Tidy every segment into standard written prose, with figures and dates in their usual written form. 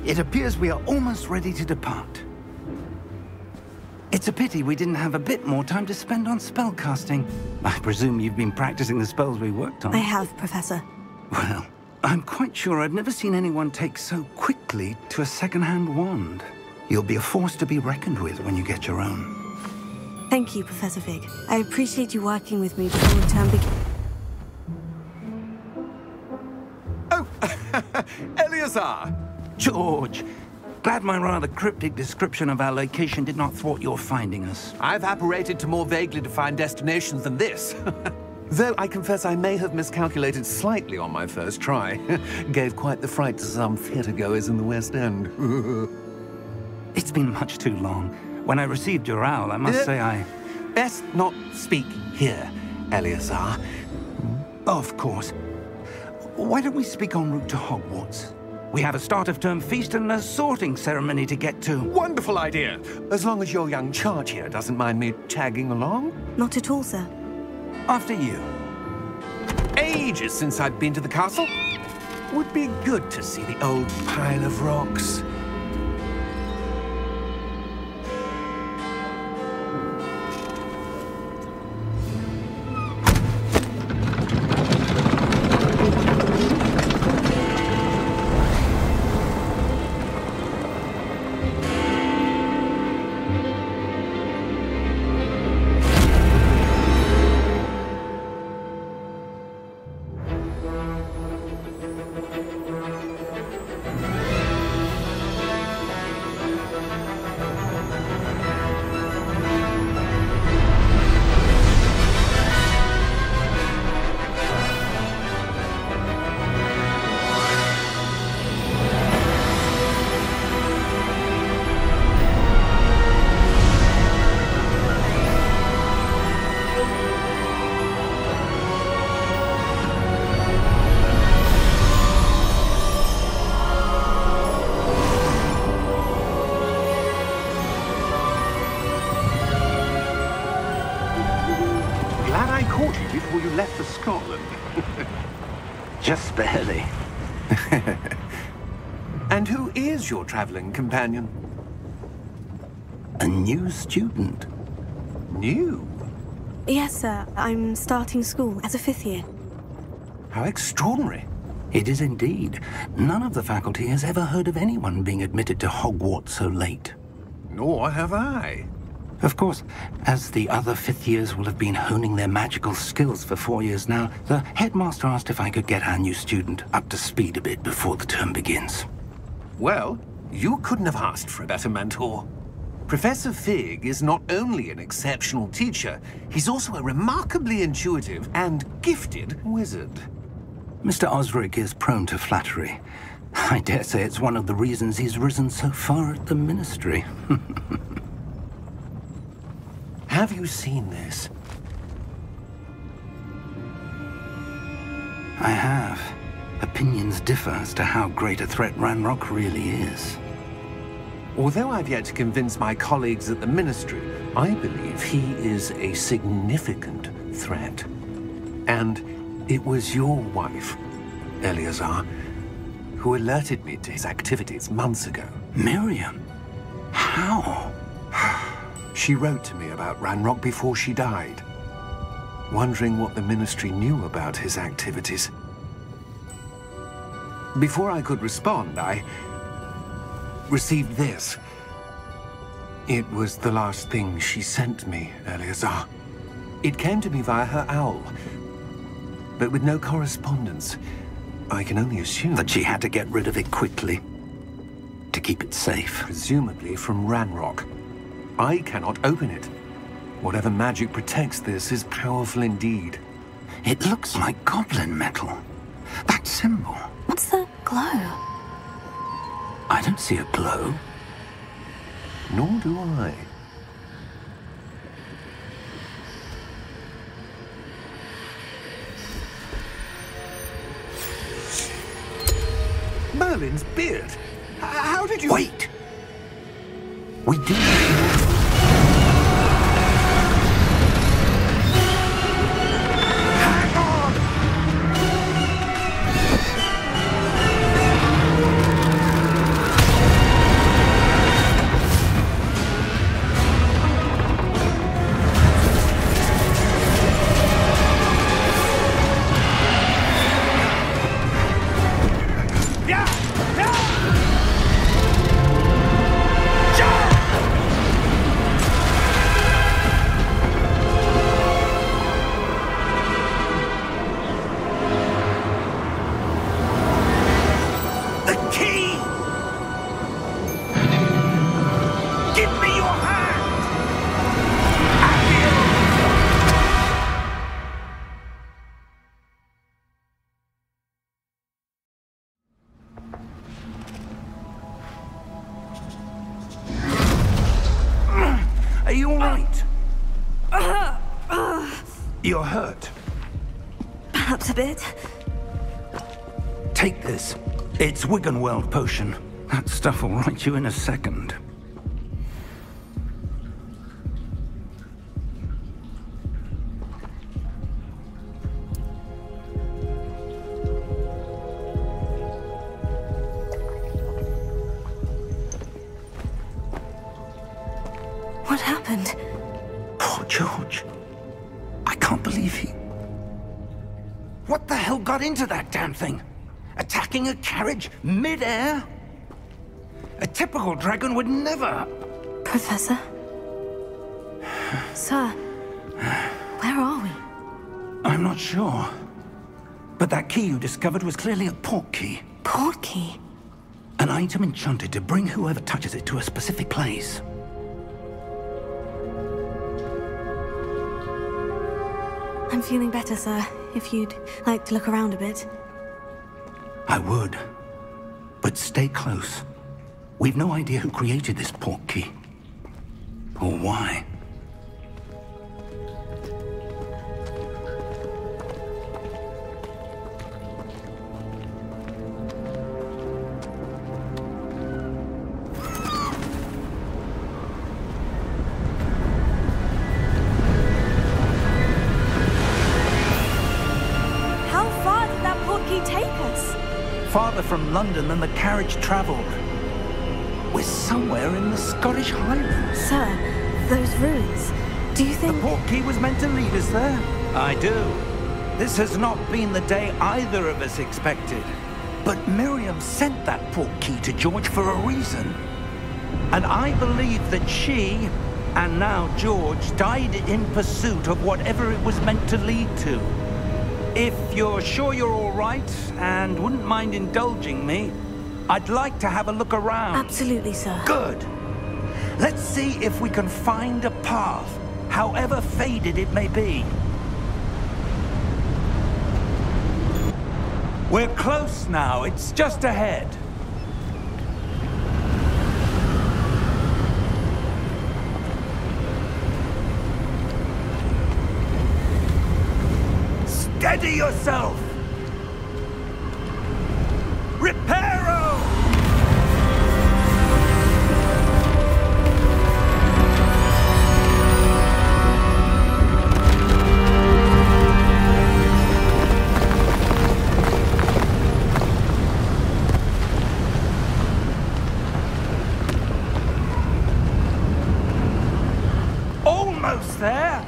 It appears we are almost ready to depart. It's a pity we didn't have a bit more time to spend on spellcasting. I presume you've been practicing the spells we worked on. I have, Professor. Well, I'm quite sure I've never seen anyone take so quickly to a second-hand wand. You'll be a force to be reckoned with when you get your own. Thank you, Professor Fig. I appreciate you working with me before the term begins. Oh, Eleazar! George! Glad my rather cryptic description of our location did not thwart your finding us. I've apparated to more vaguely defined destinations than this. Though I confess I may have miscalculated slightly on my first try. Gave quite the fright to some theatre-goers in the West End. It's been much too long. When I received your owl, I must say I... Best not speak here, Eleazar. Of course. Why don't we speak en route to Hogwarts? We have a start-of-term feast and a sorting ceremony to get to. Wonderful idea! As long as your young charge here doesn't mind me tagging along. Not at all, sir. After you. Ages since I've been to the castle. Would be good to see the old pile of rocks. Before you left for Scotland. Just barely. And who is your traveling companion? A new student. New? Yes, sir. I'm starting school as a 5th year. How extraordinary. It is indeed. None of the faculty has ever heard of anyone being admitted to Hogwarts so late. Nor have I. Of course, as the other 5th years will have been honing their magical skills for 4 years now, the headmaster asked if I could get our new student up to speed a bit before the term begins. Well, you couldn't have asked for a better mentor. Professor Fig is not only an exceptional teacher, he's also a remarkably intuitive and gifted wizard. Mr. Osric is prone to flattery. I dare say it's one of the reasons he's risen so far at the Ministry. Have you seen this? I have. Opinions differ as to how great a threat Ranrock really is. Although I've yet to convince my colleagues at the Ministry, I believe he is a significant threat. And it was your wife, Eleazar, who alerted me to his activities months ago. Miriam? How? She wrote to me about Ranrock before she died, wondering what the Ministry knew about his activities. Before I could respond, I received this. It was the last thing she sent me, Eleazar. It came to me via her owl, but with no correspondence. I can only assume that she had to get rid of it quickly, to keep it safe. Presumably from Ranrock. I cannot open it. Whatever magic protects this is powerful indeed. It looks like goblin metal. That symbol. What's the glow? I don't see a glow. Nor do I. Merlin's beard. How did you... Wait! We do... You're hurt. Perhaps a bit. Take this. It's Wiggenweld potion. That stuff will right you in a second. What happened? Poor George. I can't believe he... What the hell got into that damn thing? Attacking a carriage mid-air? A typical dragon would never... Professor? Sir, where are we? I'm not sure. But that key you discovered was clearly a port key. Port key? An item enchanted to bring whoever touches it to a specific place. I'm feeling better, sir. If you'd like to look around a bit. I would. But stay close. We've no idea who created this port key. Or why. Farther from London than the carriage travelled. We're somewhere in the Scottish Highlands. Sir, those ruins, do you think... The port key was meant to lead us there? I do. This has not been the day either of us expected. But Miriam sent that port key to George for a reason. And I believe that she, and now George, died in pursuit of whatever it was meant to lead to. If you're sure you're all right, and wouldn't mind indulging me, I'd like to have a look around. Absolutely, sir. Good. Let's see if we can find a path, however faded it may be. We're close now. It's just ahead. Steady yourself! Reparo! Almost there!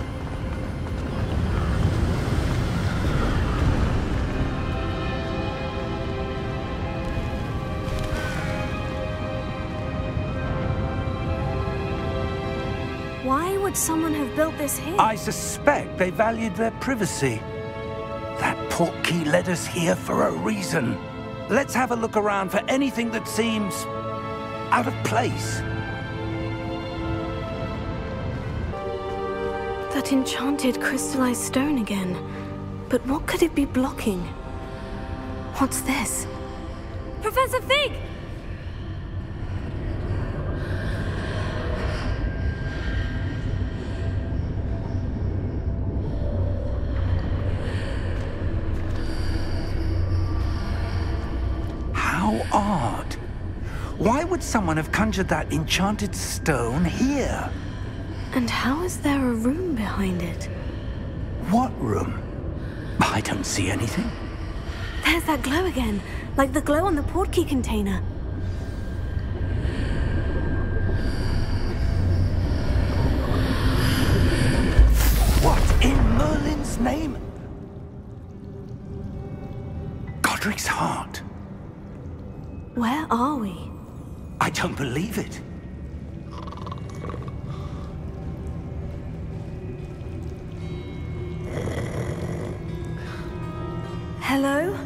Why would someone have built this here? I suspect they valued their privacy. That port key led us here for a reason. Let's have a look around for anything that seems out of place. That enchanted crystallized stone again. But what could it be blocking? What's this? Professor Fig! How odd. Why would someone have conjured that enchanted stone here? And how is there a room behind it? What room? I don't see anything. There's that glow again, like the glow on the portkey container. What in Merlin's name? Godric's heart. Where are we? I don't believe it. Hello?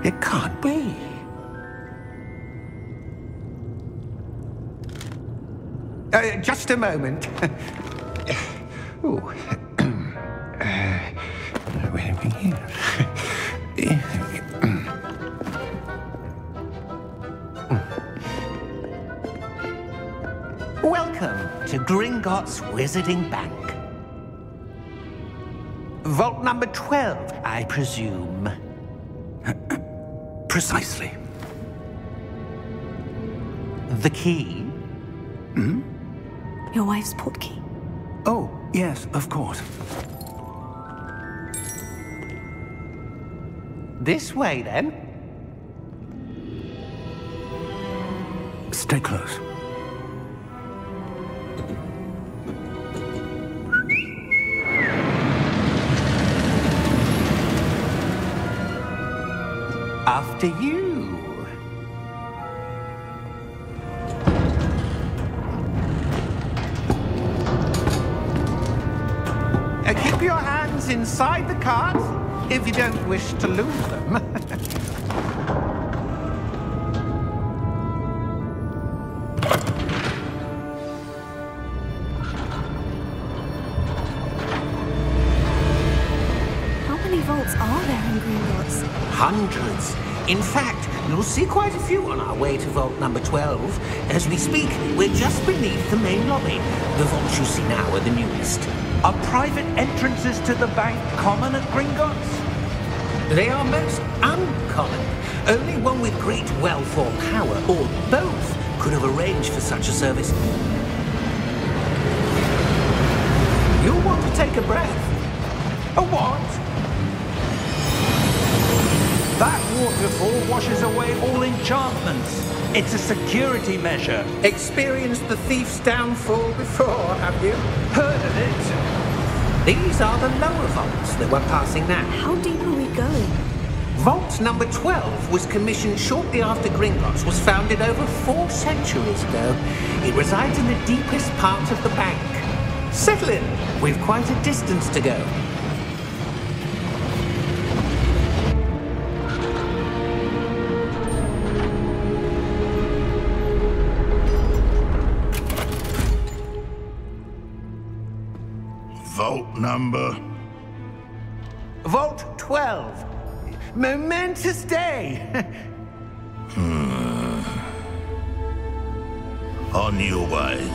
It can't be. Just a moment. Ooh. Where are we here? Welcome to Gringotts Wizarding Bank. Vault number 12, I presume. Precisely. The key? Hmm? Your wife's portkey. Oh, yes, of course. This way, then. Stay close. After you. Keep your hands inside the cart if you don't wish to lose them. How many vaults are there in Gringotts? Hundreds. In fact, you'll see quite a few on our way to vault number 12. As we speak, we're just beneath the main lobby. The vaults you see now are the newest. Are private entrances to the bank common at Gringotts? They are most uncommon. Only one with great wealth or power, or both, could have arranged for such a service. You'll want to take a breath. A what? That waterfall washes away all enchantments. It's a security measure. Experienced the thief's downfall before, have you? Heard of it? These are the lower vaults that we're passing now. How deep are we going? Vault number 12 was commissioned shortly after Gringotts was founded over 4 centuries ago. It resides in the deepest part of the bank. Settle in. We've quite a distance to go. Vault number? Vault 12. Momentous day. On your way.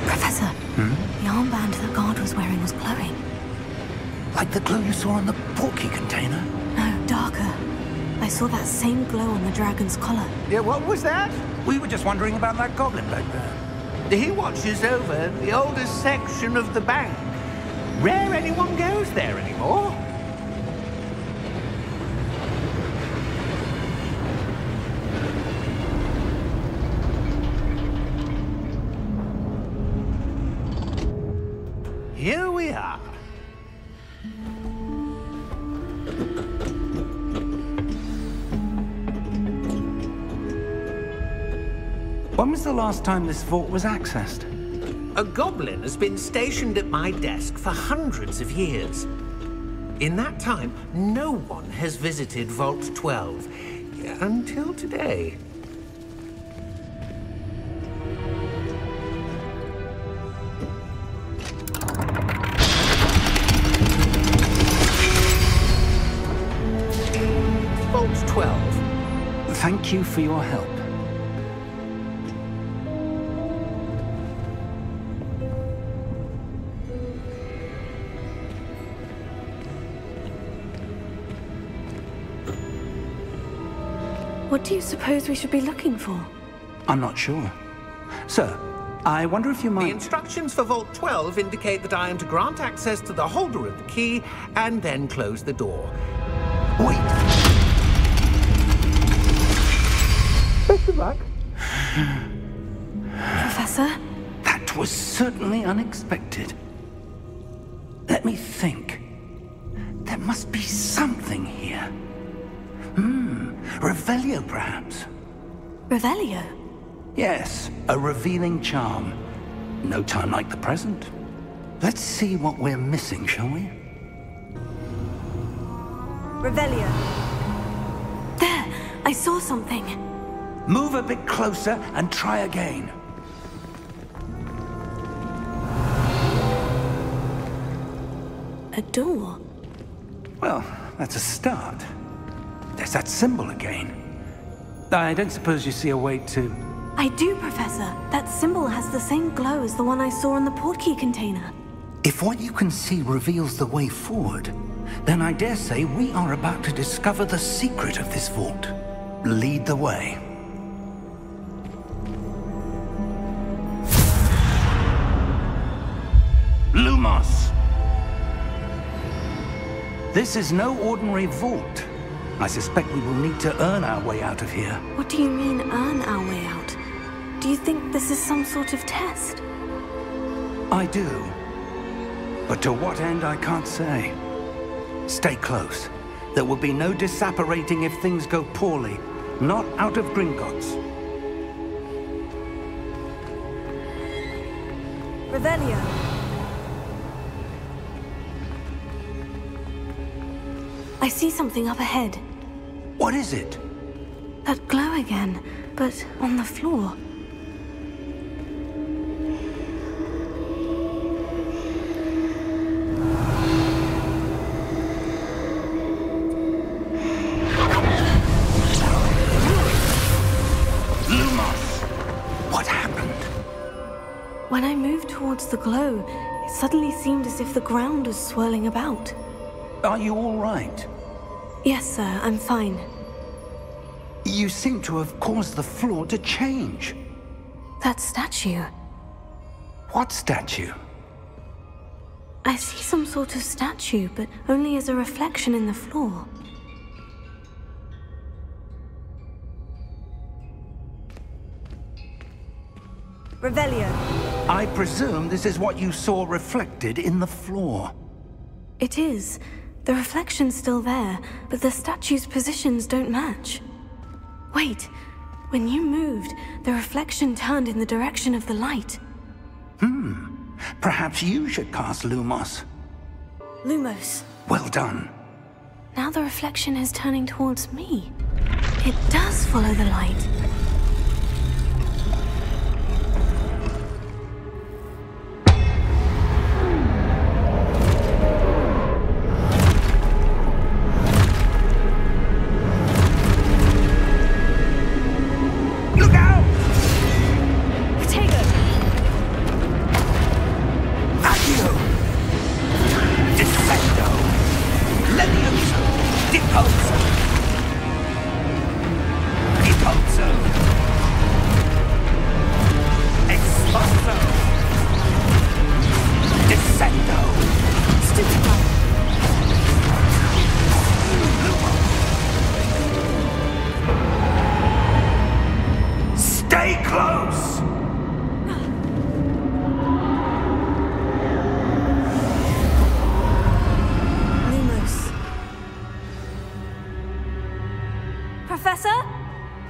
Professor, the armband that guard was wearing was glowing. Like the glow you saw on the portkey container? No, darker. I saw that same glow on the dragon's collar. Yeah, what was that? We were just wondering about that goblin back there. He watches over the oldest section of the bank. Rare anyone goes there anymore. Here we are. When was the last time this vault was accessed? A goblin has been stationed at my desk for hundreds of years. In that time, no one has visited Vault 12 until today. Vault 12. Thank you for your help. What do you suppose we should be looking for? I'm not sure. Sir, I wonder if you might... The instructions for Vault 12 indicate that I am to grant access to the holder of the key and then close the door. Wait! Best of luck. Professor? That was certainly unexpected. Let me think. There must be something here. Revelio, perhaps. Revelio? Yes, a revealing charm. No time like the present. Let's see what we're missing, shall we? Revelio. There! I saw something. Move a bit closer and try again. A door? Well, that's a start. There's that symbol again. I don't suppose you see a way to... I do, Professor. That symbol has the same glow as the one I saw in the portkey container. If what you can see reveals the way forward, then I dare say we are about to discover the secret of this vault. Lead the way. Lumos! This is no ordinary vault. I suspect we will need to earn our way out of here. What do you mean, earn our way out? Do you think this is some sort of test? I do. But to what end, I can't say. Stay close. There will be no disapparating if things go poorly. Not out of Gringotts. Revelio. I see something up ahead. What is it? That glow again, but on the floor. Lumos! What happened? When I moved towards the glow, it suddenly seemed as if the ground was swirling about. Are you all right? Yes, sir, I'm fine. You seem to have caused the floor to change. That statue. What statue? I see some sort of statue, but only as a reflection in the floor. Revelio. I presume this is what you saw reflected in the floor. It is. The reflection's still there, but the statue's positions don't match. Wait, when you moved, the reflection turned in the direction of the light. Perhaps you should cast Lumos. Lumos. Well done. Now the reflection is turning towards me. It does follow the light.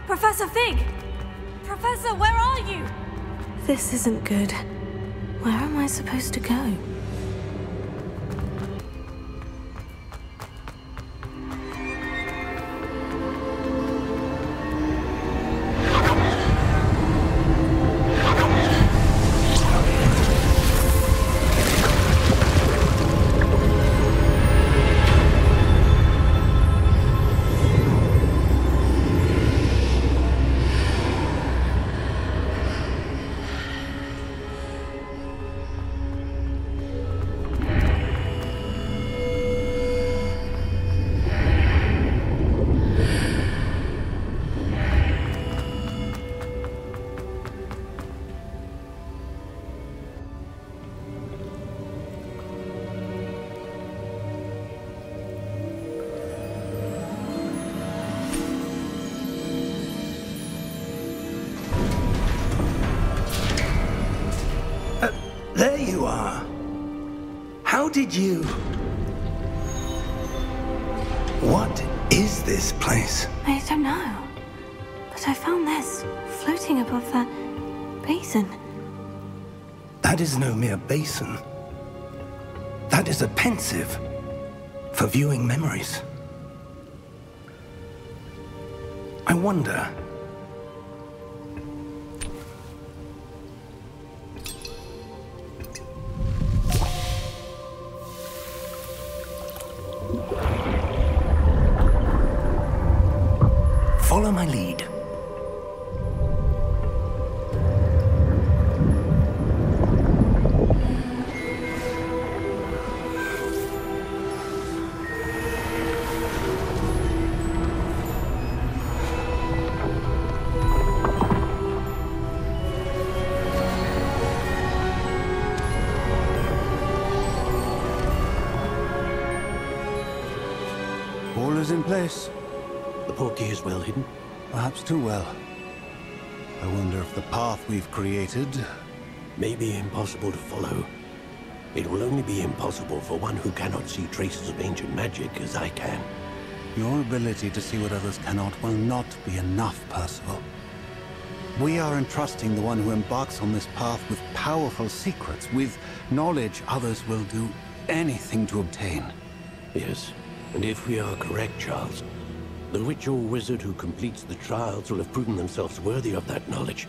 Professor Fig! Professor, where are you? This isn't good. Where am I supposed to go? There you are. How did you... What is this place? I don't know. But But I found this, floating above that basin. That is no mere basin. That is a pensive for viewing memories. I wonder... Follow my lead. All is in place. The portkey is well hidden. Perhaps too well. I wonder if the path we've created... May be impossible to follow. It will only be impossible for one who cannot see traces of ancient magic as I can. Your ability to see what others cannot will not be enough, Percival. We are entrusting the one who embarks on this path with powerful secrets, with knowledge others will do anything to obtain. Yes, and if we are correct, Charles, the witch or wizard who completes the trials will have proven themselves worthy of that knowledge,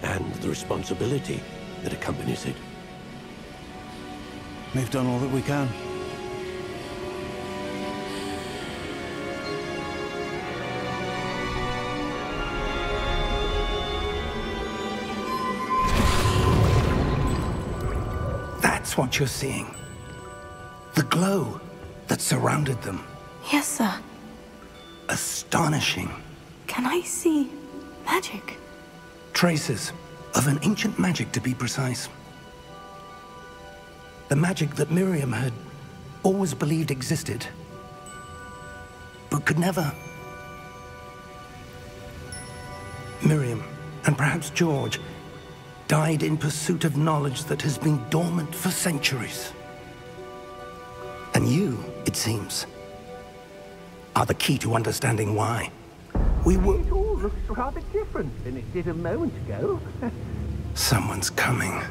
and the responsibility that accompanies it. We've done all that we can. That's what you're seeing. The glow that surrounded them. Yes, sir. Astonishing. Can I see magic? Traces of an ancient magic, to be precise. The magic that Miriam had always believed existed, but could never. Miriam, and perhaps George, died in pursuit of knowledge that has been dormant for centuries. And you, it seems, are the key to understanding why. We were... It all looks rather different than it did a moment ago. Someone's coming.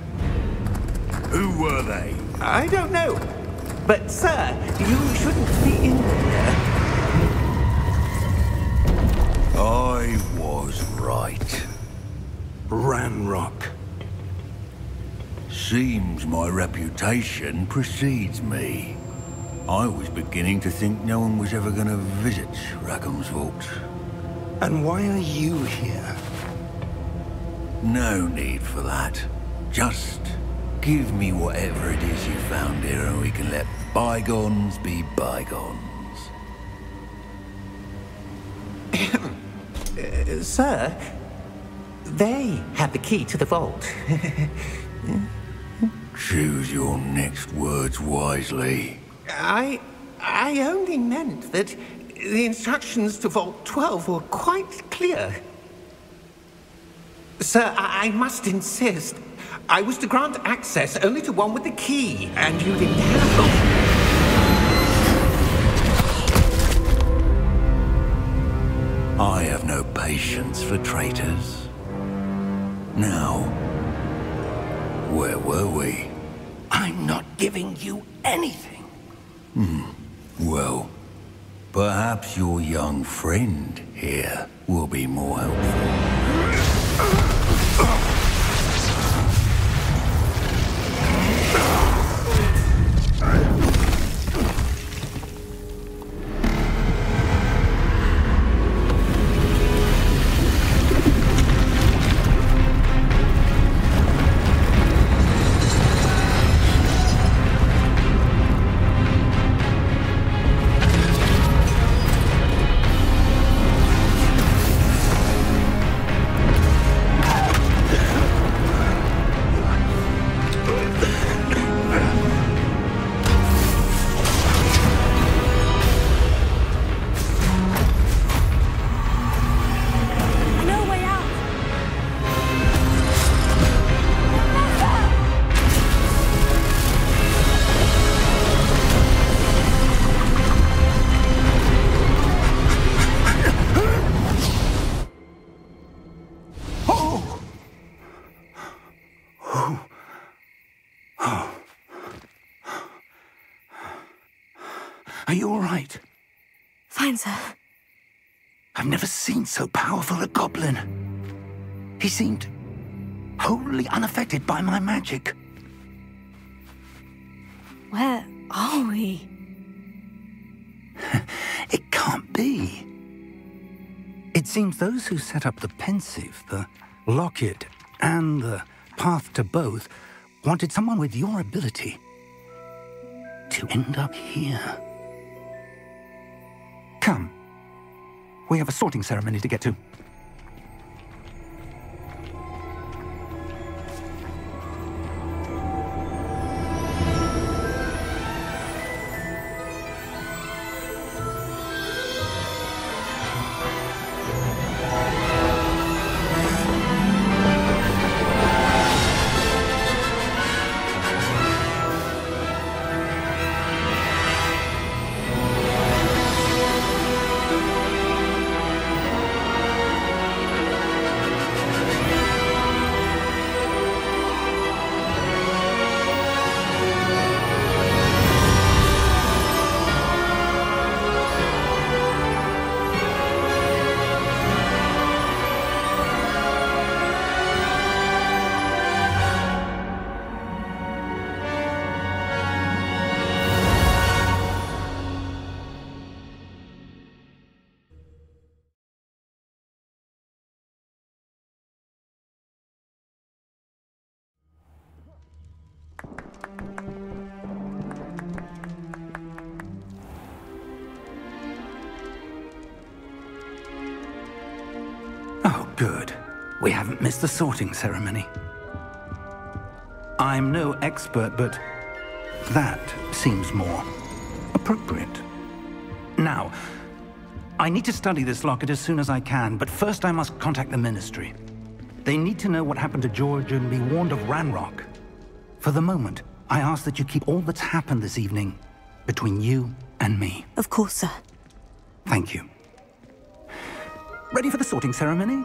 Who were they? I don't know. But, sir, you shouldn't be in here. I was right. Ranrock. Seems my reputation precedes me. I was beginning to think no one was ever going to visit Rackham's vault. And why are you here? No need for that. Just give me whatever it is you found here and we can let bygones be bygones. Sir, they have the key to the vault. Choose your next words wisely. I only meant that the instructions to Vault 12 were quite clear. Sir, I must insist. I was to grant access only to one with the key, and you didn't have them. I have no patience for traitors. Now, where were we? I'm not giving you anything. Well, perhaps your young friend here will be more helpful. Are you all right? Fine, sir. I've never seen so powerful a goblin. He seemed wholly unaffected by my magic. Where are we? It can't be. It seems those who set up the pensive, the locket, and the path to both wanted someone with your ability to end up here. Come. We have a sorting ceremony to get to. Oh, good. We haven't missed the sorting ceremony. I'm no expert, but that seems more appropriate. Now, I need to study this locket as soon as I can, but first I must contact the Ministry. They need to know what happened to George and be warned of Ranrock. For the moment, I ask that you keep all that's happened this evening between you and me. Of course, sir. Thank you. Ready for the sorting ceremony?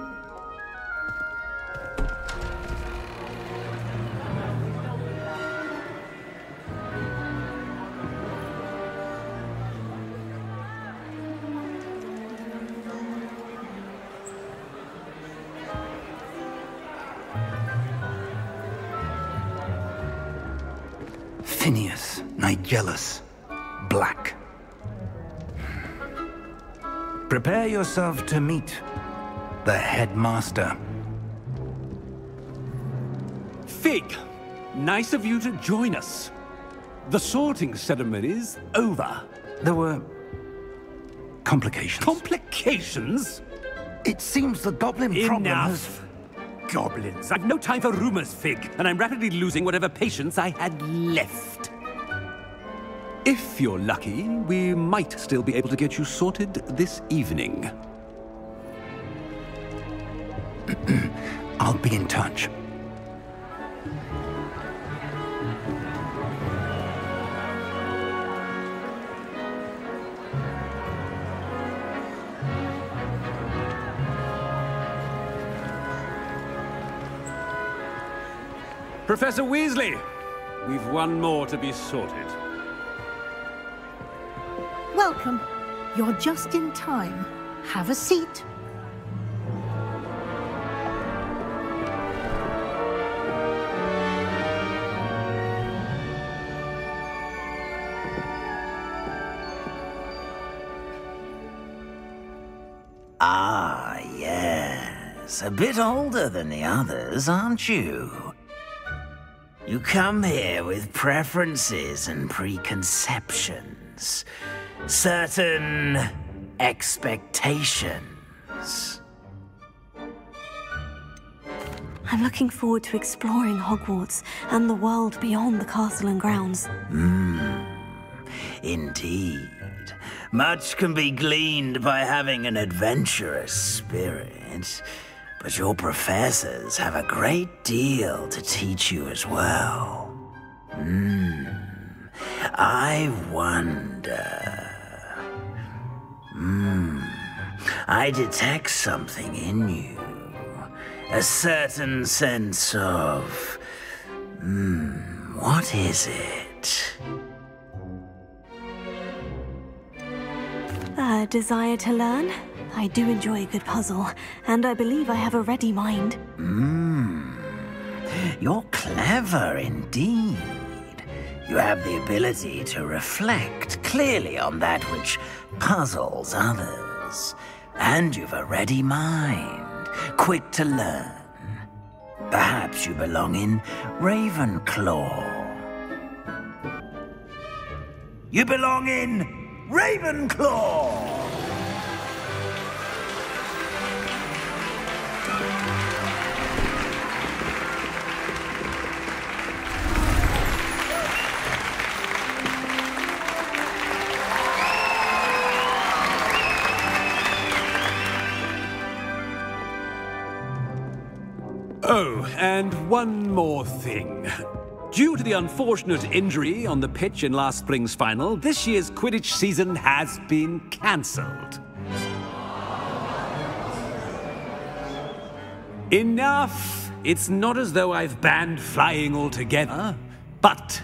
Phineas, Nigellus, Black. Prepare yourself to meet the headmaster. Fig, nice of you to join us. The sorting ceremony's over. There were complications. Complications? It seems the goblin problem has... Enough! Goblins. I've no time for rumors, Fig, and I'm rapidly losing whatever patience I had left. If you're lucky, we might still be able to get you sorted this evening. I'll be in touch. Professor Weasley, we've one more to be sorted. Welcome. You're just in time. Have a seat. Ah, yes. A bit older than the others, aren't you? You come here with preferences and preconceptions. Certain expectations. I'm looking forward to exploring Hogwarts and the world beyond the castle and grounds. Indeed. Much can be gleaned by having an adventurous spirit, but your professors have a great deal to teach you as well. I wonder... I detect something in you. A certain sense of... what is it? A desire to learn? I do enjoy a good puzzle, and I believe I have a ready mind. You're clever indeed. You have the ability to reflect clearly on that which puzzles others. And you've a ready mind, quick to learn. Perhaps you belong in Ravenclaw. You belong in Ravenclaw! Oh, and one more thing. Due to the unfortunate injury on the pitch in last spring's final, this year's Quidditch season has been cancelled. Enough! It's not as though I've banned flying altogether, but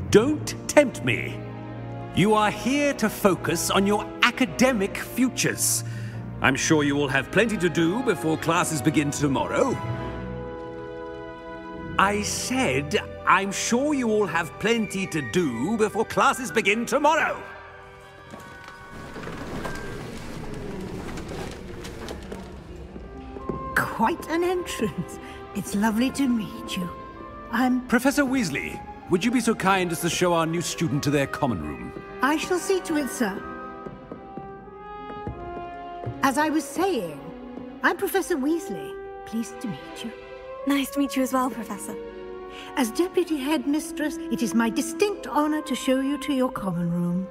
don't tempt me. You are here to focus on your academic futures. I'm sure you will have plenty to do before classes begin tomorrow. I said, I'm sure you all have plenty to do before classes begin tomorrow. Quite an entrance. It's lovely to meet you. I'm... Professor Weasley, would you be so kind as to show our new student to their common room? I shall see to it, sir. As I was saying, I'm Professor Weasley. Pleased to meet you. Nice to meet you as well, Professor. As Deputy Headmistress, it is my distinct honor to show you to your common room.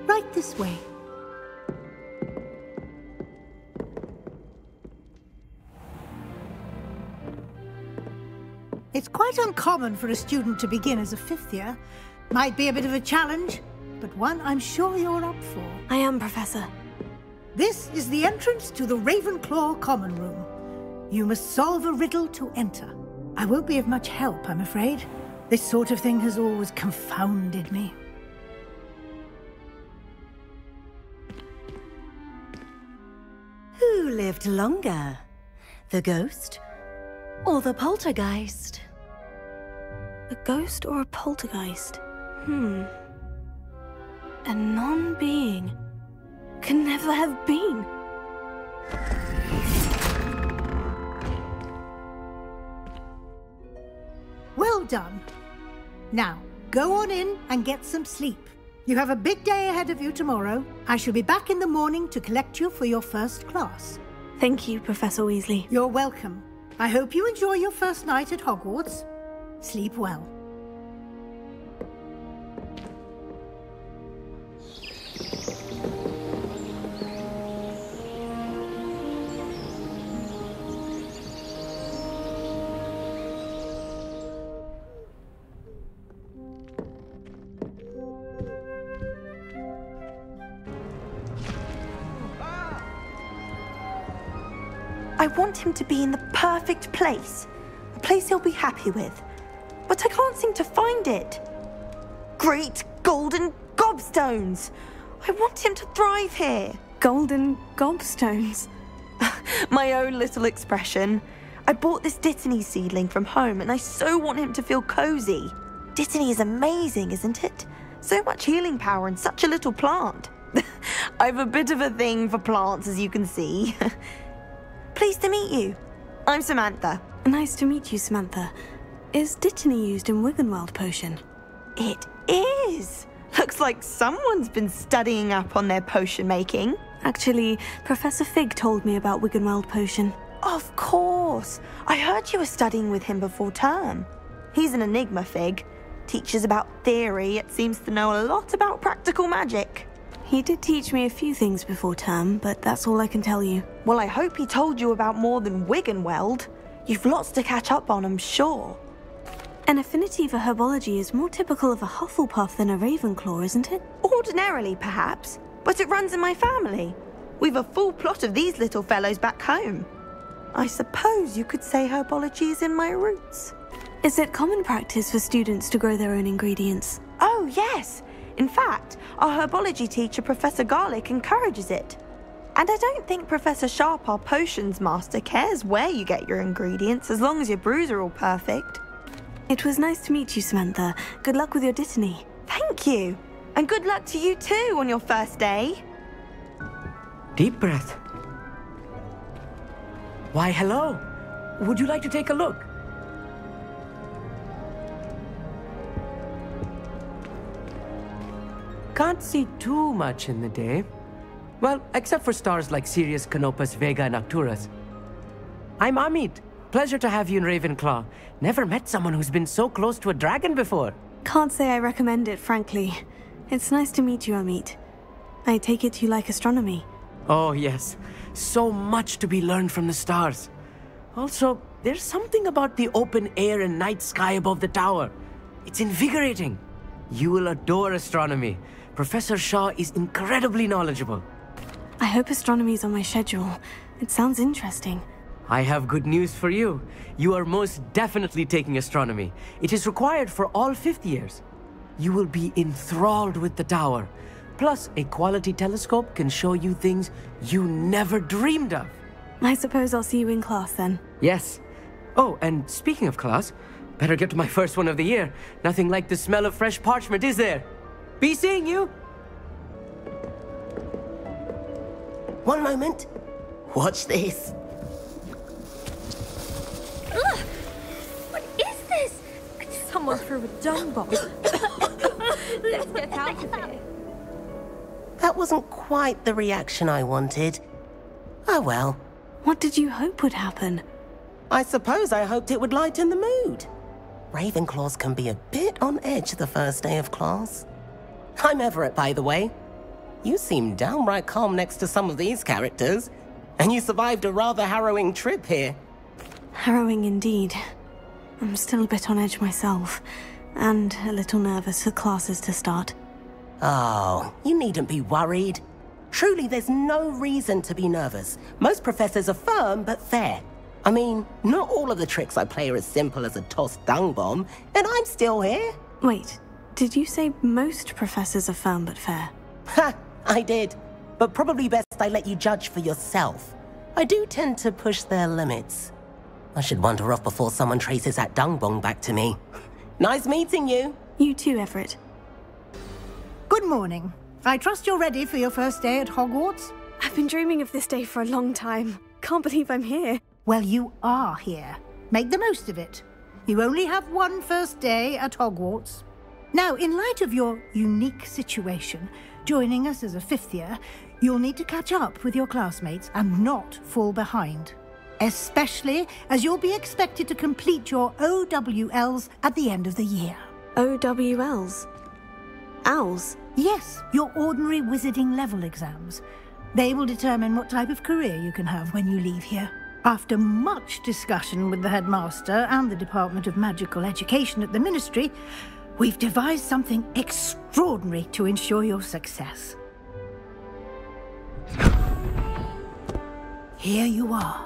Right this way. It's quite uncommon for a student to begin as a fifth year. Might be a bit of a challenge, but one I'm sure you're up for. I am, Professor. This is the entrance to the Ravenclaw common room. You must solve a riddle to enter. I won't be of much help, I'm afraid. This sort of thing has always confounded me. Who lived longer? The ghost or the poltergeist? A ghost or a poltergeist? A non-being can never have been. Well done. Now, go on in and get some sleep. You have a big day ahead of you tomorrow. I shall be back in the morning to collect you for your first class. Thank you, Professor Weasley. You're welcome. I hope you enjoy your first night at Hogwarts. Sleep well. I want him to be in the perfect place. A place he'll be happy with. But I can't seem to find it. Great golden gobstones! I want him to thrive here. Golden gobstones? My own little expression. I bought this Dittany seedling from home and I so want him to feel cozy. Dittany is amazing, isn't it? So much healing power in such a little plant. I've a bit of a thing for plants, as you can see. Pleased to meet you. I'm Samantha. Nice to meet you, Samantha. Is Dittany used in Wiggenweld potion? It is. Looks like someone's been studying up on their potion making. Actually, Professor Fig told me about Wiggenweld potion. Of course. I heard you were studying with him before term. He's an enigma, Fig. Teaches about theory, yet seems to know a lot about practical magic. He did teach me a few things before term, but that's all I can tell you. Well, I hope he told you about more than Wiggenweld. You've lots to catch up on, I'm sure. An affinity for herbology is more typical of a Hufflepuff than a Ravenclaw, isn't it? Ordinarily, perhaps, but it runs in my family. We've a full plot of these little fellows back home. I suppose you could say herbology is in my roots. Is it common practice for students to grow their own ingredients? Oh, yes. In fact, our herbology teacher, Professor Garlick, encourages it. And I don't think Professor Sharp, our potions master, cares where you get your ingredients as long as your brews are all perfect. It was nice to meet you, Samantha. Good luck with your dittany. Thank you. And good luck to you too on your first day. Deep breath. Why, hello. Would you like to take a look? Can't see too much in the day. Well, except for stars like Sirius, Canopus, Vega, and Arcturus. I'm Amit. Pleasure to have you in Ravenclaw. Never met someone who's been so close to a dragon before. Can't say I recommend it, frankly. It's nice to meet you, Amit. I take it you like astronomy. Oh, yes. So much to be learned from the stars. Also, there's something about the open air and night sky above the tower. It's invigorating. You will adore astronomy. Professor Shaw is incredibly knowledgeable. I hope astronomy's on my schedule. It sounds interesting. I have good news for you. You are most definitely taking astronomy. It is required for all 5th years. You will be enthralled with the tower. Plus, a quality telescope can show you things you never dreamed of. I suppose I'll see you in class then. Yes. Oh, and speaking of class, better get to my first one of the year. Nothing like the smell of fresh parchment, is there? Be seeing you! One moment. Watch this. Ugh! What is this? Someone threw a dung bomb. Let's get out of here. That wasn't quite the reaction I wanted. Oh well. What did you hope would happen? I suppose I hoped it would lighten the mood. Ravenclaws can be a bit on edge the first day of class. I'm Everett, by the way. You seem downright calm next to some of these characters, and you survived a rather harrowing trip here. Harrowing indeed. I'm still a bit on edge myself, and a little nervous for classes to start. Oh, you needn't be worried. Truly, there's no reason to be nervous. Most professors are firm but fair. I mean, not all of the tricks I play are as simple as a tossed dung bomb, and I'm still here. Wait, did you say most professors are firm but fair? Ha! I did. But probably best I let you judge for yourself. I do tend to push their limits. I should wander off before someone traces that dung bomb back to me. Nice meeting you. You too, Everett. Good morning. I trust you're ready for your first day at Hogwarts? I've been dreaming of this day for a long time. Can't believe I'm here. Well, you are here. Make the most of it. You only have one first day at Hogwarts. Now, in light of your unique situation, joining us as a 5th year, you'll need to catch up with your classmates and not fall behind. Especially as you'll be expected to complete your OWLs at the end of the year. OWLs? Owls? Yes, your ordinary wizarding level exams. They will determine what type of career you can have when you leave here. After much discussion with the headmaster and the Department of Magical Education at the Ministry, we've devised something extraordinary to ensure your success. Here you are.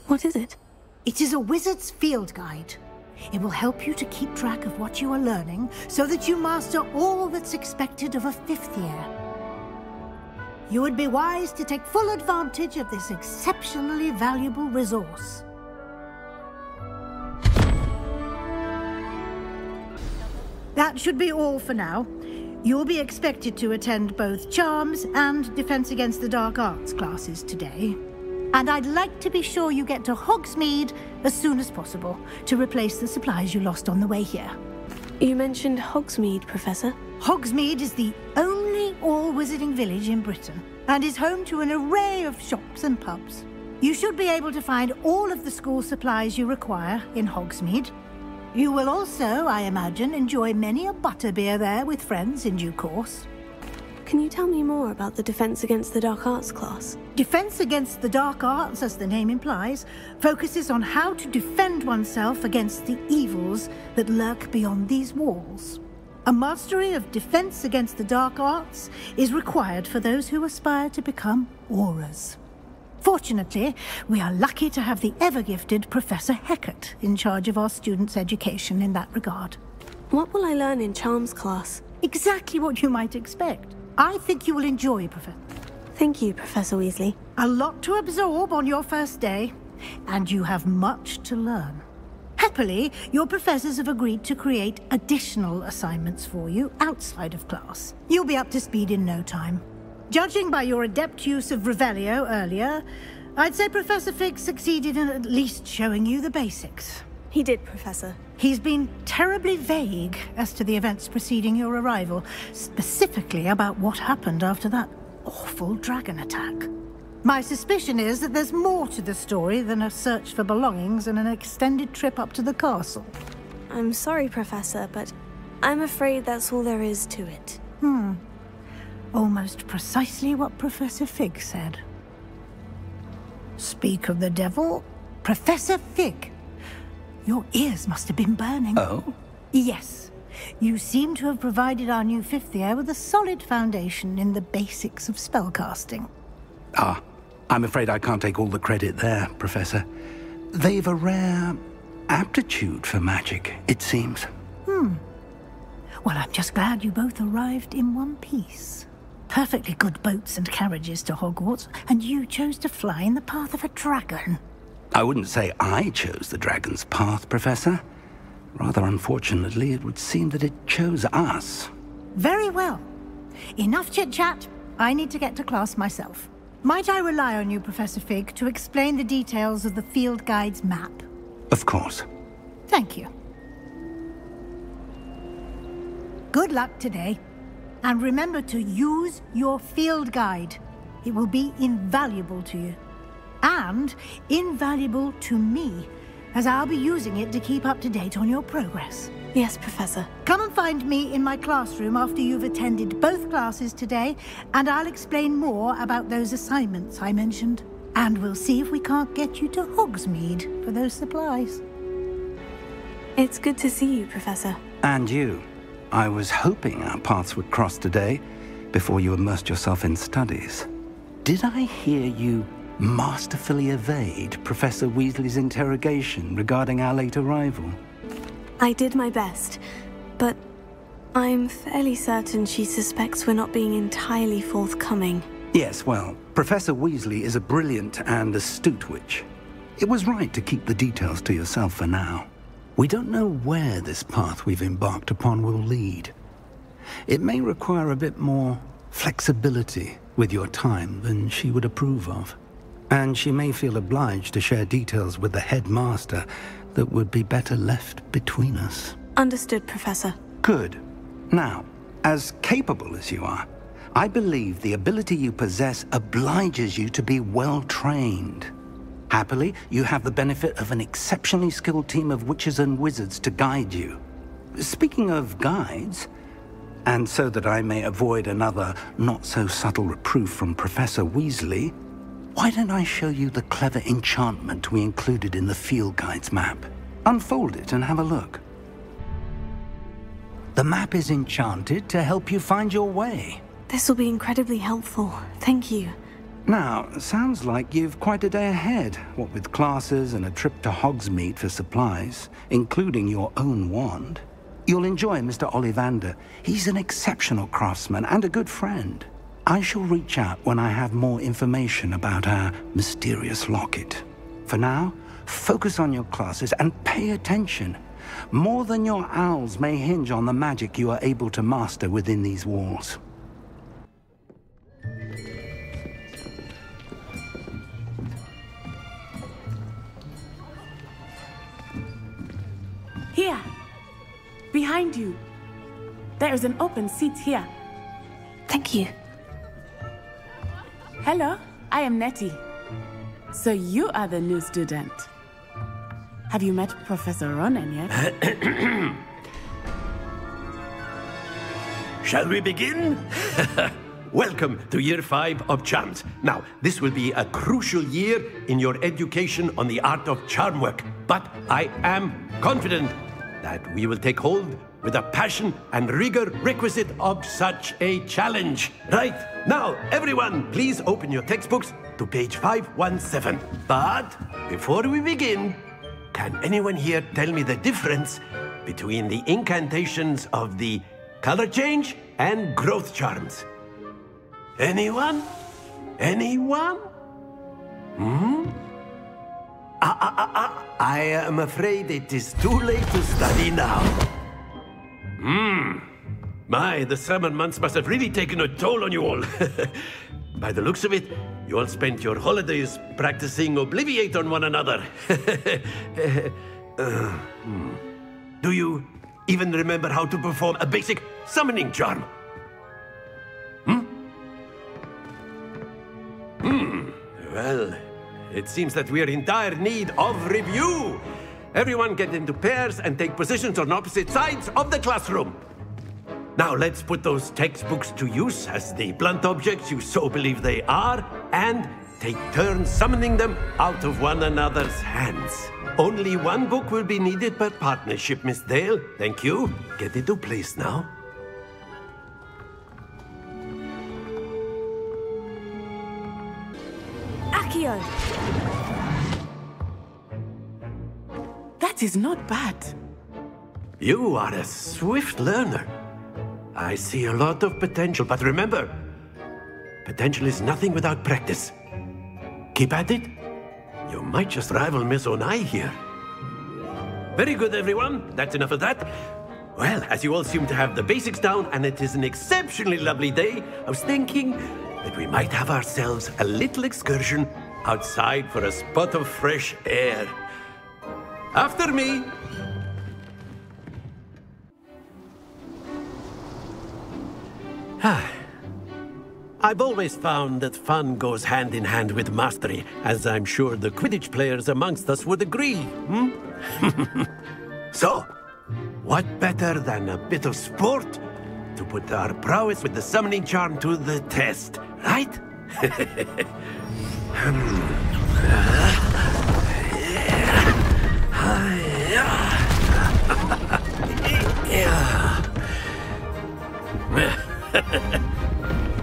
What is it? It is a wizard's field guide. It will help you to keep track of what you are learning so that you master all that's expected of a 5th year. You would be wise to take full advantage of this exceptionally valuable resource. That should be all for now. You'll be expected to attend both Charms and Defense Against the Dark Arts classes today. And I'd like to be sure you get to Hogsmeade as soon as possible to replace the supplies you lost on the way here. You mentioned Hogsmeade, Professor. Hogsmeade is the only all-wizarding village in Britain and is home to an array of shops and pubs. You should be able to find all of the school supplies you require in Hogsmeade. You will also, I imagine, enjoy many a butterbeer there with friends in due course. Can you tell me more about the Defense Against the Dark Arts class? Defense Against the Dark Arts, as the name implies, focuses on how to defend oneself against the evils that lurk beyond these walls. A mastery of defense against the dark arts is required for those who aspire to become Aurors. Fortunately, we are lucky to have the ever-gifted Professor Heckert in charge of our students' education in that regard. What will I learn in Charms class? Exactly what you might expect. I think you will enjoy, Professor. Thank you, Professor Weasley. A lot to absorb on your first day, and you have much to learn. Happily, your professors have agreed to create additional assignments for you outside of class. You'll be up to speed in no time. Judging by your adept use of Revelio earlier, I'd say Professor Fig succeeded in at least showing you the basics. He did, Professor. He's been terribly vague as to the events preceding your arrival, specifically about what happened after that awful dragon attack. My suspicion is that there's more to the story than a search for belongings and an extended trip up to the castle. I'm sorry, Professor, but I'm afraid that's all there is to it. Almost precisely what Professor Fig said. Speak of the devil, Professor Fig. Your ears must have been burning. Oh? Yes. You seem to have provided our new fifth year with a solid foundation in the basics of spellcasting. Ah, I'm afraid I can't take all the credit there, Professor. They've a rare aptitude for magic, it seems. Well, I'm just glad you both arrived in one piece. Perfectly good boats and carriages to Hogwarts, and you chose to fly in the path of a dragon. I wouldn't say I chose the dragon's path, Professor. Rather unfortunately, it would seem that it chose us. Very well. Enough chit-chat. I need to get to class myself. Might I rely on you, Professor Fig, to explain the details of the field guide's map? Of course. Thank you. Good luck today. And remember to use your field guide. It will be invaluable to you. And invaluable to me, as I'll be using it to keep up to date on your progress. Yes, Professor. Come and find me in my classroom after you've attended both classes today, and I'll explain more about those assignments I mentioned. And we'll see if we can't get you to Hogsmeade for those supplies. It's good to see you, Professor. And you. I was hoping our paths would cross today, before you immersed yourself in studies. Did I hear you masterfully evade Professor Weasley's interrogation regarding our late arrival? I did my best, but I'm fairly certain she suspects we're not being entirely forthcoming. Yes, well, Professor Weasley is a brilliant and astute witch. It was right to keep the details to yourself for now. We don't know where this path we've embarked upon will lead. It may require a bit more flexibility with your time than she would approve of. And she may feel obliged to share details with the headmaster that would be better left between us. Understood, Professor. Good. Now, as capable as you are, I believe the ability you possess obliges you to be well-trained. Happily, you have the benefit of an exceptionally skilled team of witches and wizards to guide you. Speaking of guides, and so that I may avoid another not-so-subtle reproof from Professor Weasley, why don't I show you the clever enchantment we included in the field guide's map? Unfold it and have a look. The map is enchanted to help you find your way. This will be incredibly helpful. Thank you. Now, sounds like you've quite a day ahead, what with classes and a trip to Hogsmeade for supplies, including your own wand. You'll enjoy Mr. Ollivander. He's an exceptional craftsman and a good friend. I shall reach out when I have more information about our mysterious locket. For now, focus on your classes and pay attention. More than your owls may hinge on the magic you are able to master within these walls. Here, behind you. There is an open seat here. Thank you. Hello, I am Nettie. So you are the new student. Have you met Professor Ronen yet? Shall we begin? Welcome to Year 5 of Charms. Now, this will be a crucial year in your education on the art of charm work, but I am confident that we will take hold with the passion and rigor requisite of such a challenge. Right, now, everyone, please open your textbooks to page 517. But before we begin, can anyone here tell me the difference between the incantations of the color change and growth charms? Anyone? Anyone? I am afraid it is too late to study now. My, the summer months must have really taken a toll on you all. By the looks of it, you all spent your holidays practicing Obliviate on one another. Do you even remember how to perform a basic summoning charm? Well, it seems that we are in dire need of review. Everyone get into pairs and take positions on opposite sides of the classroom. Now let's put those textbooks to use as the blunt objects you so believe they are, and take turns summoning them out of one another's hands. Only one book will be needed per partnership, Miss Dale. Thank you. Get into place now. Accio! That is not bad. You are a swift learner. I see a lot of potential, but remember, potential is nothing without practice. Keep at it. You might just rival Miss Onai here. Very good, everyone. That's enough of that. Well, as you all seem to have the basics down, and it is an exceptionally lovely day, I was thinking that we might have ourselves a little excursion outside for a spot of fresh air. After me. I've always found that fun goes hand in hand with mastery, as I'm sure the Quidditch players amongst us would agree. So, what better than a bit of sport to put our prowess with the summoning charm to the test, right?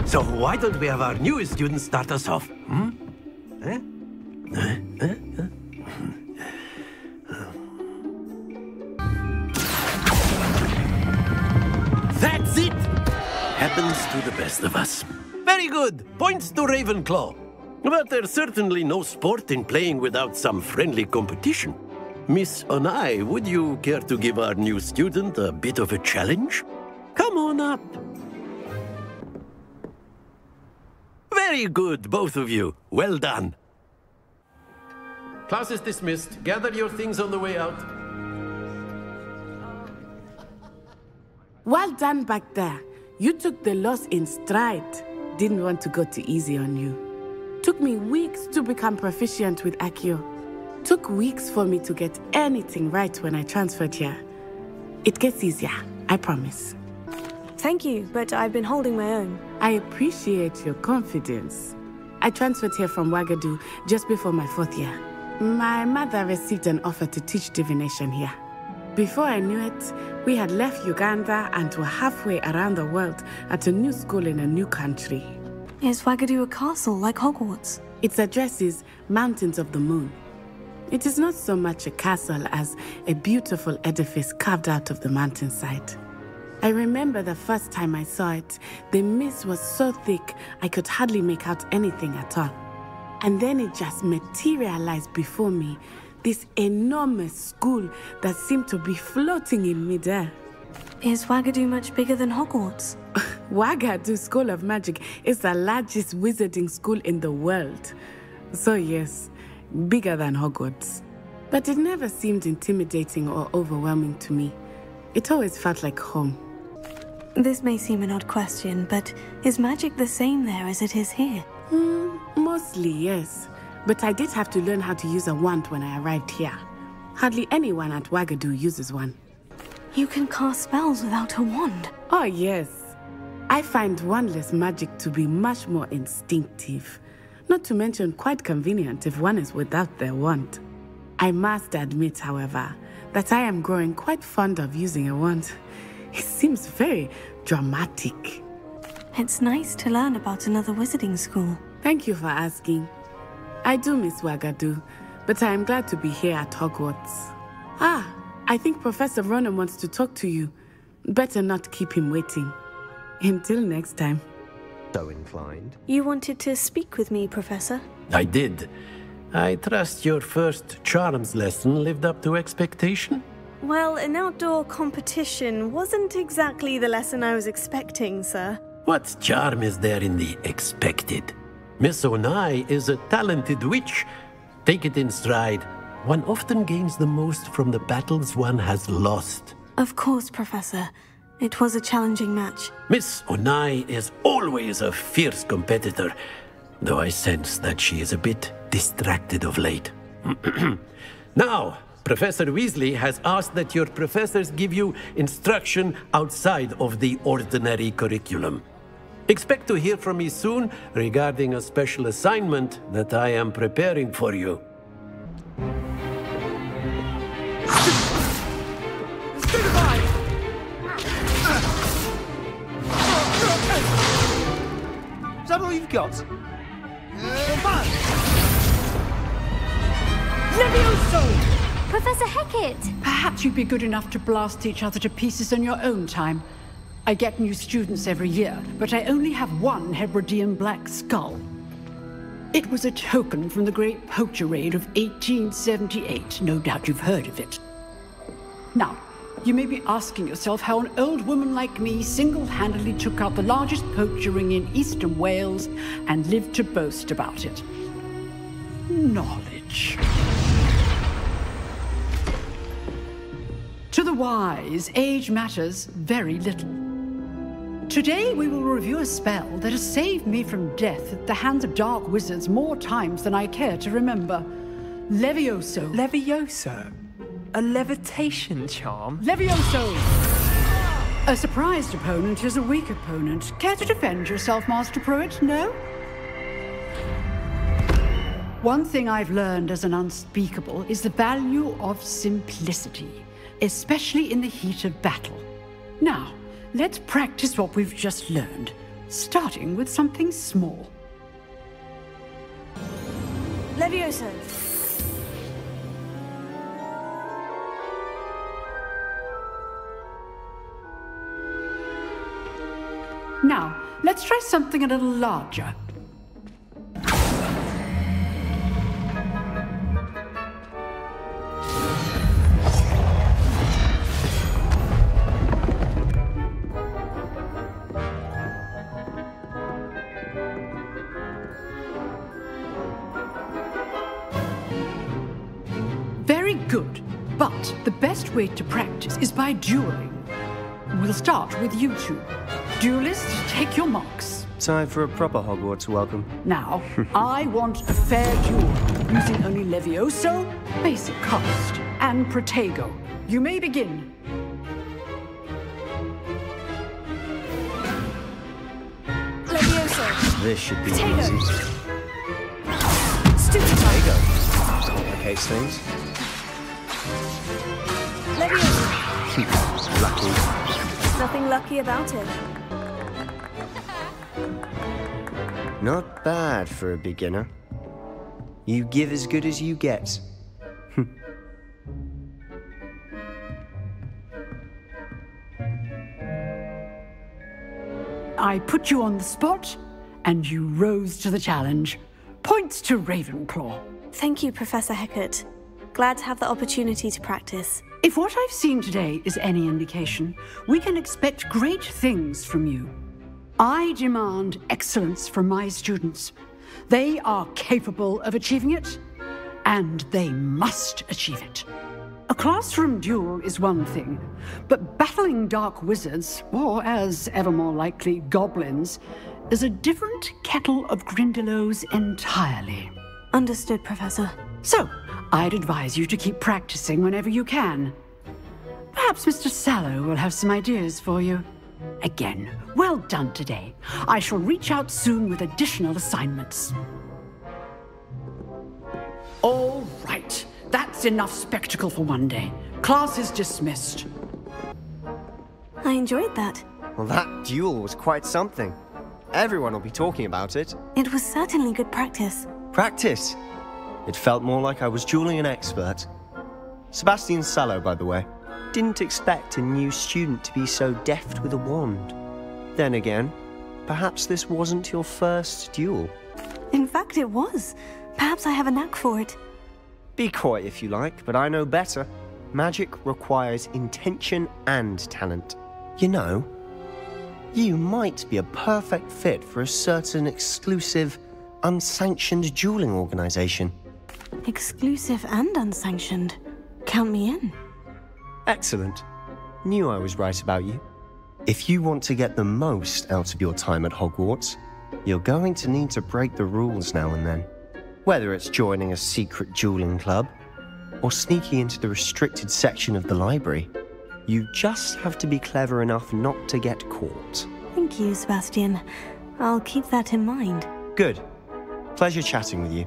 So why don't we have our newest student start us off? That's it! Happens to the best of us. Very good. Points to Ravenclaw. But there's certainly no sport in playing without some friendly competition. Miss Onai, would you care to give our new student a bit of a challenge? Come on up. Very good, both of you. Well done. Class is dismissed. Gather your things on the way out. Well done back there. You took the loss in stride. Didn't want to go too easy on you. Took me weeks to become proficient with Accio. Took weeks for me to get anything right when I transferred here. It gets easier, I promise. Thank you, but I've been holding my own. I appreciate your confidence. I transferred here from Wagadu just before my 4th year. My mother received an offer to teach divination here. Before I knew it, we had left Uganda and were halfway around the world at a new school in a new country. Is Wagadu a castle like Hogwarts? Its address is Mountains of the Moon. It is not so much a castle as a beautiful edifice carved out of the mountainside. I remember the first time I saw it, the mist was so thick I could hardly make out anything at all. And then it just materialized before me, this enormous school that seemed to be floating in midair. Is Wagadu much bigger than Hogwarts? Wagadu School of Magic is the largest wizarding school in the world. So yes, bigger than Hogwarts. But it never seemed intimidating or overwhelming to me. It always felt like home. This may seem an odd question, but is magic the same there as it is here? Mostly, yes. But I did have to learn how to use a wand when I arrived here. Hardly anyone at Wagadu uses one. You can cast spells without a wand? Oh, yes. I find wandless magic to be much more instinctive. Not to mention quite convenient if one is without their wand. I must admit, however, that I am growing quite fond of using a wand. It seems very dramatic. It's nice to learn about another wizarding school. Thank you for asking. I do miss Wagadu, but I am glad to be here at Hogwarts. Ah, I think Professor Ronan wants to talk to you. Better not keep him waiting. Until next time. So inclined. You wanted to speak with me, Professor? I did. I trust your first charms lesson lived up to expectation? Well, an outdoor competition wasn't exactly the lesson I was expecting, sir. What charm is there in the expected? Miss Onai is a talented witch. Take it in stride. One often gains the most from the battles one has lost. Of course, Professor. It was a challenging match. Miss Onai is always a fierce competitor, though I sense that she is a bit distracted of late. Now, Professor Weasley has asked that your professors give you instruction outside of the ordinary curriculum. Expect to hear from me soon regarding a special assignment that I am preparing for you. Is that all you've got? Levioso! Professor Hecat! Perhaps you'd be good enough to blast each other to pieces in your own time. I get new students every year, but I only have one Hebridean black skull. It was a token from the Great Poacher Raid of 1878. No doubt you've heard of it. Now, you may be asking yourself how an old woman like me single-handedly took out the largest poacher ring in eastern Wales and lived to boast about it. Knowledge. To the wise, age matters very little. Today we will review a spell that has saved me from death at the hands of dark wizards more times than I care to remember. Levioso. Levioso? A levitation charm? Levioso! A surprised opponent is a weak opponent. Care to defend yourself, Master Pruitt? No? One thing I've learned as an unspeakable is the value of simplicity, especially in the heat of battle. Now, let's practice what we've just learned, starting with something small. Levioso. Now, let's try something a little larger. Very good, but the best way to practice is by dueling. We'll start with you two. Duelists, take your marks. Time for a proper Hogwarts welcome. Now, I want a fair duel, using only Levioso, basic cast, and Protego. You may begin. Levioso. This should be Protego. easy. Stupid. Protego. Complicates things. Levioso. Lucky. Nothing lucky about it. Not bad for a beginner. You give as good as you get. I put you on the spot, and you rose to the challenge. Points to Ravenclaw. Thank you, Professor Hecat. Glad to have the opportunity to practice. If what I've seen today is any indication, we can expect great things from you. I demand excellence from my students. They are capable of achieving it, and they must achieve it. A classroom duel is one thing, but battling dark wizards, or as ever more likely, goblins, is a different kettle of Grindylows entirely. Understood, Professor. So, I'd advise you to keep practicing whenever you can. Perhaps Mr. Sallow will have some ideas for you. Again, well done today. I shall reach out soon with additional assignments. All right, that's That's enough spectacle for one day. Class is dismissed. I enjoyed that. Well, that duel was quite something. Everyone will be talking about it. It was certainly good practice. Practice? It felt more like I was dueling an expert. Sebastian Sallow, by the way. Didn't expect a new student to be so deft with a wand. Then again, perhaps this wasn't your first duel. In fact, it was. Perhaps I have a knack for it. Be coy if you like, but I know better. Magic requires intention and talent. You know, you might be a perfect fit for a certain exclusive, unsanctioned dueling organization. Exclusive and unsanctioned. Count me in. Excellent. Knew I was right about you. If you want to get the most out of your time at Hogwarts, you're going to need to break the rules now and then. Whether it's joining a secret dueling club, or sneaking into the restricted section of the library, you just have to be clever enough not to get caught. Thank you, Sebastian. I'll keep that in mind. Good. Pleasure chatting with you.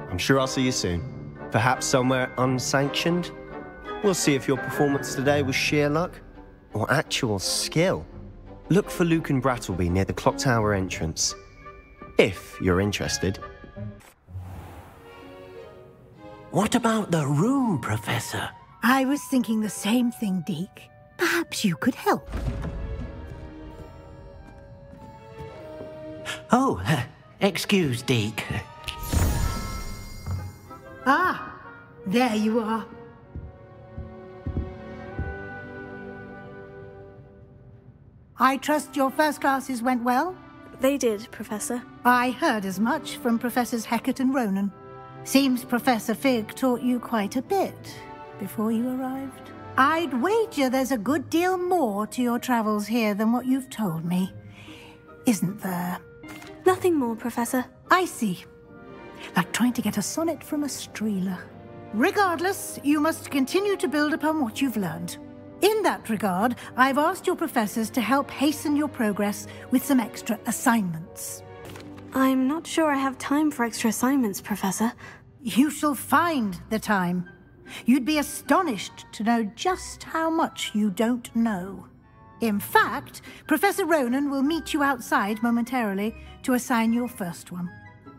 I'm sure I'll see you soon. Perhaps somewhere unsanctioned? We'll see if your performance today was sheer luck or actual skill. Look for Luke and Brattleby near the clock tower entrance, if you're interested. What about the room, Professor? I was thinking the same thing, Deke. Perhaps you could help. Oh, excuse, Deke. Ah, there you are. I trust your first classes went well? They did, Professor. I heard as much from Professors Hecat and Ronan. Seems Professor Fig taught you quite a bit before you arrived. I'd wager there's a good deal more to your travels here than what you've told me. Isn't there? Nothing more, Professor. I see. Like trying to get a sonnet from a streeler. Regardless, you must continue to build upon what you've learned. In that regard, I've asked your professors to help hasten your progress with some extra assignments. I'm not sure I have time for extra assignments, Professor. You shall find the time. You'd be astonished to know just how much you don't know. In fact, Professor Ronan will meet you outside momentarily to assign your first one.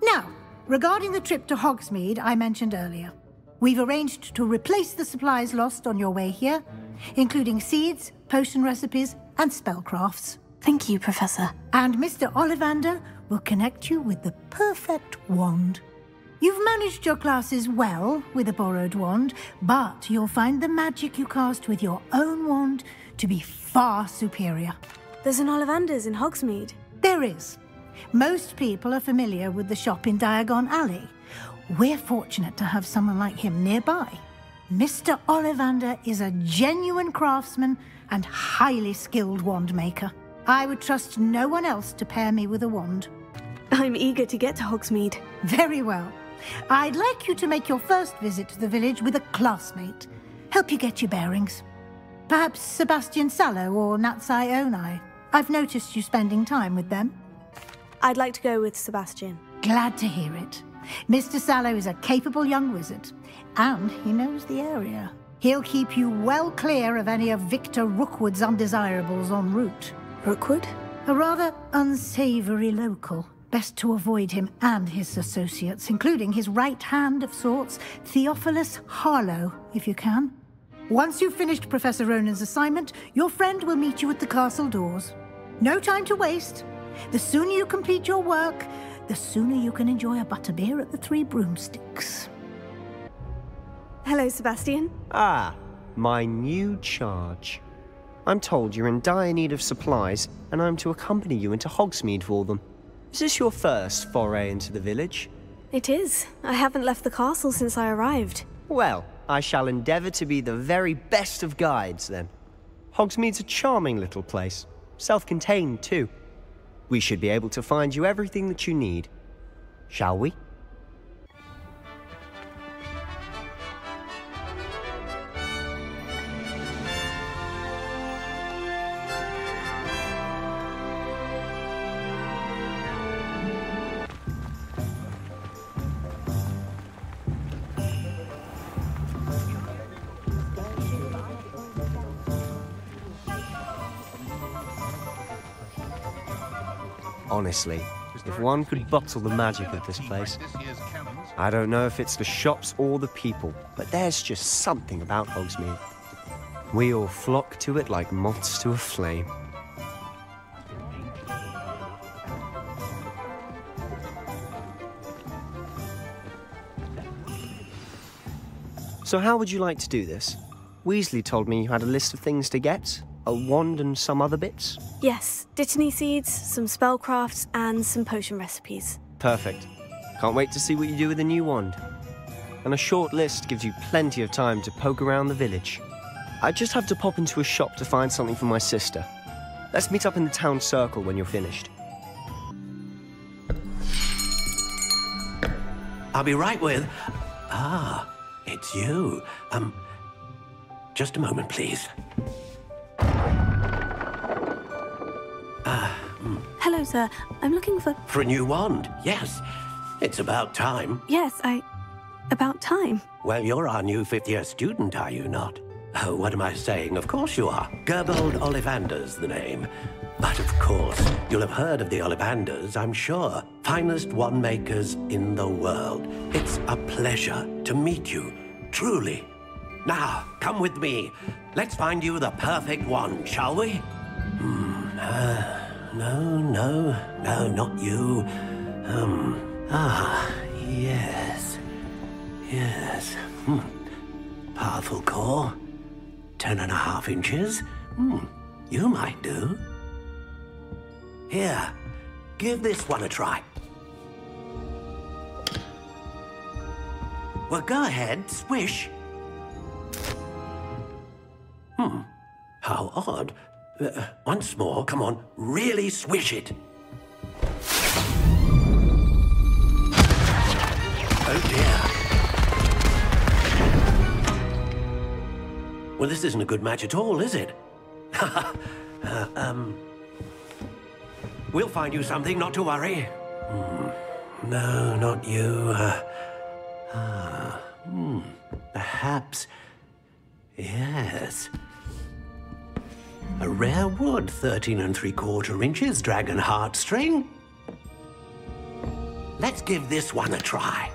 Now, regarding the trip to Hogsmeade I mentioned earlier, we've arranged to replace the supplies lost on your way here, including seeds, potion recipes, and spellcrafts. Thank you, Professor. And Mr. Ollivander will connect you with the perfect wand. You've managed your classes well with a borrowed wand, but you'll find the magic you cast with your own wand to be far superior. There's an Ollivander's in Hogsmeade. There is. Most people are familiar with the shop in Diagon Alley. We're fortunate to have someone like him nearby. Mr. Ollivander is a genuine craftsman and highly skilled wand maker. I would trust no one else to pair me with a wand. I'm eager to get to Hogsmeade. Very well. I'd like you to make your first visit to the village with a classmate. Help you get your bearings. Perhaps Sebastian Sallow or Natsai Onai. I've noticed you spending time with them. I'd like to go with Sebastian. Glad to hear it. Mr. Sallow is a capable young wizard, and he knows the area. He'll keep you well clear of any of Victor Rookwood's undesirables en route. Rookwood? A rather unsavory local. Best to avoid him and his associates, including his right hand of sorts, Theophilus Harlow, if you can. Once you've finished Professor Ronan's assignment, your friend will meet you at the castle doors. No time to waste. The sooner you complete your work, the sooner you can enjoy a butterbeer at the Three Broomsticks. Hello, Sebastian. Ah, my new charge. I'm told you're in dire need of supplies, and I'm to accompany you into Hogsmeade for them. Is this your first foray into the village? It is. I haven't left the castle since I arrived. Well, I shall endeavour to be the very best of guides, then. Hogsmeade's a charming little place. Self-contained, too. We should be able to find you everything that you need. Shall we? Honestly, if one could bottle the magic of this place. I don't know if it's the shops or the people, but there's just something about Hogsmeade. We all flock to it like moths to a flame. So how would you like to do this? Weasley told me you had a list of things to get. A wand and some other bits? Yes, Dittany seeds, some spellcrafts, and some potion recipes. Perfect. Can't wait to see what you do with the new wand. And a short list gives you plenty of time to poke around the village. I just have to pop into a shop to find something for my sister. Let's meet up in the town circle when you're finished. I'll be right with... Ah, it's you. Just a moment, please. Hello, sir. I'm looking for... For a new wand, yes. It's about time. Yes, about time. Well, you're our new fifth-year student, are you not? Oh, what am I saying? Of course you are. Gerbold Ollivander's the name. But of course, you'll have heard of the Ollivanders, I'm sure. Finest wand makers in the world. It's a pleasure to meet you, truly. Now, come with me. Let's find you the perfect wand, shall we? No, not you. Yes. Powerful core. 10.5 inches. You might do. Here, give this one a try. Well, go ahead, swish. How odd. Once more, come on, really swish it. Oh dear. Well, this isn't a good match at all, is it? We'll find you something, not to worry. No, not you. Perhaps... Yes. A rare wood, 13 3/4 inches, dragon heartstring. Let's give this one a try.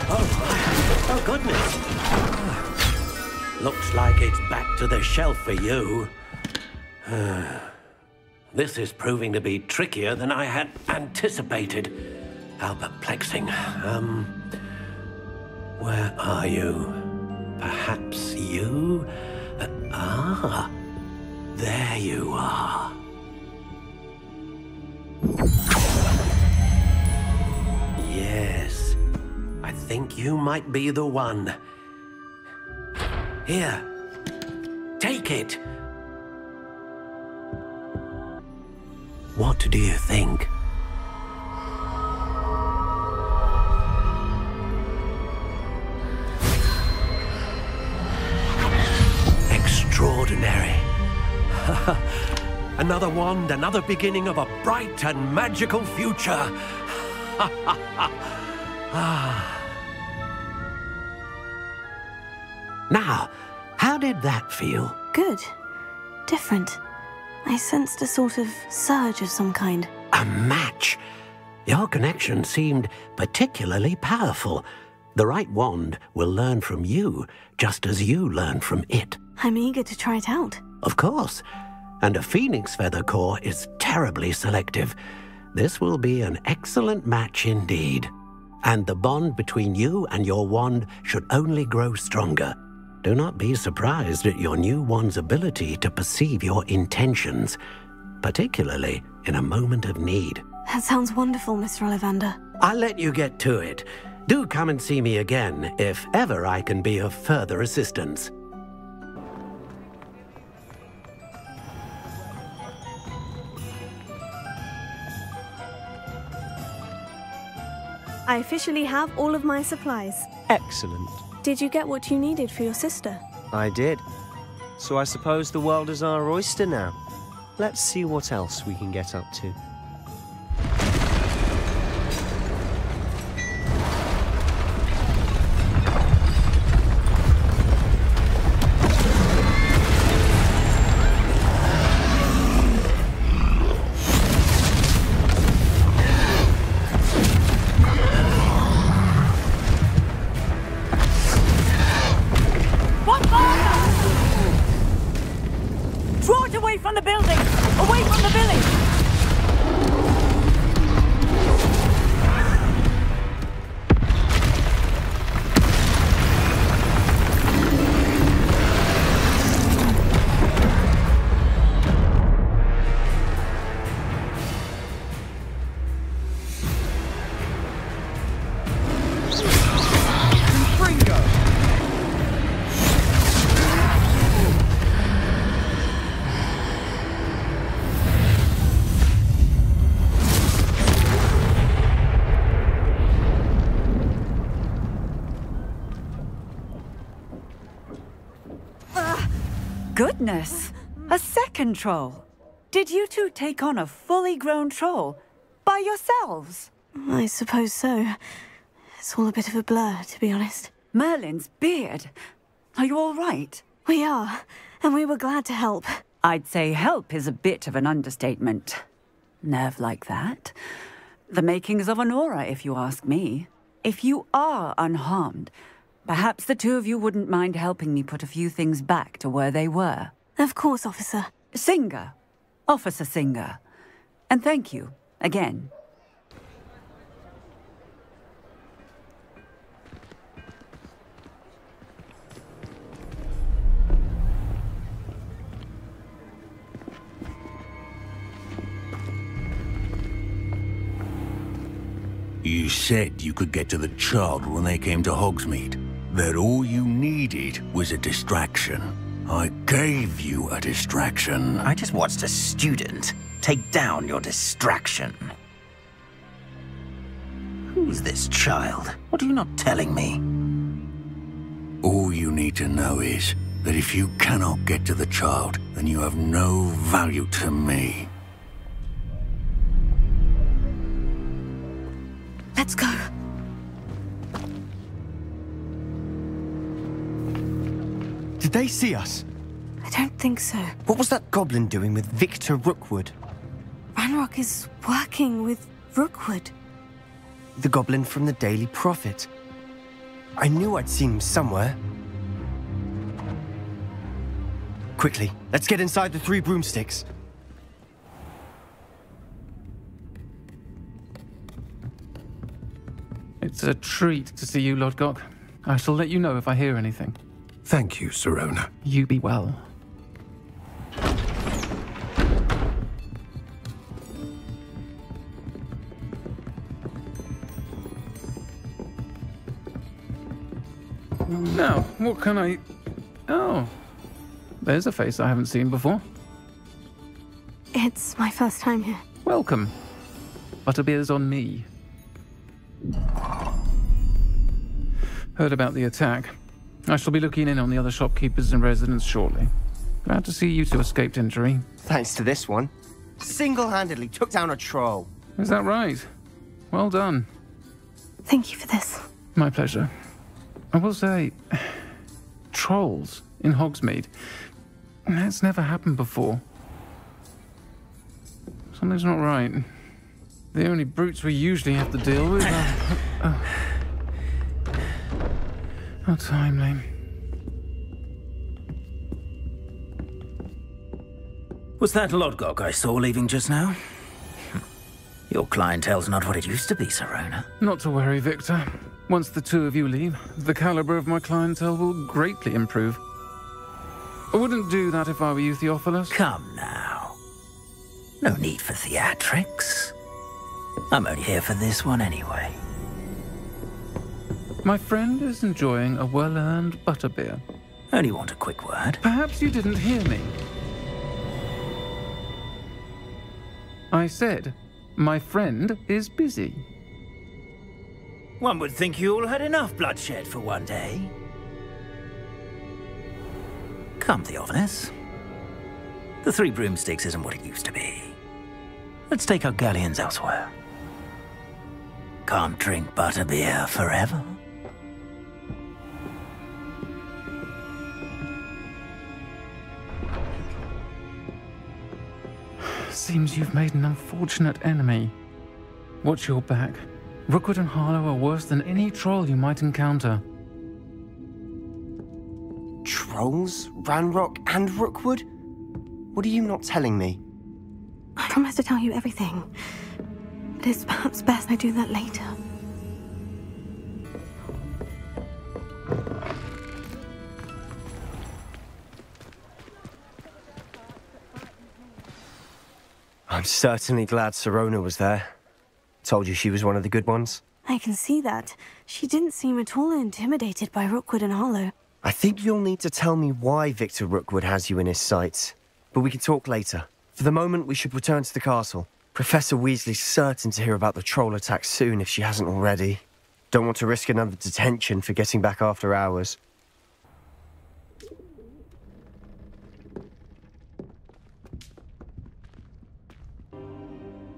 Oh, goodness. Looks like it's back to the shelf for you. This is proving to be trickier than I had anticipated. How perplexing. Where are you? Perhaps you? There you are. Yes, I think you might be the one. Here, take it. What do you think? Extraordinary. Another wand, another beginning of a bright and magical future. Now, how did that feel? Good. Different. I sensed a sort of surge of some kind. A match? Your connection seemed particularly powerful. The right wand will learn from you, just as you learn from it. I'm eager to try it out. Of course. And a phoenix feather core is terribly selective. This will be an excellent match indeed. And the bond between you and your wand should only grow stronger. Do not be surprised at your new wand's ability to perceive your intentions, particularly in a moment of need. That sounds wonderful, Mr. Ollivander. I'll let you get to it. Do come and see me again if ever I can be of further assistance. I officially have all of my supplies. Excellent. Did you get what you needed for your sister? I did. So I suppose the world is our oyster now. Let's see what else we can get up to. goodness! A second troll! Did you two take on a fully grown troll? By yourselves? I suppose so. It's all a bit of a blur, to be honest. Merlin's beard. Are you all right? We are, and we were glad to help. I'd say help is a bit of an understatement. Nerve like that. The makings of an aura, if you ask me. If you are unharmed, perhaps the two of you wouldn't mind helping me put a few things back to where they were. Of course, officer. Singer. Officer Singer. And thank you, again. You said you could get to the child when they came to Hogsmeade. That all you needed was a distraction. I gave you a distraction. I just watched a student take down your distraction. Who's this child? What are you not telling me? All you need to know is that if you cannot get to the child, then you have no value to me. Let's go. Did they see us? I don't think so. What was that goblin doing with Victor Rookwood? Ranrock is working with Rookwood. The goblin from the Daily Prophet. I knew I'd seen him somewhere. Quickly, let's get inside the 3 broomsticks. It's a treat to see you, Lodgok. I shall let you know if I hear anything. Thank you, Sirona. You be well. Now, what can I... Oh, there's a face I haven't seen before. It's my first time here. Welcome. Butterbeer's on me. Heard about the attack. I shall be looking in on the other shopkeepers and residents shortly. Glad to see you two escaped injury. Thanks to this one. Single-handedly took down a troll. Is that right? Well done. Thank you for this. My pleasure. I will say, trolls in Hogsmeade. That's never happened before. Something's not right. The only brutes we usually have to deal with are... How timely. Was that Lodgok I saw leaving just now? Your clientele's not what it used to be, Sirona. Not to worry, Victor. Once the two of you leave, the caliber of my clientele will greatly improve. I wouldn't do that if I were you, Theophilus. Come now. No need for theatrics. I'm only here for this one anyway. My friend is enjoying a well-earned butterbeer. Only want a quick word. Perhaps you didn't hear me. I said, my friend is busy. One would think you all had enough bloodshed for one day. Come, Theophilus. The 3 broomsticks isn't what it used to be. Let's take our galleons elsewhere. Can't drink butterbeer forever. Seems you've made an unfortunate enemy. Watch your back. Rookwood and Harlow are worse than any troll you might encounter. Trolls? Ranrock and Rookwood? What are you not telling me? I promise to tell you everything. But it's perhaps best I do that later. I'm certainly glad Sirona was there. Told you she was one of the good ones. I can see that. She didn't seem at all intimidated by Rookwood and Harlow. I think you'll need to tell me why Victor Rookwood has you in his sights. But we can talk later. For the moment, we should return to the castle. Professor Weasley's certain to hear about the troll attack soon if she hasn't already. Don't want to risk another detention for getting back after hours.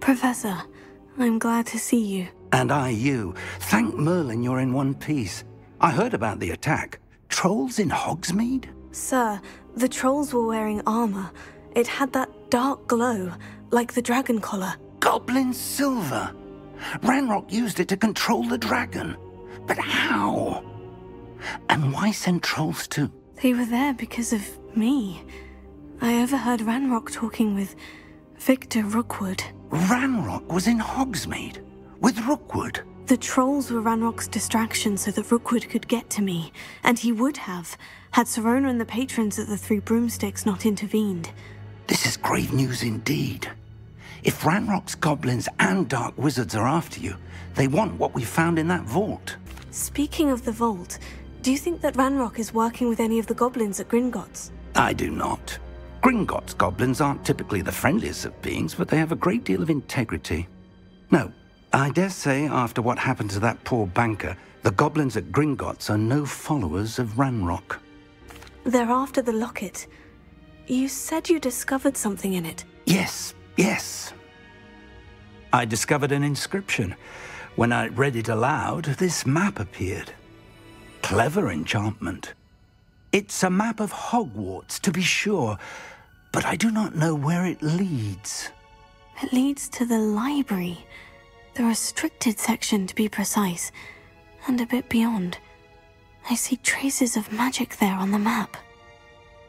Professor, I'm glad to see you. And I you. Thank Merlin you're in one piece. I heard about the attack. Trolls in Hogsmeade? Sir, the trolls were wearing armor. It had that dark glow, like the dragon collar. Goblin silver! Ranrock used it to control the dragon. But how? And why send trolls too? They were there because of me. I overheard Ranrock talking with Victor Rookwood. Ranrock was in Hogsmeade? With Rookwood? The trolls were Ranrock's distraction so that Rookwood could get to me, and he would have, had Serona and the patrons at the Three Broomsticks not intervened. This is grave news indeed. If Ranrock's goblins and dark wizards are after you, they want what we found in that vault. Speaking of the vault, do you think that Ranrock is working with any of the goblins at Gringotts? I do not. Gringotts goblins aren't typically the friendliest of beings, but they have a great deal of integrity. No, I dare say after what happened to that poor banker, the goblins at Gringotts are no followers of Ranrock. They're after the locket. You said you discovered something in it. Yes. I discovered an inscription. When I read it aloud, this map appeared. Clever enchantment. It's a map of Hogwarts, to be sure, but I do not know where it leads. It leads to the library. The restricted section, to be precise, and a bit beyond. I see traces of magic there on the map.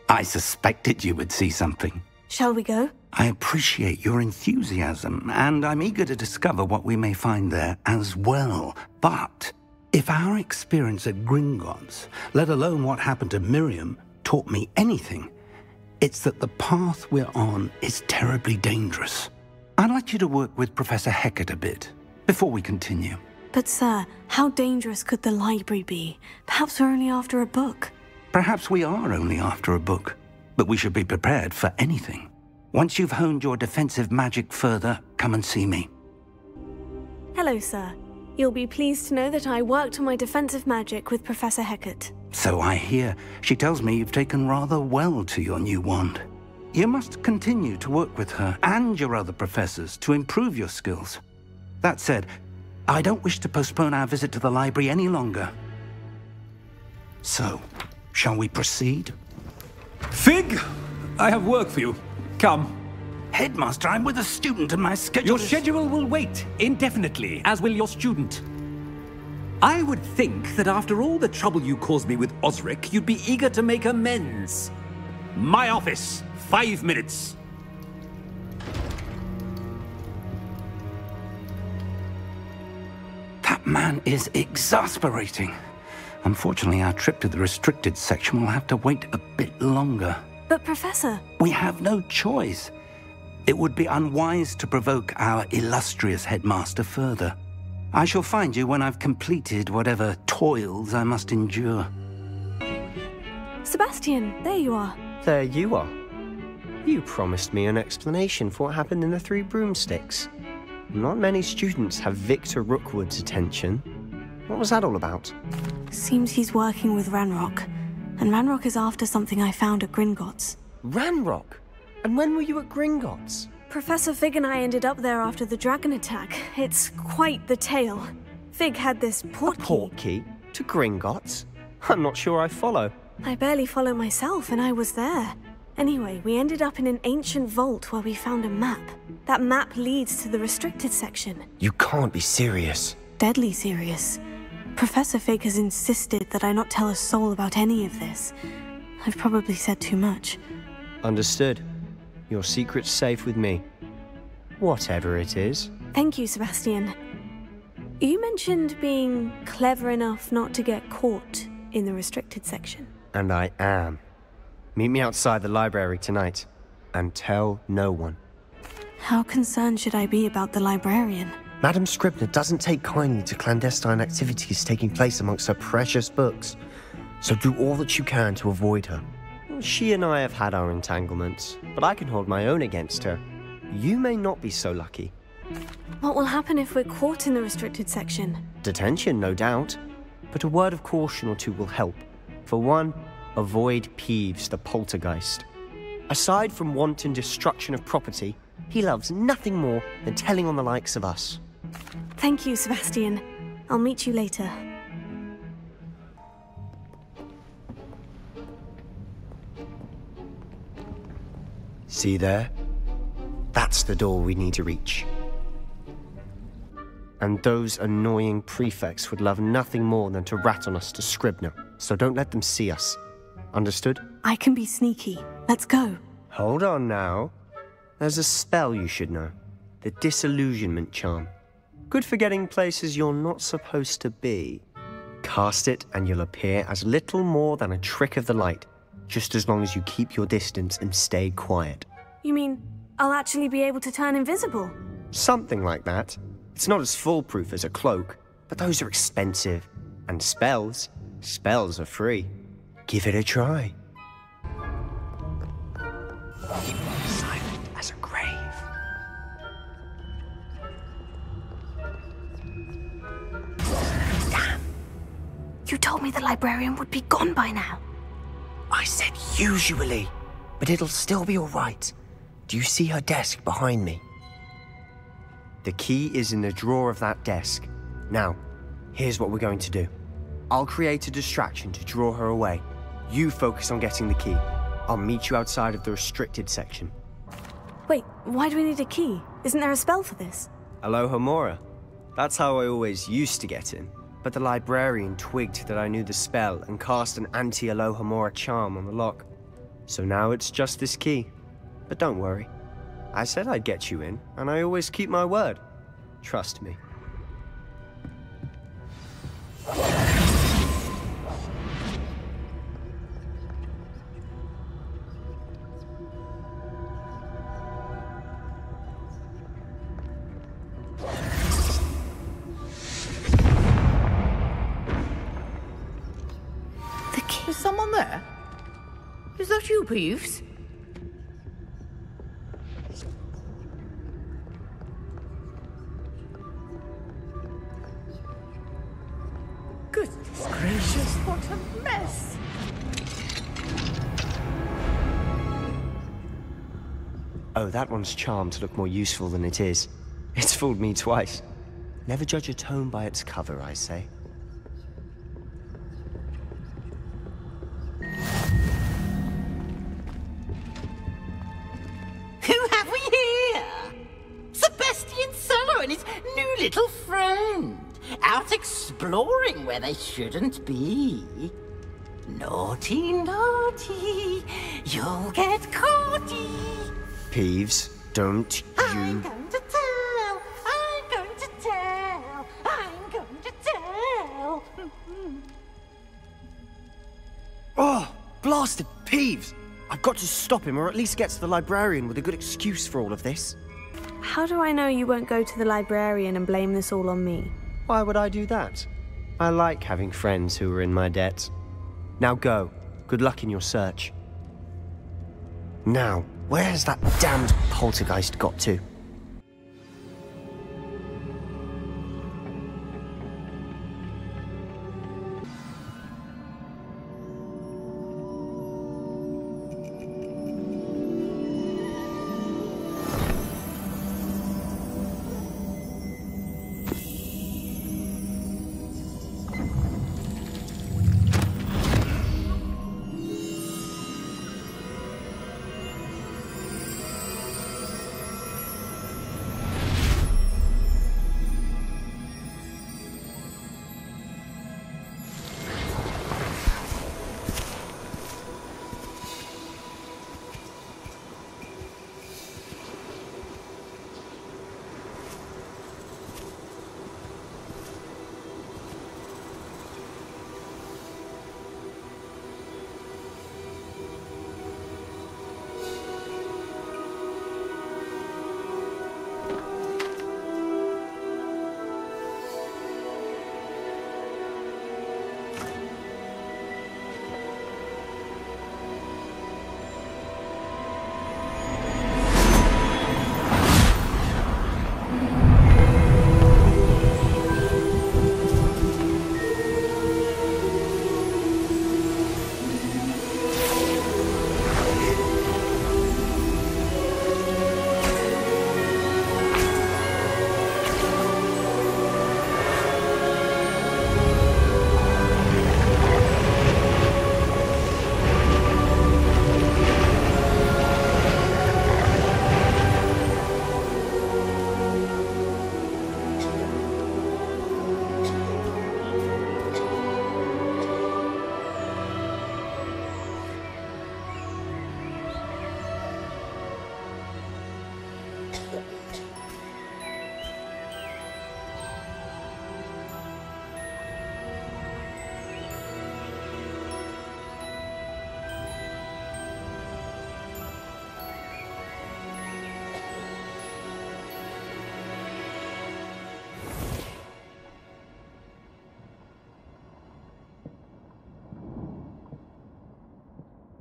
I suspected you would see something. Shall we go? I appreciate your enthusiasm, and I'm eager to discover what we may find there as well. But if our experience at Gringotts, let alone what happened to Miriam, taught me anything, it's that the path we're on is terribly dangerous. I'd like you to work with Professor Hecat a bit, before we continue. But sir, how dangerous could the library be? Perhaps we're only after a book. Perhaps we are only after a book, but we should be prepared for anything. Once you've honed your defensive magic further, come and see me. Hello, sir. You'll be pleased to know that I worked on my defensive magic with Professor Hecat. So I hear. She tells me you've taken rather well to your new wand. You must continue to work with her and your other professors to improve your skills. That said, I don't wish to postpone our visit to the library any longer. So, shall we proceed? Fig! I have work for you. Come. Headmaster, I'm with a student and my schedule Your schedule will wait indefinitely, as will your student. I would think that after all the trouble you caused me with Osric, you'd be eager to make amends. My office, 5 minutes. That man is exasperating. Unfortunately, our trip to the restricted section will have to wait a bit longer. But Professor... We have no choice. It would be unwise to provoke our illustrious headmaster further. I shall find you when I've completed whatever toils I must endure. Sebastian, there you are. There you are. You promised me an explanation for what happened in the Three Broomsticks. Not many students have Victor Rookwood's attention. What was that all about? Seems he's working with Ranrock. And Ranrock is after something I found at Gringotts. Ranrock? And when were you at Gringotts? Professor Fig and I ended up there after the dragon attack. It's quite the tale. Fig had this portkey. A portkey? To Gringotts? I'm not sure I follow. I barely follow myself, and I was there. Anyway, we ended up in an ancient vault where we found a map. That map leads to the restricted section. You can't be serious. Deadly serious. Professor Fig has insisted that I not tell a soul about any of this. I've probably said too much. Understood. Your secret's safe with me. Whatever it is. Thank you, Sebastian. You mentioned being clever enough not to get caught in the restricted section. And I am. Meet me outside the library tonight. And tell no one. How concerned should I be about the librarian? Madam Scribner doesn't take kindly to clandestine activities taking place amongst her precious books. So do all that you can to avoid her. She and I have had our entanglements, but I can hold my own against her. You may not be so lucky. What will happen if we're caught in the restricted section? Detention, no doubt. But a word of caution or two will help. For one, avoid Peeves, the poltergeist. Aside from wanton destruction of property, He loves nothing more than telling on the likes of us. Thank you, Sebastian. I'll meet you later. See there? That's the door we need to reach. And those annoying prefects would love nothing more than to rat on us to Scribner, so don't let them see us. Understood? I can be sneaky. Let's go. Hold on now. There's a spell you should know. The Disillusionment Charm. Good for getting places you're not supposed to be. Cast it and you'll appear as little more than a trick of the light, just as long as you keep your distance and stay quiet. You mean I'll actually be able to turn invisible? Something like that. It's not as foolproof as a cloak, but those are expensive. And spells are free. Give it a try. Silent as a grave. Damn! You told me the librarian would be gone by now. I said usually, but it'll still be all right. Do you see her desk behind me? The key is in the drawer of that desk. Now, here's what we're going to do. I'll create a distraction to draw her away. You focus on getting the key. I'll meet you outside of the restricted section. Wait, why do we need a key? Isn't there a spell for this? Alohomora. That's how I always used to get in. But the librarian twigged that I knew the spell and cast an anti-Alohomora charm on the lock. So now it's just this key. But don't worry. I said I'd get you in, and I always keep my word. Trust me. Is someone there? Is that you, Peeves? Goodness gracious, what a mess! Oh, that one's charmed to look more useful than it is. It's fooled me twice. Never judge a tome by its cover, I say. Who have we here? Sebastian Solo and his new little friend. Out exploring where they shouldn't be. Naughty, naughty, you'll get caughty. Peeves, don't I'm going to tell, I'm going to tell, I'm going to tell. Oh, blasted Peeves! I've got to stop him, or at least get to the librarian with a good excuse for all of this. How do I know you won't go to the librarian and blame this all on me? Why would I do that? I like having friends who are in my debt. Now go. Good luck in your search. Now, where's that damned poltergeist got to?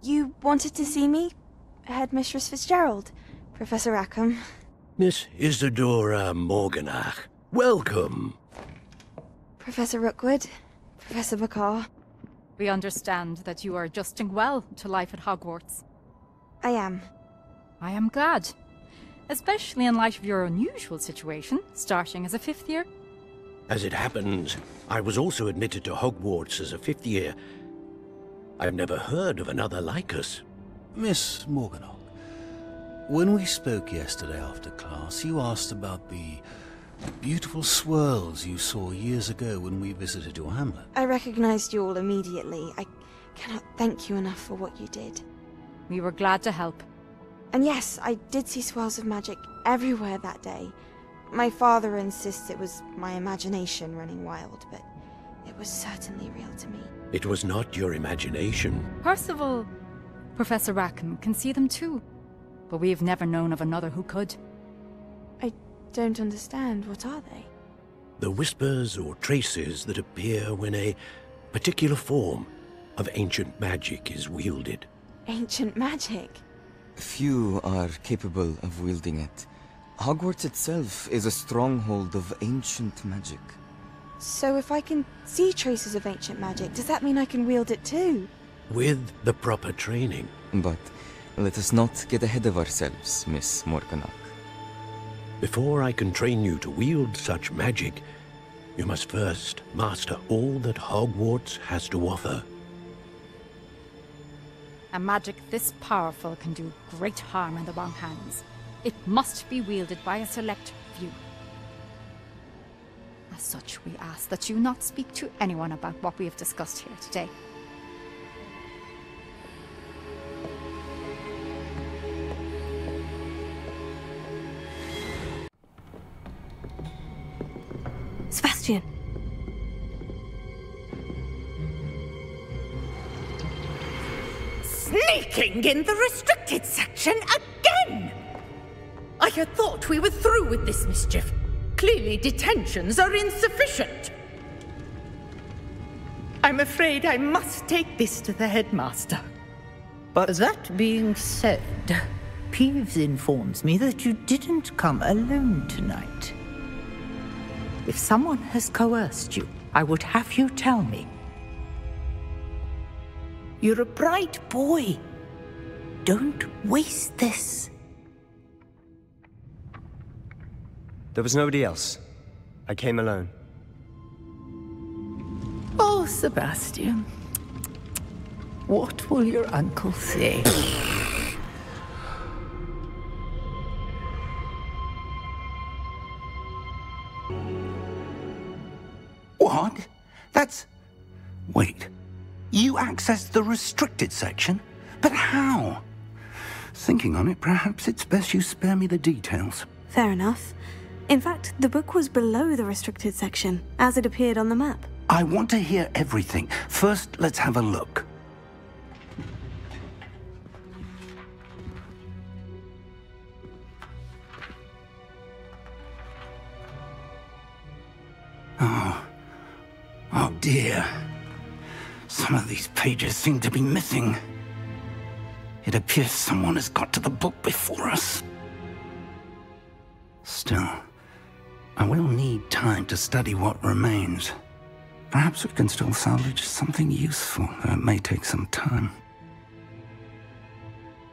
You wanted to see me? Headmistress Fitzgerald, Professor Rackham. Miss Isadora Morganach, welcome. Professor Rookwood, Professor Bakar. We understand that you are adjusting well to life at Hogwarts. I am. I am glad. Especially in light of your unusual situation, starting as a 5th year. As it happens, I was also admitted to Hogwarts as a 5th year. I've never heard of another like us. Miss Morganach, when we spoke yesterday after class, you asked about the beautiful swirls you saw years ago when we visited your hamlet. I recognized you all immediately. I cannot thank you enough for what you did. We were glad to help. And yes, I did see swirls of magic everywhere that day. My father insists it was my imagination running wild, but it was certainly real to me. It was not your imagination. Percival, Professor Rackham can see them too. But we've never known of another who could. I don't understand. What are they? The whispers or traces that appear when a particular form of ancient magic is wielded. Ancient magic? Few are capable of wielding it. Hogwarts itself is a stronghold of ancient magic. So if I can see traces of ancient magic, does that mean I can wield it too? With the proper training. But let us not get ahead of ourselves, Miss Morganach. Before I can train you to wield such magic, you must first master all that Hogwarts has to offer. A magic this powerful can do great harm in the wrong hands. It must be wielded by a select few. As such, we ask that you not speak to anyone about what we have discussed here today. Sebastian! Sneaking in the restricted section again! I had thought we were through with this mischief. Clearly detentions are insufficient. I'm afraid I must take this to the headmaster. But that being said, Peeves informs me that you didn't come alone tonight. If someone has coerced you, I would have you tell me. You're a bright boy. Don't waste this. There was nobody else. I came alone. Oh, Sebastian. What will your uncle say? What? That's... Wait. You accessed the restricted section? But how? Thinking on it, perhaps it's best you spare me the details. Fair enough. In fact, the book was below the restricted section, as it appeared on the map. I want to hear everything. First, let's have a look. Oh dear. Some of these pages seem to be missing. It appears someone has got to the book before us. Still, I will need time to study what remains. Perhaps we can still salvage something useful, though it may take some time.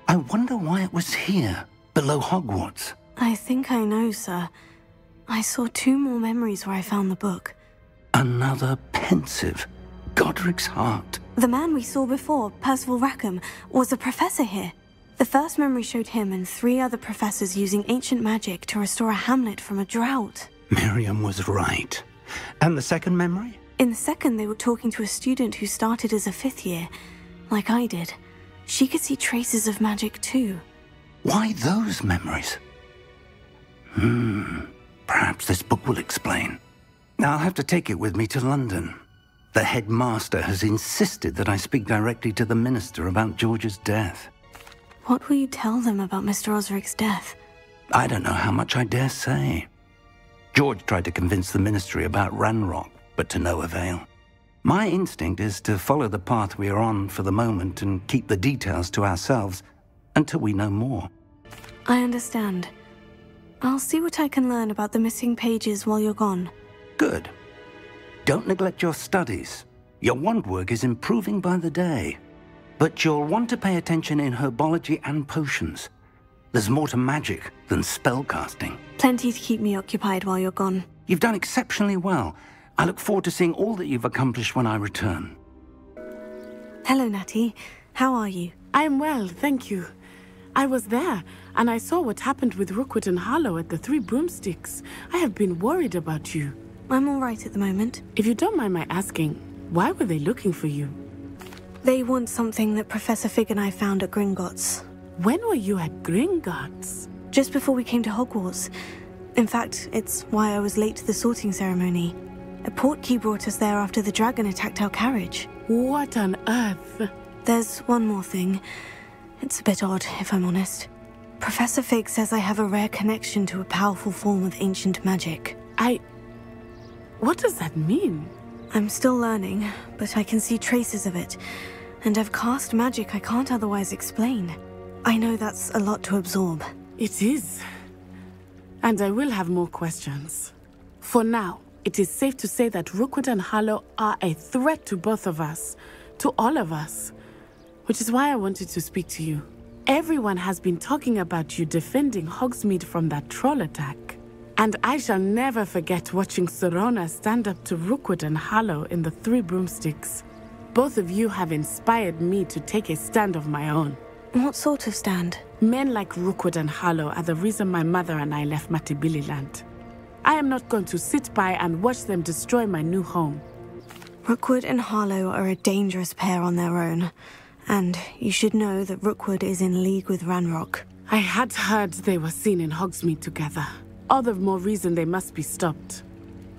I wonder why it was here, below Hogwarts. I think I know, sir. I saw 2 more memories where I found the book. Another pensive. Godric's heart. The man we saw before, Percival Rackham, was a professor here. The first memory showed him and 3 other professors using ancient magic to restore a hamlet from a drought. Miriam was right. And the second memory? In the second, they were talking to a student who started as a 5th year, like I did. She could see traces of magic too. Why those memories? Perhaps this book will explain. I'll have to take it with me to London. The headmaster has insisted that I speak directly to the minister about George's death. What will you tell them about Mr. Osric's death? I don't know how much I dare say. George tried to convince the ministry about Ranrock, but to no avail. My instinct is to follow the path we are on for the moment and keep the details to ourselves until we know more. I understand. I'll see what I can learn about the missing pages while you're gone. Good. Don't neglect your studies. Your wand work is improving by the day. But you'll want to pay attention in herbology and potions. There's more to magic than spellcasting. Plenty to keep me occupied while you're gone. You've done exceptionally well. I look forward to seeing all that you've accomplished when I return. Hello, Natty. How are you? I'm well, thank you. I was there, and I saw what happened with Rookwood and Harlow at the Three Broomsticks. I have been worried about you. I'm all right at the moment. If you don't mind my asking, why were they looking for you? They want something that Professor Fig and I found at Gringotts. When were you at Gringotts? Just before we came to Hogwarts. In fact, it's why I was late to the sorting ceremony. A portkey brought us there after the dragon attacked our carriage. What on earth? There's one more thing. It's a bit odd, if I'm honest. Professor Fig says I have a rare connection to a powerful form of ancient magic. What does that mean? I'm still learning, but I can see traces of it. And I've cast magic I can't otherwise explain. I know that's a lot to absorb. It is. And I will have more questions. For now, it is safe to say that Rookwood and Harlow are a threat to both of us. To all of us. Which is why I wanted to speak to you. Everyone has been talking about you defending Hogsmeade from that troll attack. And I shall never forget watching Serona stand up to Rookwood and Harlow in the Three Broomsticks. Both of you have inspired me to take a stand of my own. What sort of stand? Men like Rookwood and Harlow are the reason my mother and I left Matabeleland. I am not going to sit by and watch them destroy my new home. Rookwood and Harlow are a dangerous pair on their own. And you should know that Rookwood is in league with Ranrock. I had heard they were seen in Hogsmeade together. All the more reason they must be stopped.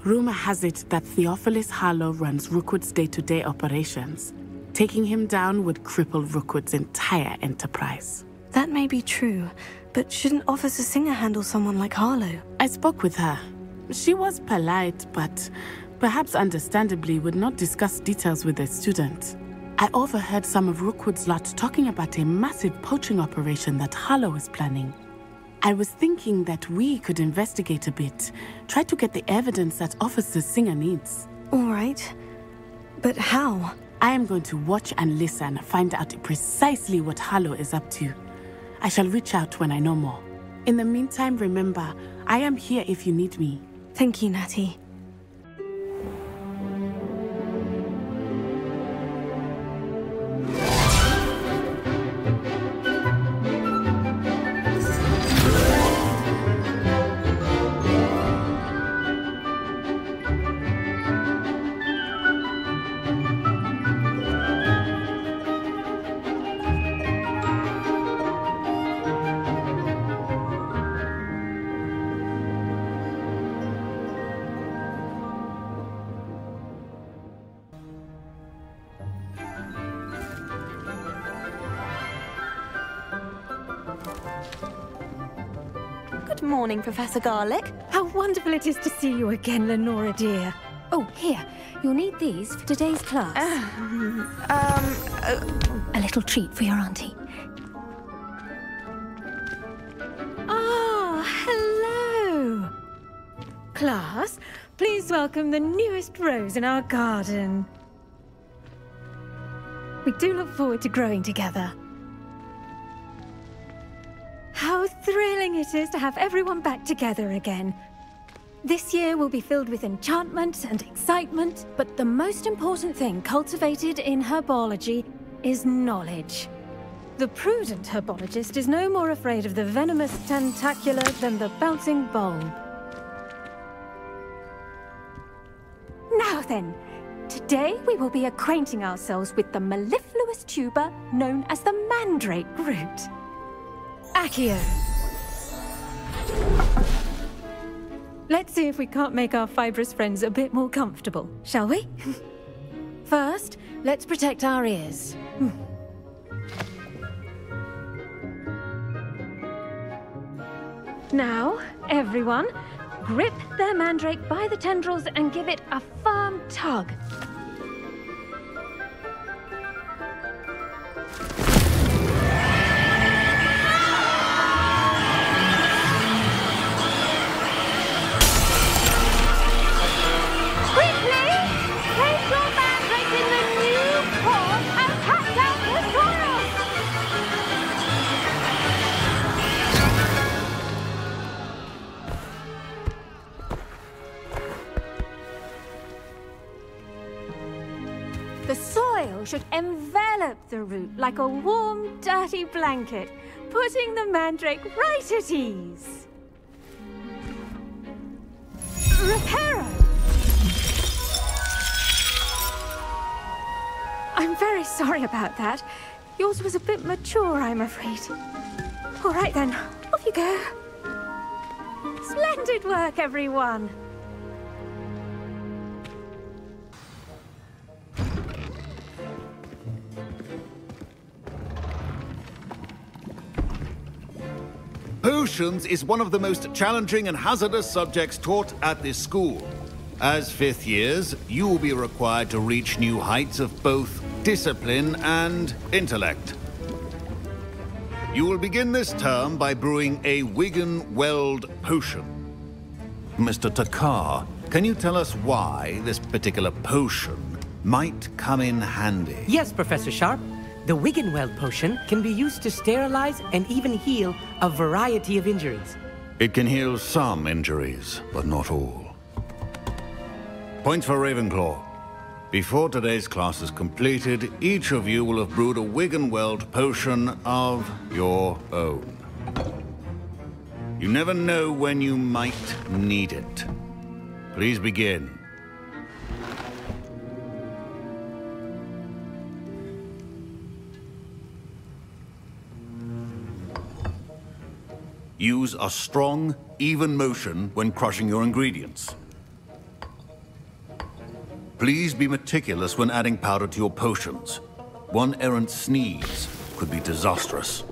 Rumor has it that Theophilus Harlow runs Rookwood's day-to-day operations. Taking him down would cripple Rookwood's entire enterprise. That may be true, but shouldn't Officer Singer handle someone like Harlow? I spoke with her. She was polite, but perhaps understandably would not discuss details with a student. I overheard some of Rookwood's lot talking about a massive poaching operation that Harlow is planning. I was thinking that we could investigate a bit, try to get the evidence that Officer Singer needs. All right. But how? I am going to watch and listen, find out precisely what Harlow is up to. I shall reach out when I know more. In the meantime, remember, I am here if you need me. Thank you, Natty. Good morning, Professor Garlick. How wonderful it is to see you again, Lenora dear. Oh, here. You'll need these for today's class. A little treat for your auntie. Ah, hello. Class, please welcome the newest rose in our garden. We do look forward to growing together. How thrilling it is to have everyone back together again. This year will be filled with enchantment and excitement, but the most important thing cultivated in herbology is knowledge. The prudent herbologist is no more afraid of the venomous tentacula than the bouncing bulb. Now then, today we will be acquainting ourselves with the mellifluous tuber known as the mandrake root. Accio. Let's see if we can't make our fibrous friends a bit more comfortable, shall we? First, let's protect our ears. Now, everyone, grip their mandrake by the tendrils and give it a firm tug. The soil should envelop the root like a warm, dirty blanket, putting the mandrake right at ease. Reparo! I'm very sorry about that. Yours was a bit mature, I'm afraid. All right then, off you go. Splendid work, everyone. Potions is one of the most challenging and hazardous subjects taught at this school. As fifth years, you will be required to reach new heights of both discipline and intellect. You will begin this term by brewing a Wigan-Weld potion. Mr. Takar, can you tell us why this particular potion might come in handy? Yes, Professor Sharp. The Wigan-Weld potion can be used to sterilize and even heal a variety of injuries. It can heal some injuries, but not all. Points for Ravenclaw. Before today's class is completed, each of you will have brewed a Wigan-Weld potion of your own. You never know when you might need it. Please begin. Use a strong, even motion when crushing your ingredients. Please be meticulous when adding powder to your potions. One errant sneeze could be disastrous.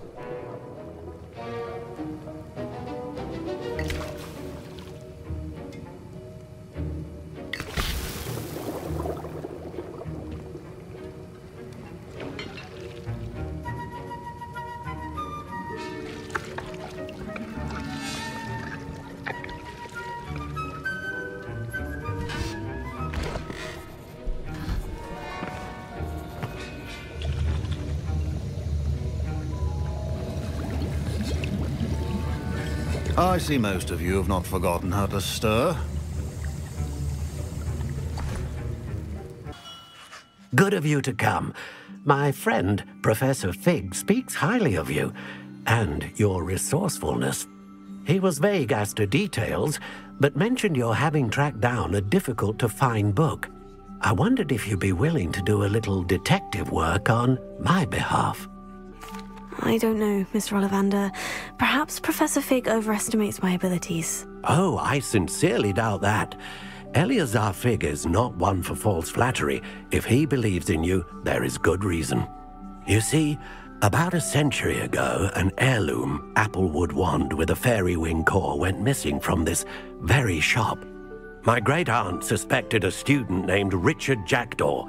I see most of you have not forgotten how to stir. Good of you to come. My friend, Professor Fig, speaks highly of you, and your resourcefulness. He was vague as to details, but mentioned your having tracked down a difficult-to-find book. I wondered if you'd be willing to do a little detective work on my behalf. I don't know, Mr. Ollivander. Perhaps Professor Fig overestimates my abilities. Oh, I sincerely doubt that. Eleazar Fig is not one for false flattery. If he believes in you, there is good reason. You see, about a century ago, an heirloom applewood wand with a fairy wing core went missing from this very shop. My great-aunt suspected a student named Richard Jackdaw.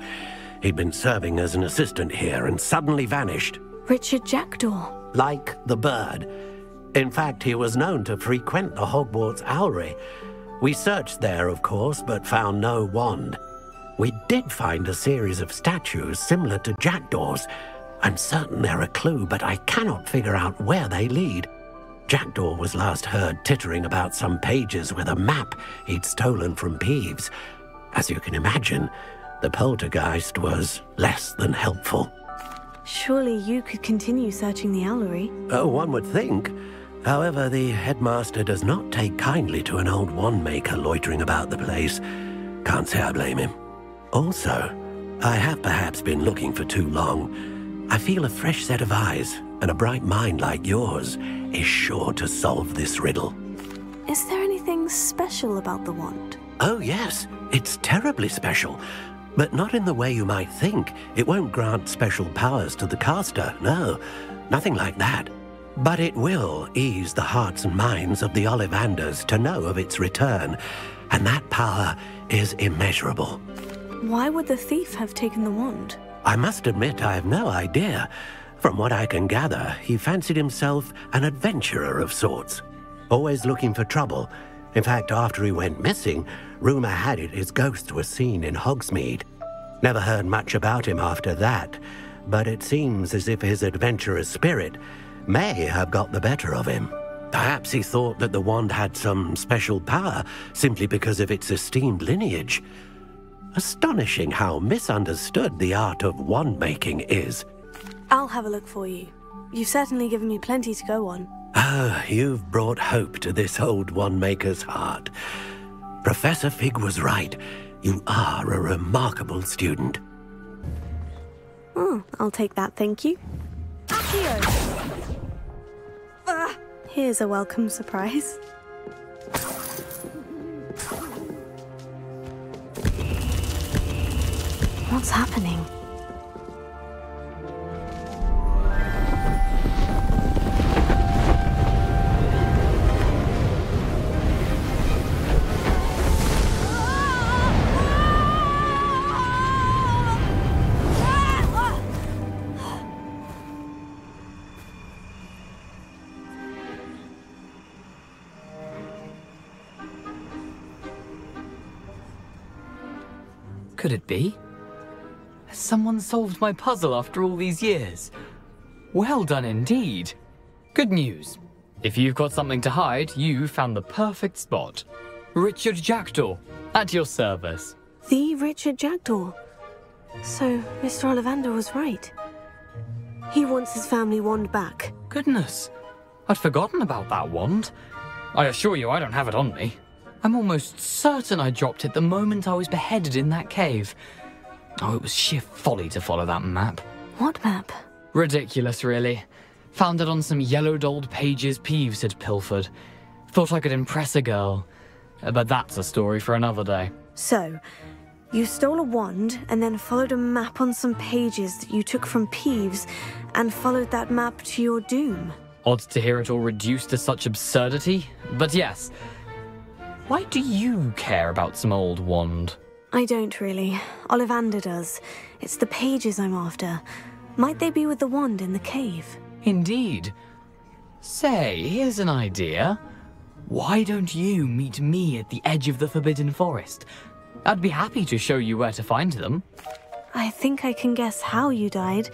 He'd been serving as an assistant here and suddenly vanished. Richard Jackdaw? Like the bird. In fact, he was known to frequent the Hogwarts Owlery. We searched there, of course, but found no wand. We did find a series of statues similar to Jackdaw's. I'm certain they're a clue, but I cannot figure out where they lead. Jackdaw was last heard tittering about some pages with a map he'd stolen from Peeves. As you can imagine, the poltergeist was less than helpful. Surely you could continue searching the Owlery. Oh, one would think. However, the headmaster does not take kindly to an old wand-maker loitering about the place. Can't say I blame him. Also, I have perhaps been looking for too long. I feel a fresh set of eyes, and a bright mind like yours is sure to solve this riddle. Is there anything special about the wand? Oh, yes. It's terribly special. But not in the way you might think. It won't grant special powers to the caster, no. Nothing like that. But it will ease the hearts and minds of the Ollivanders to know of its return, and that power is immeasurable. Why would the thief have taken the wand? I must admit I have no idea. From what I can gather, he fancied himself an adventurer of sorts, always looking for trouble. In fact, after he went missing, rumor had it his ghost was seen in Hogsmeade. Never heard much about him after that, but it seems as if his adventurous spirit may have got the better of him. Perhaps he thought that the wand had some special power simply because of its esteemed lineage. Astonishing how misunderstood the art of wand-making is. I'll have a look for you. You've certainly given me plenty to go on. Ah, you've brought hope to this old wand-maker's heart. Professor Fig was right. You are a remarkable student. Oh, I'll take that, thank you. Accio! Here's a welcome surprise. What's happening? Could it be? Has someone solved my puzzle after all these years? Well done indeed. Good news. If you've got something to hide, you found the perfect spot. Richard Jackdaw, at your service. The Richard Jackdaw. So, Mr. Ollivander was right. He wants his family wand back. Goodness, I'd forgotten about that wand. I assure you I don't have it on me. I'm almost certain I dropped it the moment I was beheaded in that cave. Oh, it was sheer folly to follow that map. What map? Ridiculous, really. Found it on some yellowed old pages Peeves had pilfered. Thought I could impress a girl. But that's a story for another day. So, you stole a wand and then followed a map on some pages that you took from Peeves and followed that map to your doom. Odd to hear it all reduced to such absurdity, but yes. Why do you care about some old wand? I don't really. Ollivander does. It's the pages I'm after. Might they be with the wand in the cave? Indeed. Say, here's an idea. Why don't you meet me at the edge of the Forbidden Forest? I'd be happy to show you where to find them. I think I can guess how you died,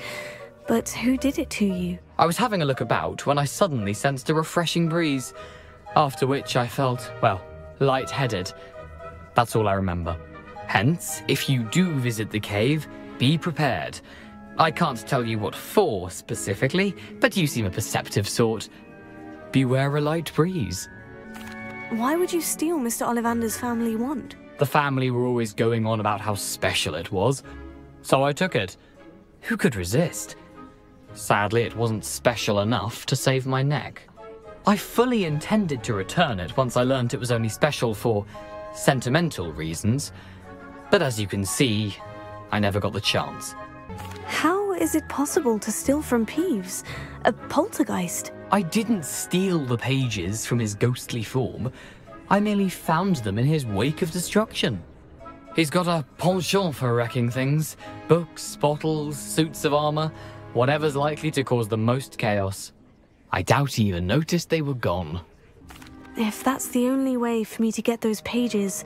but who did it to you? I was having a look about when I suddenly sensed a refreshing breeze, after which I felt, well, lightheaded. That's all I remember. Hence, if you do visit the cave, be prepared. I can't tell you what for specifically, but you seem a perceptive sort. Beware a light breeze. Why would you steal Mr. Ollivander's family wand? The family were always going on about how special it was, so I took it. Who could resist? Sadly, it wasn't special enough to save my neck. I fully intended to return it once I learned it was only special for sentimental reasons, but as you can see, I never got the chance. How is it possible to steal from Peeves? A poltergeist? I didn't steal the pages from his ghostly form. I merely found them in his wake of destruction. He's got a penchant for wrecking things. Books, bottles, suits of armor, whatever's likely to cause the most chaos. I doubt he even noticed they were gone. If that's the only way for me to get those pages,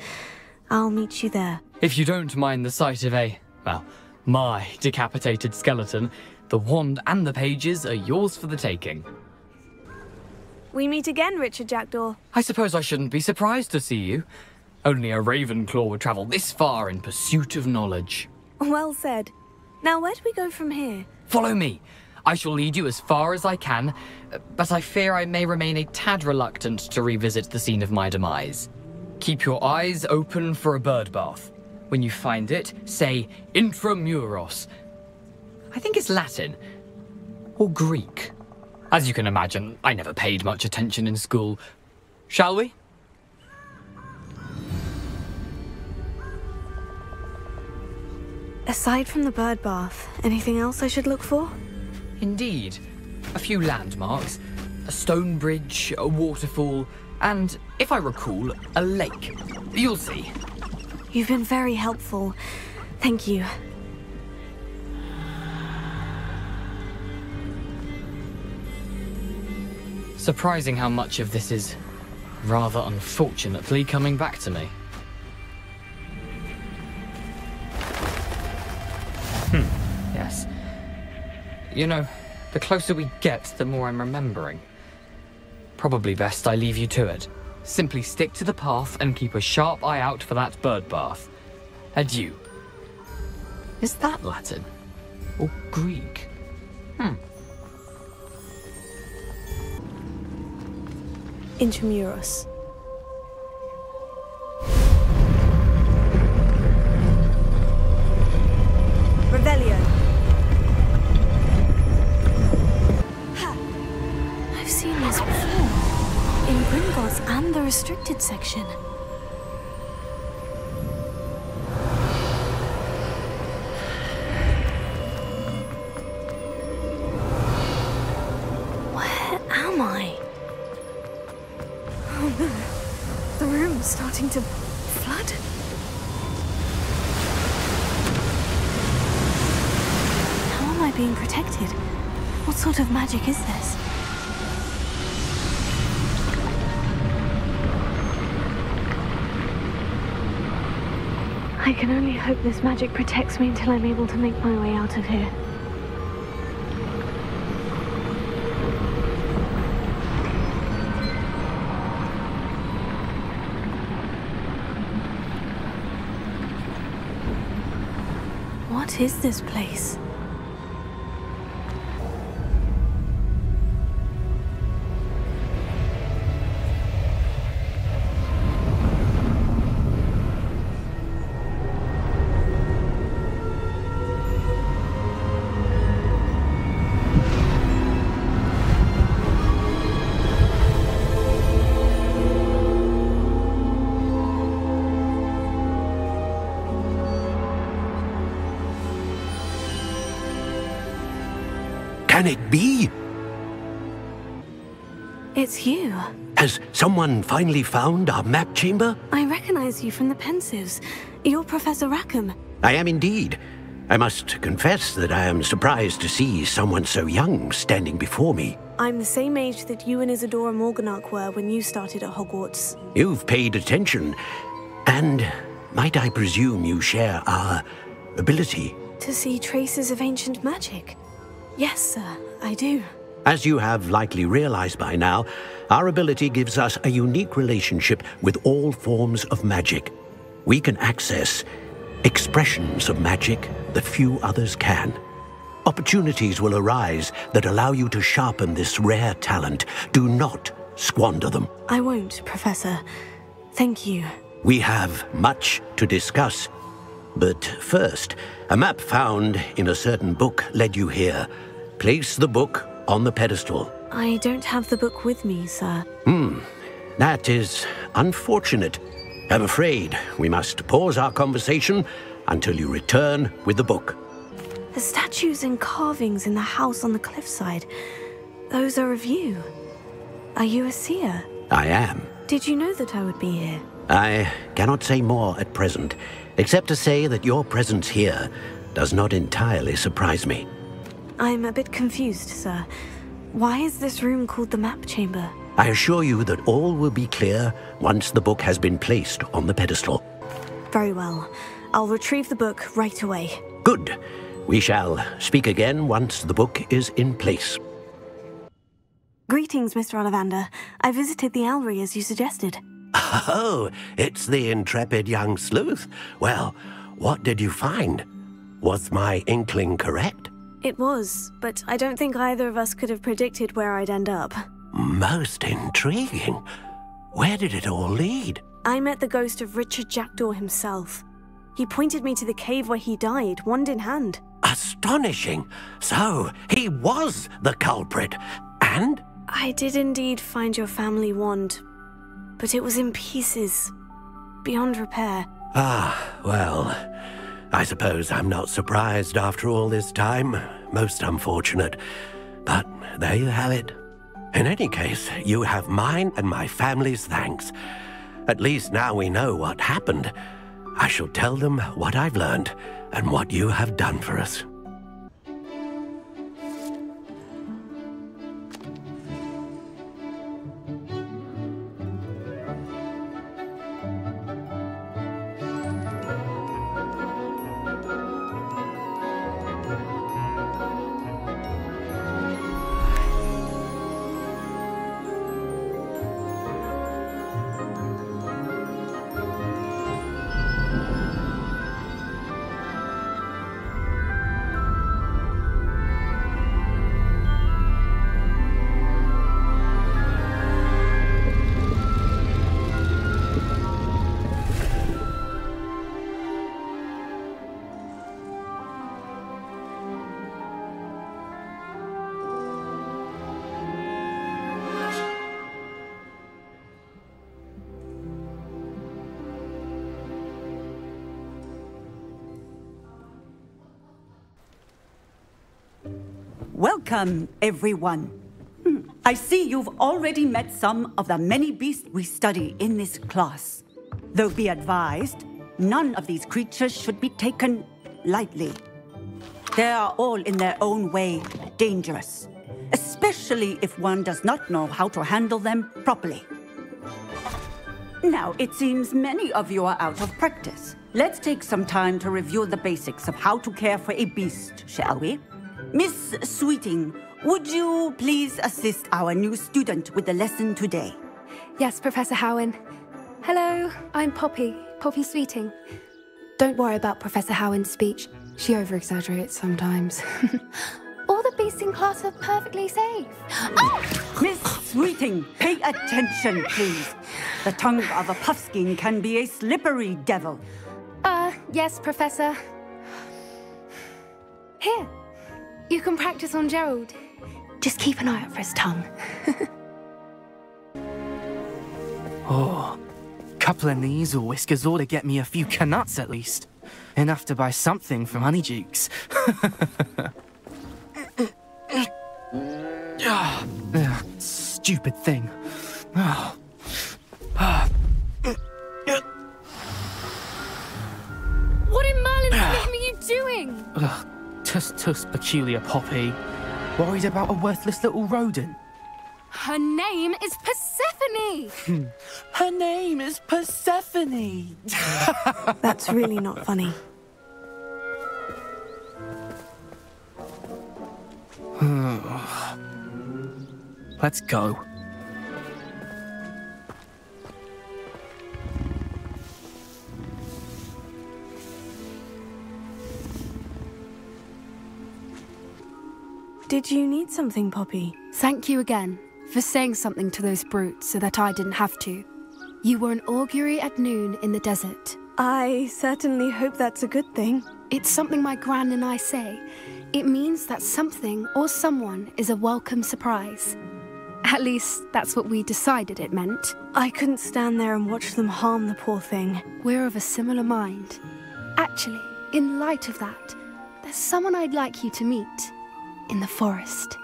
I'll meet you there. If you don't mind the sight of my decapitated skeleton, the wand and the pages are yours for the taking. We meet again, Richard Jackdaw. I suppose I shouldn't be surprised to see you. Only a Ravenclaw would travel this far in pursuit of knowledge. Well said. Now where do we go from here? Follow me. I shall lead you as far as I can, but I fear I may remain a tad reluctant to revisit the scene of my demise. Keep your eyes open for a bird bath. When you find it, say intramuros. I think it's Latin. Or Greek. As you can imagine, I never paid much attention in school. Shall we? Aside from the bird bath, anything else I should look for? Indeed. A few landmarks, a stone bridge, a waterfall, and, if I recall, a lake. You'll see. You've been very helpful. Thank you. Surprising how much of this is, rather unfortunately, coming back to me. Yes. You know, the closer we get, the more I'm remembering. Probably best I leave you to it. Simply stick to the path and keep a sharp eye out for that bird bath. Adieu. Is that Latin? Or Greek? Intramuros. Revelio. Ha! I've seen this before. In Gringotts and the restricted section. Where am I? Oh no. The room's starting to flood. How am I being protected? What sort of magic is this? I can only hope this magic protects me until I'm able to make my way out of here. What is this place? Can it be? It's you. Has someone finally found our map chamber? I recognize you from the Pensives. You're Professor Rackham. I am indeed. I must confess that I am surprised to see someone so young standing before me. I'm the same age that you and Isadora Morganach were when you started at Hogwarts. You've paid attention. And might I presume you share our ability? To see traces of ancient magic? Yes, sir, I do. As you have likely realized by now, our ability gives us a unique relationship with all forms of magic. We can access expressions of magic that few others can. Opportunities will arise that allow you to sharpen this rare talent. Do not squander them. I won't, Professor. Thank you. We have much to discuss. But first, a map found in a certain book led you here. Place the book on the pedestal. I don't have the book with me, sir. That is unfortunate. I'm afraid we must pause our conversation until you return with the book. The statues and carvings in the house on the cliffside, those are of you. Are you a seer? I am. Did you know that I would be here? I cannot say more at present, except to say that your presence here does not entirely surprise me. I'm a bit confused, sir. Why is this room called the map chamber? I assure you that all will be clear once the book has been placed on the pedestal. Very well. I'll retrieve the book right away. Good. We shall speak again once the book is in place. Greetings, Mr. Ollivander. I visited the Owlry as you suggested. Oh, it's the intrepid young sleuth. Well, what did you find? Was my inkling correct? It was, but I don't think either of us could have predicted where I'd end up. Most intriguing. Where did it all lead? I met the ghost of Richard Jackdaw himself. He pointed me to the cave where he died, wand in hand. Astonishing. So, he was the culprit. And? I did indeed find your family wand, but it was in pieces, beyond repair. Ah, well, I suppose I'm not surprised after all this time. Most unfortunate. But there you have it. In any case, you have mine and my family's thanks. At least now we know what happened. I shall tell them what I've learned and what you have done for us. Welcome, everyone. I see you've already met some of the many beasts we study in this class. Though be advised, none of these creatures should be taken lightly. They are all in their own way dangerous, especially if one does not know how to handle them properly. Now, it seems many of you are out of practice. Let's take some time to review the basics of how to care for a beast, shall we? Miss Sweeting, would you please assist our new student with the lesson today? Yes, Professor Howen. Hello, I'm Poppy Sweeting. Don't worry about Professor Howen's speech. She over-exaggerates sometimes. All the beasts in class are perfectly safe. Oh! Miss Sweeting, pay attention, please. The tongue of a puffskein can be a slippery devil. Yes, Professor. Here, you can practice on Gerald. Just keep an eye out for his tongue. Oh, couple of these or whiskers ought to get me a few canuts at least. Enough to buy something from Honeydukes. Stupid thing. What in Merlin's name are you doing? Tuss, peculiar Poppy. Worried about a worthless little rodent? Her name is Persephone! Her name is Persephone! That's really not funny. Let's go. Did you need something, Poppy? Thank you again for saying something to those brutes so that I didn't have to. You were an augury at noon in the desert. I certainly hope that's a good thing. It's something my gran and I say. It means that something or someone is a welcome surprise. At least, that's what we decided it meant. I couldn't stand there and watch them harm the poor thing. We're of a similar mind. Actually, in light of that, there's someone I'd like you to meet. In the forest.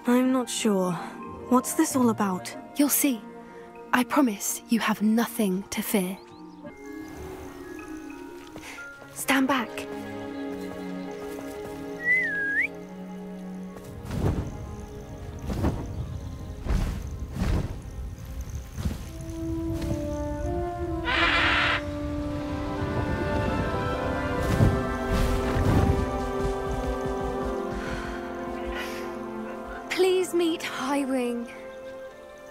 I'm not sure. What's this all about? You'll see. I promise you have nothing to fear. Stand back. Please meet Highwing.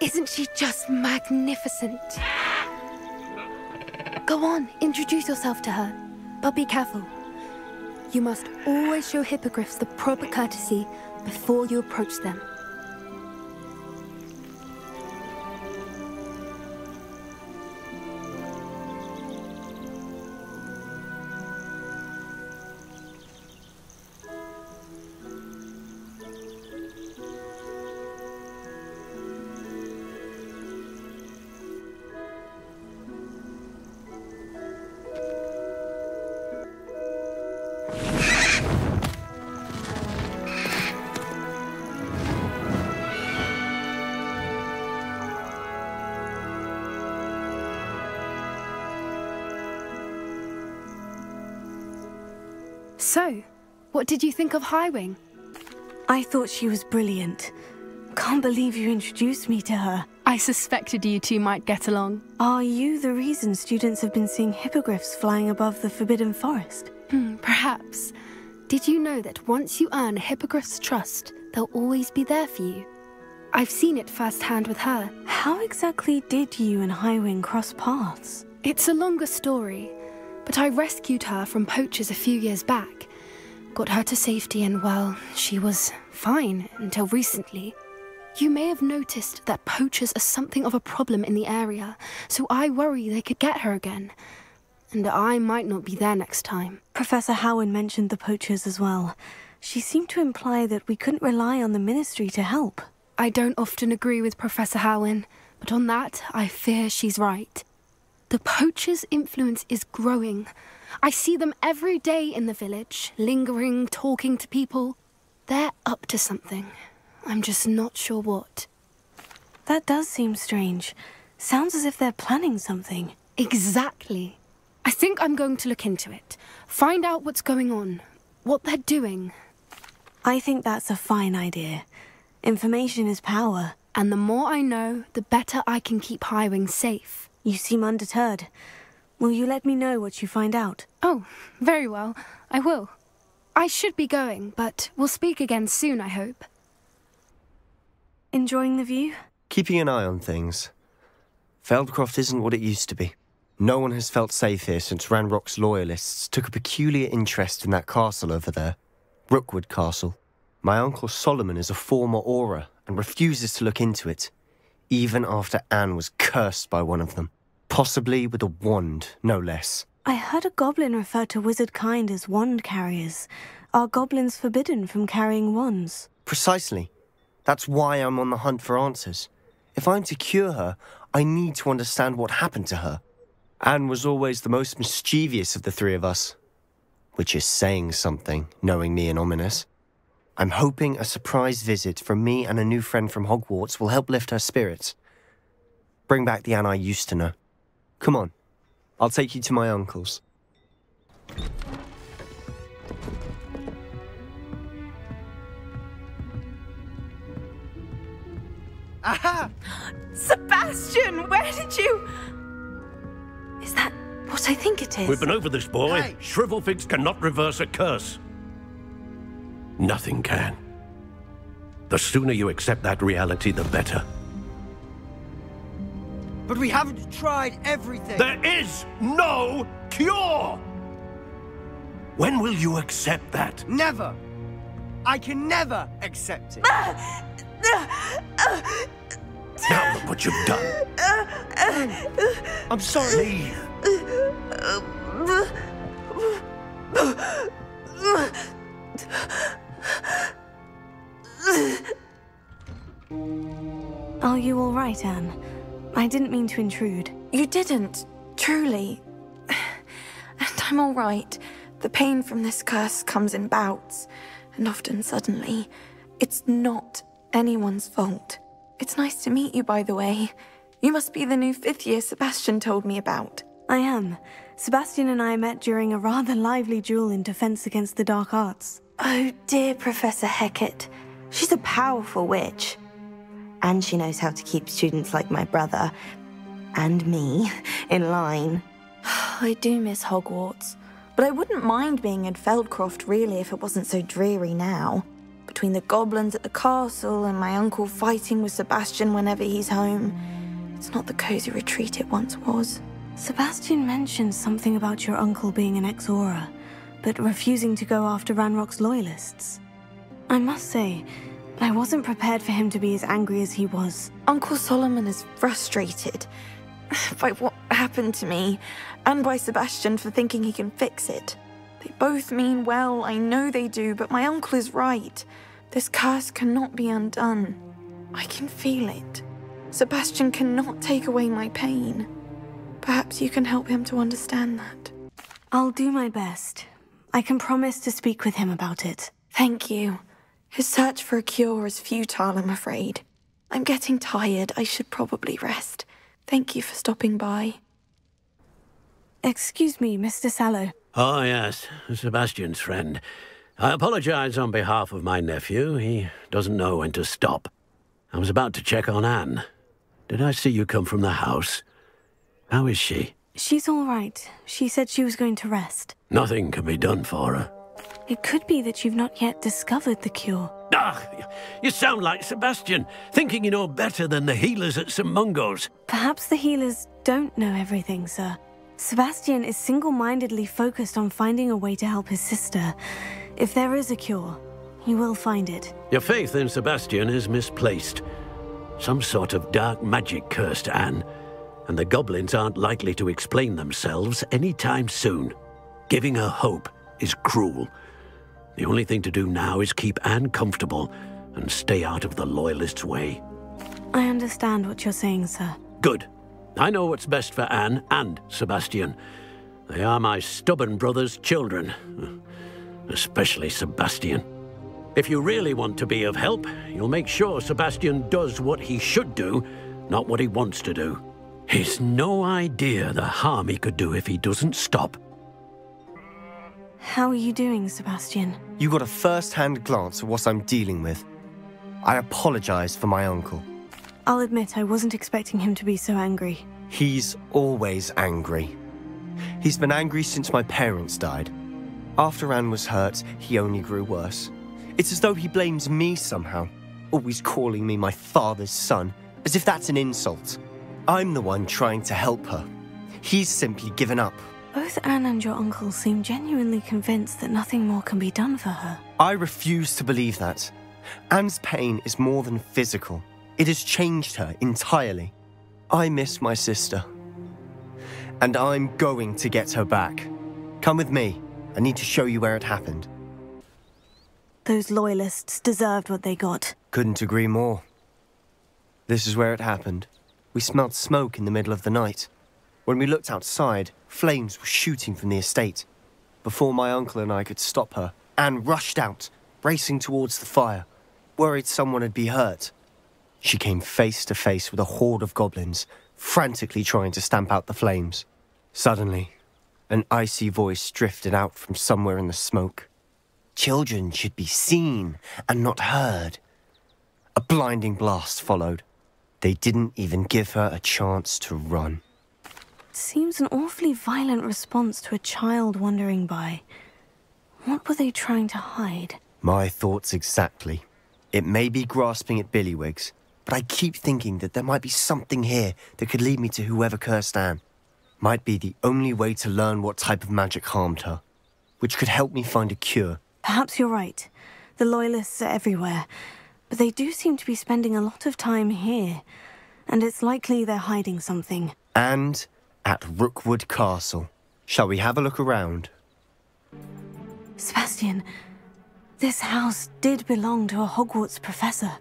Isn't she just magnificent? Go on, introduce yourself to her. But be careful. You must always show hippogriffs the proper courtesy before you approach them. So, what did you think of Highwing? I thought she was brilliant. Can't believe you introduced me to her. I suspected you two might get along. Are you the reason students have been seeing hippogriffs flying above the Forbidden Forest? Perhaps. Did you know that once you earn a hippogriff's trust, they'll always be there for you? I've seen it firsthand with her. How exactly did you and Highwing cross paths? It's a longer story, but I rescued her from poachers a few years back. Got her to safety and, well, she was fine until recently. You may have noticed that poachers are something of a problem in the area, so I worry they could get her again. And I might not be there next time. Professor Howen mentioned the poachers as well. She seemed to imply that we couldn't rely on the Ministry to help. I don't often agree with Professor Howen, but on that, I fear she's right. The poachers' influence is growing. I see them every day in the village, lingering, talking to people. They're up to something. I'm just not sure what. That does seem strange. Sounds as if they're planning something. Exactly. I think I'm going to look into it. Find out what's going on. What they're doing. I think that's a fine idea. Information is power. And the more I know, the better I can keep Highwing safe. You seem undeterred. Will you let me know what you find out? Oh, very well. I will. I should be going, but we'll speak again soon, I hope. Enjoying the view? Keeping an eye on things. Feldcroft isn't what it used to be. No one has felt safe here since Ranrock's loyalists took a peculiar interest in that castle over there. Rookwood Castle. My uncle Solomon is a former Auror and refuses to look into it, even after Anne was cursed by one of them. Possibly with a wand, no less. I heard a goblin refer to wizard kind as wand carriers. Are goblins forbidden from carrying wands? Precisely. That's why I'm on the hunt for answers. If I'm to cure her, I need to understand what happened to her. Anne was always the most mischievous of the three of us. Which is saying something, knowing me and Ominous. I'm hoping a surprise visit from me and a new friend from Hogwarts will help lift her spirits. Bring back the Anne I used to know. Come on, I'll take you to my uncle's. Aha! Sebastian, where did you... Is that what I think it is? We've been over this, boy. Hey. Shrivelfigs cannot reverse a curse. Nothing can. The sooner you accept that reality, the better. But we haven't tried everything. There is no cure! When will you accept that? Never! I can never accept it. Now look what you've done. I'm sorry. Leave. Are you all right, Anne? I didn't mean to intrude. You didn't, truly. And I'm all right. The pain from this curse comes in bouts, and often suddenly. It's not anyone's fault. It's nice to meet you, by the way. You must be the new 5th year Sebastian told me about. I am. Sebastian and I met during a rather lively duel in defense against the dark arts. Oh, dear Professor Hecat. She's a powerful witch. And she knows how to keep students like my brother, and me, in line. I do miss Hogwarts, but I wouldn't mind being in Feldcroft, really, if it wasn't so dreary now. Between the goblins at the castle and my uncle fighting with Sebastian whenever he's home, it's not the cozy retreat it once was. Sebastian mentioned something about your uncle being an ex-Auror, but refusing to go after Ranrock's loyalists. I must say, I wasn't prepared for him to be as angry as he was. Uncle Solomon is frustrated by what happened to me, and by Sebastian for thinking he can fix it. They both mean well, I know they do, but my uncle is right. This curse cannot be undone. I can feel it. Sebastian cannot take away my pain. Perhaps you can help him to understand that. I'll do my best. I can promise to speak with him about it. Thank you. His search for a cure is futile, I'm afraid. I'm getting tired. I should probably rest. Thank you for stopping by. Excuse me, Mr. Sallow. Oh, yes, Sebastian's friend. I apologize on behalf of my nephew. He doesn't know when to stop. I was about to check on Anne. Did I see you come from the house? How is she? She's all right. She said she was going to rest. Nothing can be done for her. It could be that you've not yet discovered the cure. Ah, you sound like Sebastian, thinking you know better than the healers at St. Mungo's. Perhaps the healers don't know everything, sir. Sebastian is single-mindedly focused on finding a way to help his sister. If there is a cure, he will find it. Your faith in Sebastian is misplaced. Some sort of dark magic cursed Anne, and the goblins aren't likely to explain themselves anytime soon. Giving her hope is cruel. The only thing to do now is keep Anne comfortable and stay out of the Loyalists' way. I understand what you're saying, sir. Good. I know what's best for Anne and Sebastian. They are my stubborn brother's children. Especially Sebastian. If you really want to be of help, you'll make sure Sebastian does what he should do, not what he wants to do. He's no idea the harm he could do if he doesn't stop. How are you doing, Sebastian? You got a first-hand glance at what I'm dealing with. I apologize for my uncle. I'll admit I wasn't expecting him to be so angry. He's always angry. He's been angry since my parents died. After Anne was hurt, he only grew worse. It's as though he blames me somehow, always calling me my father's son, as if that's an insult. I'm the one trying to help her. He's simply given up. Both Anne and your uncle seem genuinely convinced that nothing more can be done for her. I refuse to believe that. Anne's pain is more than physical. It has changed her entirely. I miss my sister. And I'm going to get her back. Come with me. I need to show you where it happened. Those loyalists deserved what they got. Couldn't agree more. This is where it happened. We smelled smoke in the middle of the night. When we looked outside, flames were shooting from the estate. Before my uncle and I could stop her, Anne rushed out, racing towards the fire, worried someone had been hurt. She came face to face with a horde of goblins, frantically trying to stamp out the flames. Suddenly, an icy voice drifted out from somewhere in the smoke. Children should be seen and not heard. A blinding blast followed. They didn't even give her a chance to run. Seems an awfully violent response to a child wandering by. What were they trying to hide? My thoughts exactly. It may be grasping at Billywigs, but I keep thinking that there might be something here that could lead me to whoever cursed Anne. Might be the only way to learn what type of magic harmed her, which could help me find a cure. Perhaps you're right. The Loyalists are everywhere, but they do seem to be spending a lot of time here, and it's likely they're hiding something. And at Rookwood Castle. Shall we have a look around? Sebastian, this house did belong to a Hogwarts professor,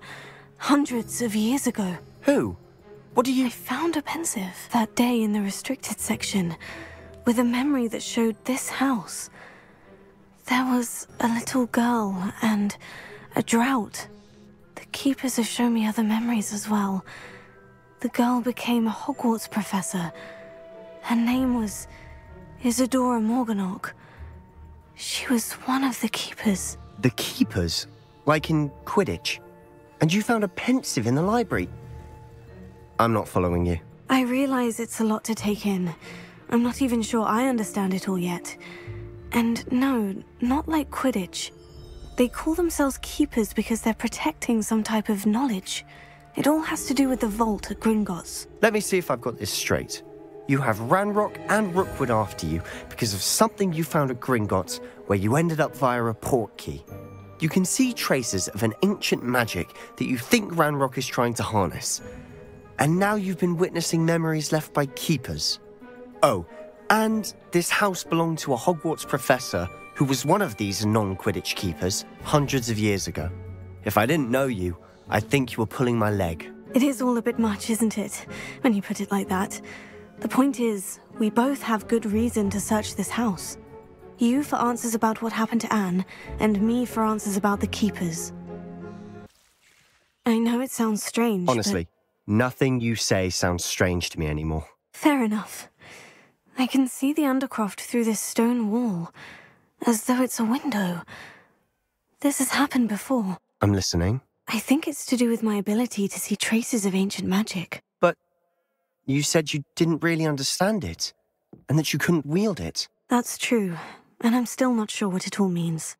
hundreds of years ago. Who? What do you... I found a pensive that day in the restricted section, with a memory that showed this house. There was a little girl and a drought. The keepers have shown me other memories as well. The girl became a Hogwarts professor. Her name was Isadora Morganach. She was one of the keepers. The keepers? Like in Quidditch? And you found a pensive in the library? I'm not following you. I realize it's a lot to take in. I'm not even sure I understand it all yet. And no, not like Quidditch. They call themselves keepers because they're protecting some type of knowledge. It all has to do with the vault at Gringotts. Let me see if I've got this straight. You have Ranrock and Rookwood after you because of something you found at Gringotts where you ended up via a portkey. You can see traces of an ancient magic that you think Ranrock is trying to harness. And now you've been witnessing memories left by keepers. Oh, and this house belonged to a Hogwarts professor who was one of these non-Quidditch keepers hundreds of years ago. If I didn't know you, I'd think you were pulling my leg. It is all a bit much, isn't it, when you put it like that? The point is, we both have good reason to search this house. You for answers about what happened to Anne, and me for answers about the keepers. I know it sounds strange, Honestly, nothing you say sounds strange to me anymore. Fair enough. I can see the Undercroft through this stone wall, as though it's a window. This has happened before. I'm listening. I think it's to do with my ability to see traces of ancient magic. But you said you didn't really understand it, and that you couldn't wield it. That's true, and I'm still not sure what it all means.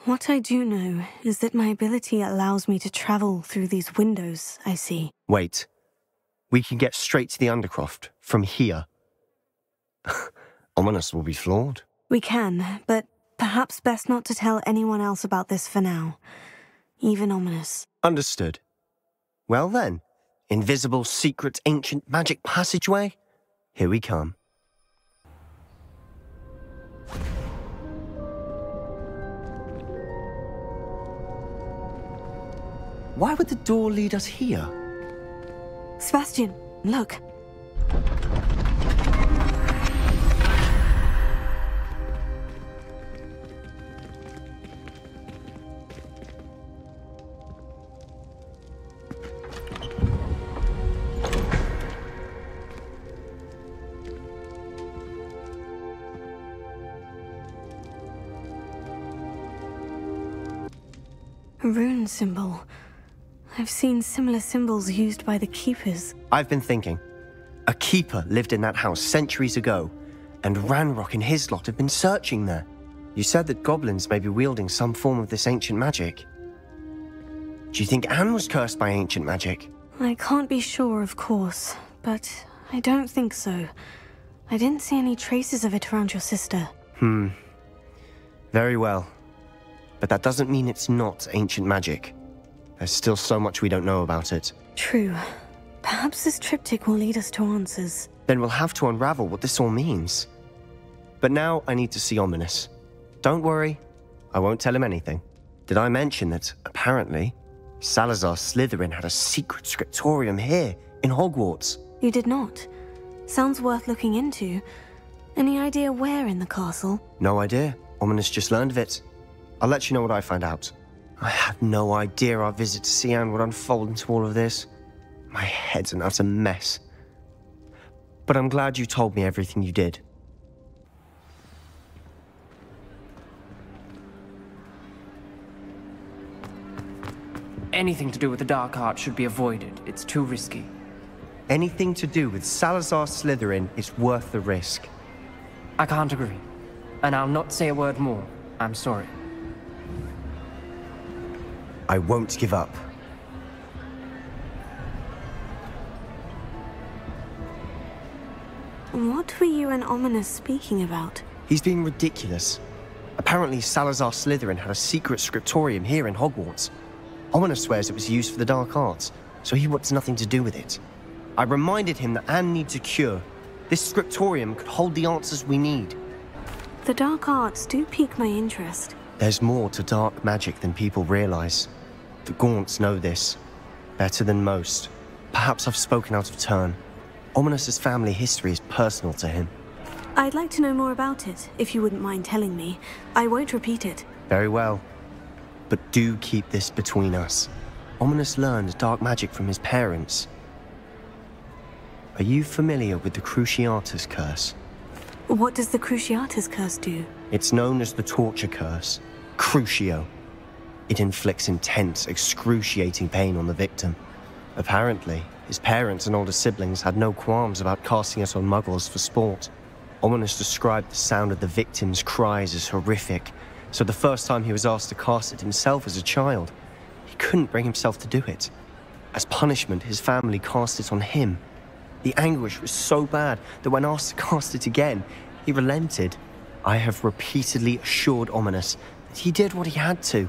What I do know is that my ability allows me to travel through these windows I see. Wait. We can get straight to the Undercroft from here. Ominous will be flawed. We can, but perhaps best not to tell anyone else about this for now. Even Ominous. Understood. Well then, invisible, secret, ancient magic passageway? Here we come. Why would the door lead us here? Sebastian, look. A rune symbol. I've seen similar symbols used by the Keepers. I've been thinking. A Keeper lived in that house centuries ago, and Ranrock and his lot have been searching there. You said that goblins may be wielding some form of this ancient magic. Do you think Anne was cursed by ancient magic? I can't be sure, of course, but I don't think so. I didn't see any traces of it around your sister. Very well. But that doesn't mean it's not ancient magic. There's still so much we don't know about it. True. Perhaps this triptych will lead us to answers. Then we'll have to unravel what this all means. But now I need to see Ominous. Don't worry, I won't tell him anything. Did I mention that, apparently, Salazar Slytherin had a secret scriptorium here, in Hogwarts? You did not. Sounds worth looking into. Any idea where in the castle? No idea. Ominous just learned of it. I'll let you know what I find out. I had no idea our visit to Cian would unfold into all of this. My head's an utter mess. But I'm glad you told me everything you did. Anything to do with the dark art should be avoided. It's too risky. Anything to do with Salazar Slytherin is worth the risk. I can't agree. And I'll not say a word more. I'm sorry. I won't give up. What were you and Ominous speaking about? He's being ridiculous. Apparently Salazar Slytherin had a secret scriptorium here in Hogwarts. Ominous swears it was used for the dark arts, so he wants nothing to do with it. I reminded him that Anne needs a cure. This scriptorium could hold the answers we need. The dark arts do pique my interest. There's more to dark magic than people realize. The Gaunts know this. Better than most. Perhaps I've spoken out of turn. Ominous's family history is personal to him. I'd like to know more about it, if you wouldn't mind telling me. I won't repeat it. Very well. But do keep this between us. Ominous learned dark magic from his parents. Are you familiar with the Cruciatus Curse? What does the Cruciatus Curse do? It's known as the Torture Curse. Crucio. It inflicts intense, excruciating pain on the victim. Apparently, his parents and older siblings had no qualms about casting it on muggles for sport. Ominous described the sound of the victim's cries as horrific, so the first time he was asked to cast it himself as a child, he couldn't bring himself to do it. As punishment, his family cast it on him. The anguish was so bad that when asked to cast it again, he relented. I have repeatedly assured Ominous that he did what he had to,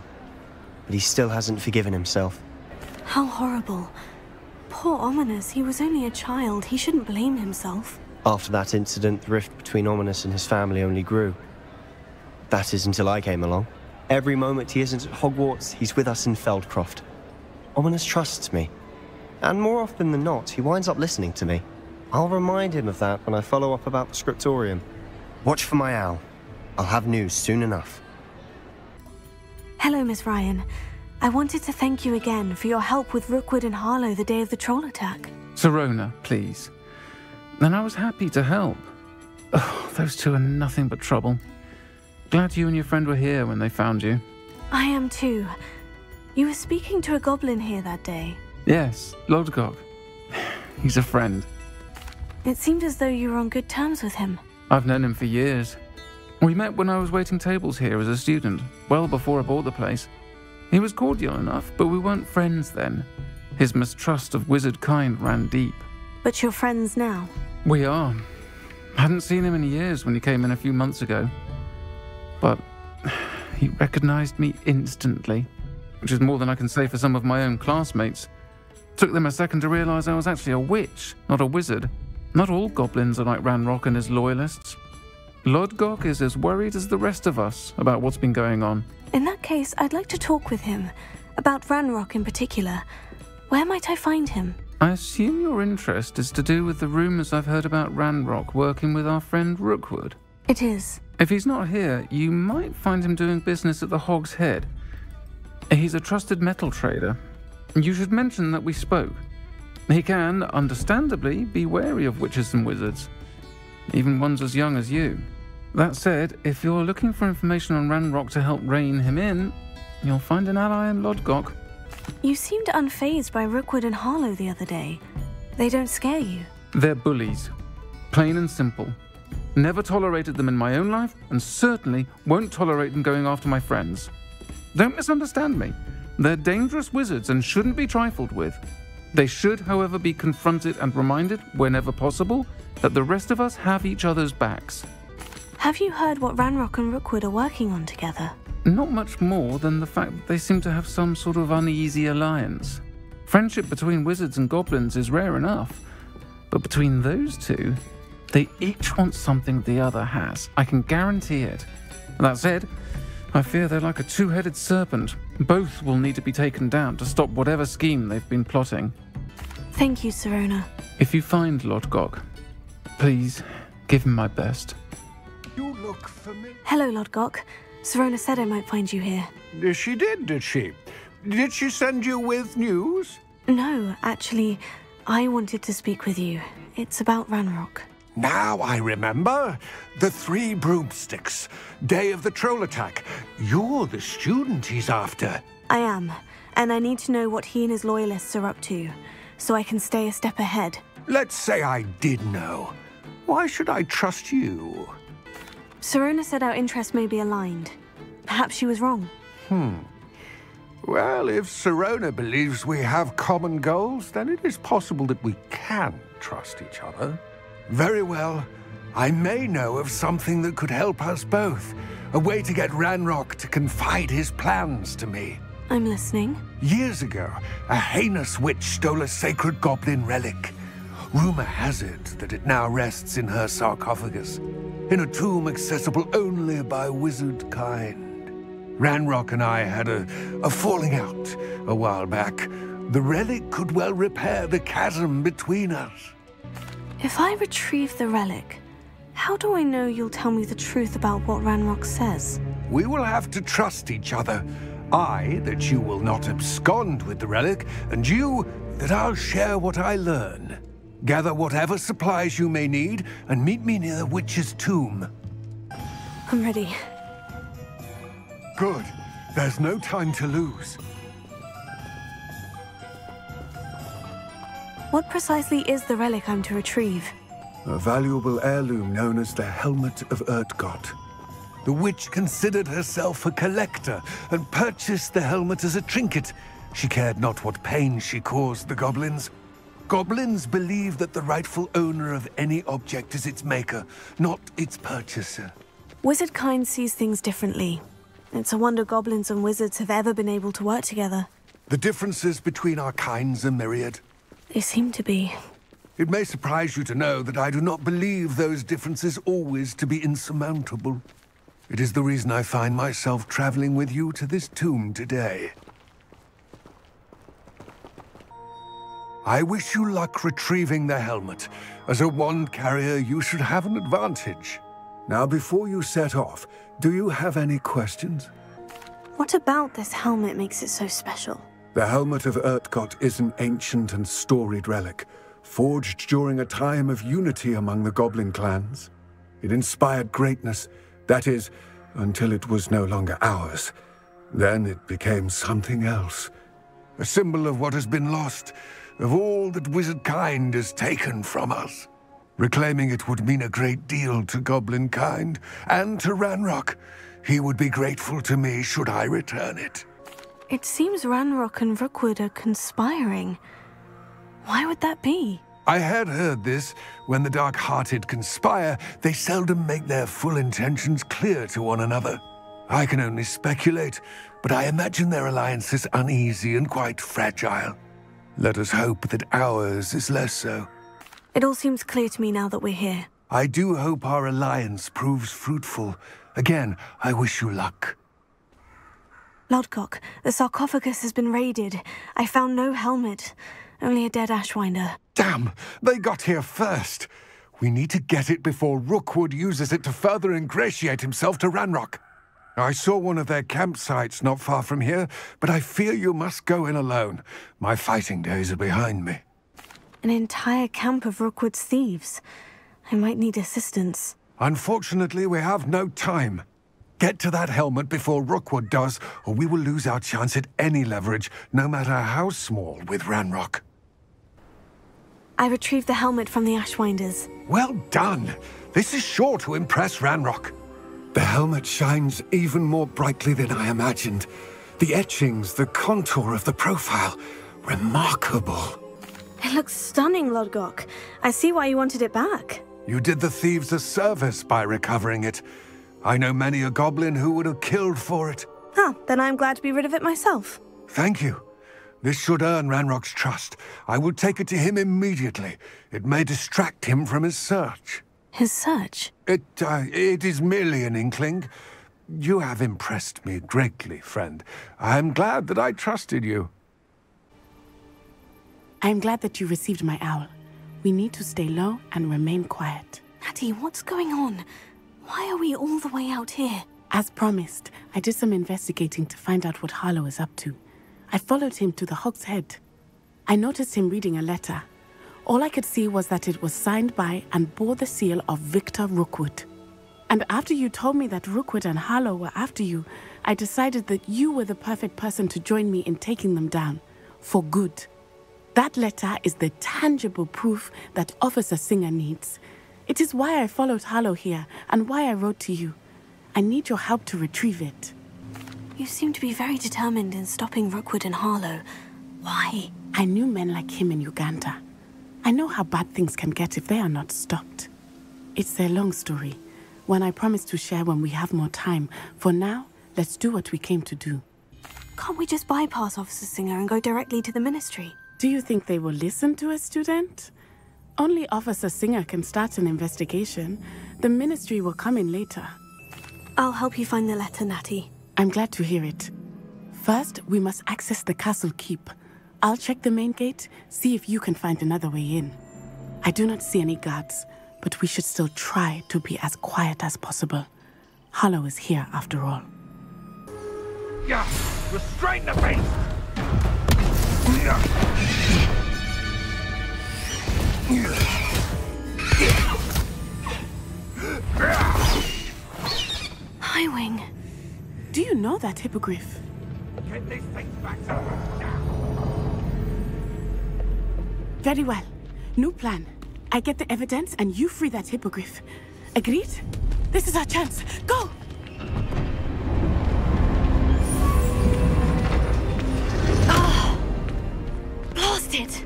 but he still hasn't forgiven himself. How horrible. Poor Ominous, he was only a child. He shouldn't blame himself. After that incident, the rift between Ominous and his family only grew. That is until I came along. Every moment he isn't at Hogwarts, he's with us in Feldcroft. Ominous trusts me. And more often than not, he winds up listening to me. I'll remind him of that when I follow up about the scriptorium. Watch for my owl. I'll have news soon enough. Hello, Miss Ryan. I wanted to thank you again for your help with Rookwood and Harlow the day of the troll attack. Sirona, please. And I was happy to help. Oh, those two are nothing but trouble. Glad you and your friend were here when they found you. I am too. You were speaking to a goblin here that day. Yes, Lodgok. He's a friend. It seemed as though you were on good terms with him. I've known him for years. We met when I was waiting tables here as a student, well before I bought the place. He was cordial enough, but we weren't friends then. His mistrust of wizard kind ran deep. But you're friends now? We are. Hadn't seen him in years when he came in a few months ago. But he recognized me instantly, which is more than I can say for some of my own classmates. Took them a second to realize I was actually a witch, not a wizard. Not all goblins are like Ranrock and his loyalists. Lodgok is as worried as the rest of us about what's been going on. In that case, I'd like to talk with him. About Ranrock in particular. Where might I find him? I assume your interest is to do with the rumors I've heard about Ranrock working with our friend Rookwood. It is. If he's not here, you might find him doing business at the Hog's Head. He's a trusted metal trader. You should mention that we spoke. He can, understandably, be wary of witches and wizards, even ones as young as you. That said, if you're looking for information on Ranrock to help rein him in, you'll find an ally in Lodgok. You seemed unfazed by Rookwood and Harlow the other day. They don't scare you. They're bullies. Plain and simple. Never tolerated them in my own life, and certainly won't tolerate them going after my friends. Don't misunderstand me. They're dangerous wizards and shouldn't be trifled with. They should, however, be confronted and reminded, whenever possible, that the rest of us have each other's backs. Have you heard what Ranrock and Rookwood are working on together? Not much more than the fact that they seem to have some sort of uneasy alliance. Friendship between wizards and goblins is rare enough, but between those two, they each want something the other has. I can guarantee it. That said, I fear they're like a two-headed serpent. Both will need to be taken down to stop whatever scheme they've been plotting. Thank you, Sirona. If you find Lodgok, please give him my best. You look familiar. Hello, Lodgok. Sirona said I might find you here. She did she? Did she send you with news? No, actually, I wanted to speak with you. It's about Ranrock. Now I remember. The 3 broomsticks. Day of the troll attack. You're the student he's after. I am, and I need to know what he and his loyalists are up to, so I can stay a step ahead. Let's say I did know. Why should I trust you? Sirona said our interests may be aligned. Perhaps she was wrong. Well, if Sirona believes we have common goals, then it is possible that we can trust each other. Very well. I may know of something that could help us both. A way to get Ranrock to confide his plans to me. I'm listening. Years ago, a heinous witch stole a sacred goblin relic. Rumor has it that it now rests in her sarcophagus, in a tomb accessible only by wizard kind. Ranrock and I had a falling out a while back. The relic could well repair the chasm between us. If I retrieve the relic, how do I know you'll tell me the truth about what Ranrock says? We will have to trust each other. I, that you will not abscond with the relic, and you, that I'll share what I learn. Gather whatever supplies you may need, and meet me near the witch's tomb. I'm ready. Good. There's no time to lose. What precisely is the relic I'm to retrieve? A valuable heirloom known as the Helmet of Urtgot. The witch considered herself a collector and purchased the helmet as a trinket. She cared not what pain she caused the goblins. Goblins believe that the rightful owner of any object is its maker, not its purchaser. Wizard kind sees things differently. It's a wonder goblins and wizards have ever been able to work together. The differences between our kinds are myriad. They seem to be. It may surprise you to know that I do not believe those differences always to be insurmountable. It is the reason I find myself traveling with you to this tomb today. I wish you luck retrieving the helmet. As a wand carrier, you should have an advantage. Now, before you set off, do you have any questions? What about this helmet makes it so special? The Helmet of Urtgot is an ancient and storied relic, forged during a time of unity among the goblin clans. It inspired greatness, that is, until it was no longer ours. Then it became something else. A symbol of what has been lost, of all that wizard kind has taken from us. Reclaiming it would mean a great deal to goblin kind, and to Ranrock. He would be grateful to me should I return it. It seems Ranrock and Rookwood are conspiring. Why would that be? I had heard this. When the dark-hearted conspire, they seldom make their full intentions clear to one another. I can only speculate, but I imagine their alliance is uneasy and quite fragile. Let us hope that ours is less so. It all seems clear to me now that we're here. I do hope our alliance proves fruitful. Again, I wish you luck. Lodgok, the sarcophagus has been raided. I found no helmet, only a dead Ashwinder. Damn! They got here first. We need to get it before Rookwood uses it to further ingratiate himself to Ranrock. I saw one of their campsites not far from here, but I fear you must go in alone. My fighting days are behind me. An entire camp of Rookwood's thieves. I might need assistance. Unfortunately, we have no time. Get to that helmet before Rookwood does, or we will lose our chance at any leverage, no matter how small, with Ranrock. I retrieved the helmet from the Ashwinders. Well done! This is sure to impress Ranrock. The helmet shines even more brightly than I imagined. The etchings, the contour of the profile, remarkable. It looks stunning, Lodgok. I see why you wanted it back. You did the thieves a service by recovering it. I know many a goblin who would have killed for it. Ah, then I'm glad to be rid of it myself. Thank you. This should earn Ranrock's trust. I will take it to him immediately. It may distract him from his search. His search? It is merely an inkling. You have impressed me greatly, friend. I am glad that I trusted you. I am glad that you received my owl. We need to stay low and remain quiet. Natty, what's going on? Why are we all the way out here? As promised, I did some investigating to find out what Harlow is up to. I followed him to the Hog's Head. I noticed him reading a letter. All I could see was that it was signed by and bore the seal of Victor Rookwood. And after you told me that Rookwood and Harlow were after you, I decided that you were the perfect person to join me in taking them down. For good. That letter is the tangible proof that Officer Singer needs. It is why I followed Harlow here, and why I wrote to you. I need your help to retrieve it. You seem to be very determined in stopping Rookwood and Harlow. Why? I knew men like him in Uganda. I know how bad things can get if they are not stopped. It's a long story, one I promise to share when we have more time. For now, let's do what we came to do. Can't we just bypass Officer Singer and go directly to the Ministry? Do you think they will listen to a student? Only Officer Singer can start an investigation. The Ministry will come in later. I'll help you find the letter, Natty. I'm glad to hear it. First, we must access the castle keep. I'll check the main gate, see if you can find another way in. I do not see any guards, but we should still try to be as quiet as possible. Harlow is here after all. Yeah, restrain the beast! Highwing. Do you know that hippogriff? Get these things back to now. Very well. New plan. I get the evidence and you free that hippogriff. Agreed? This is our chance. Go! Blast it!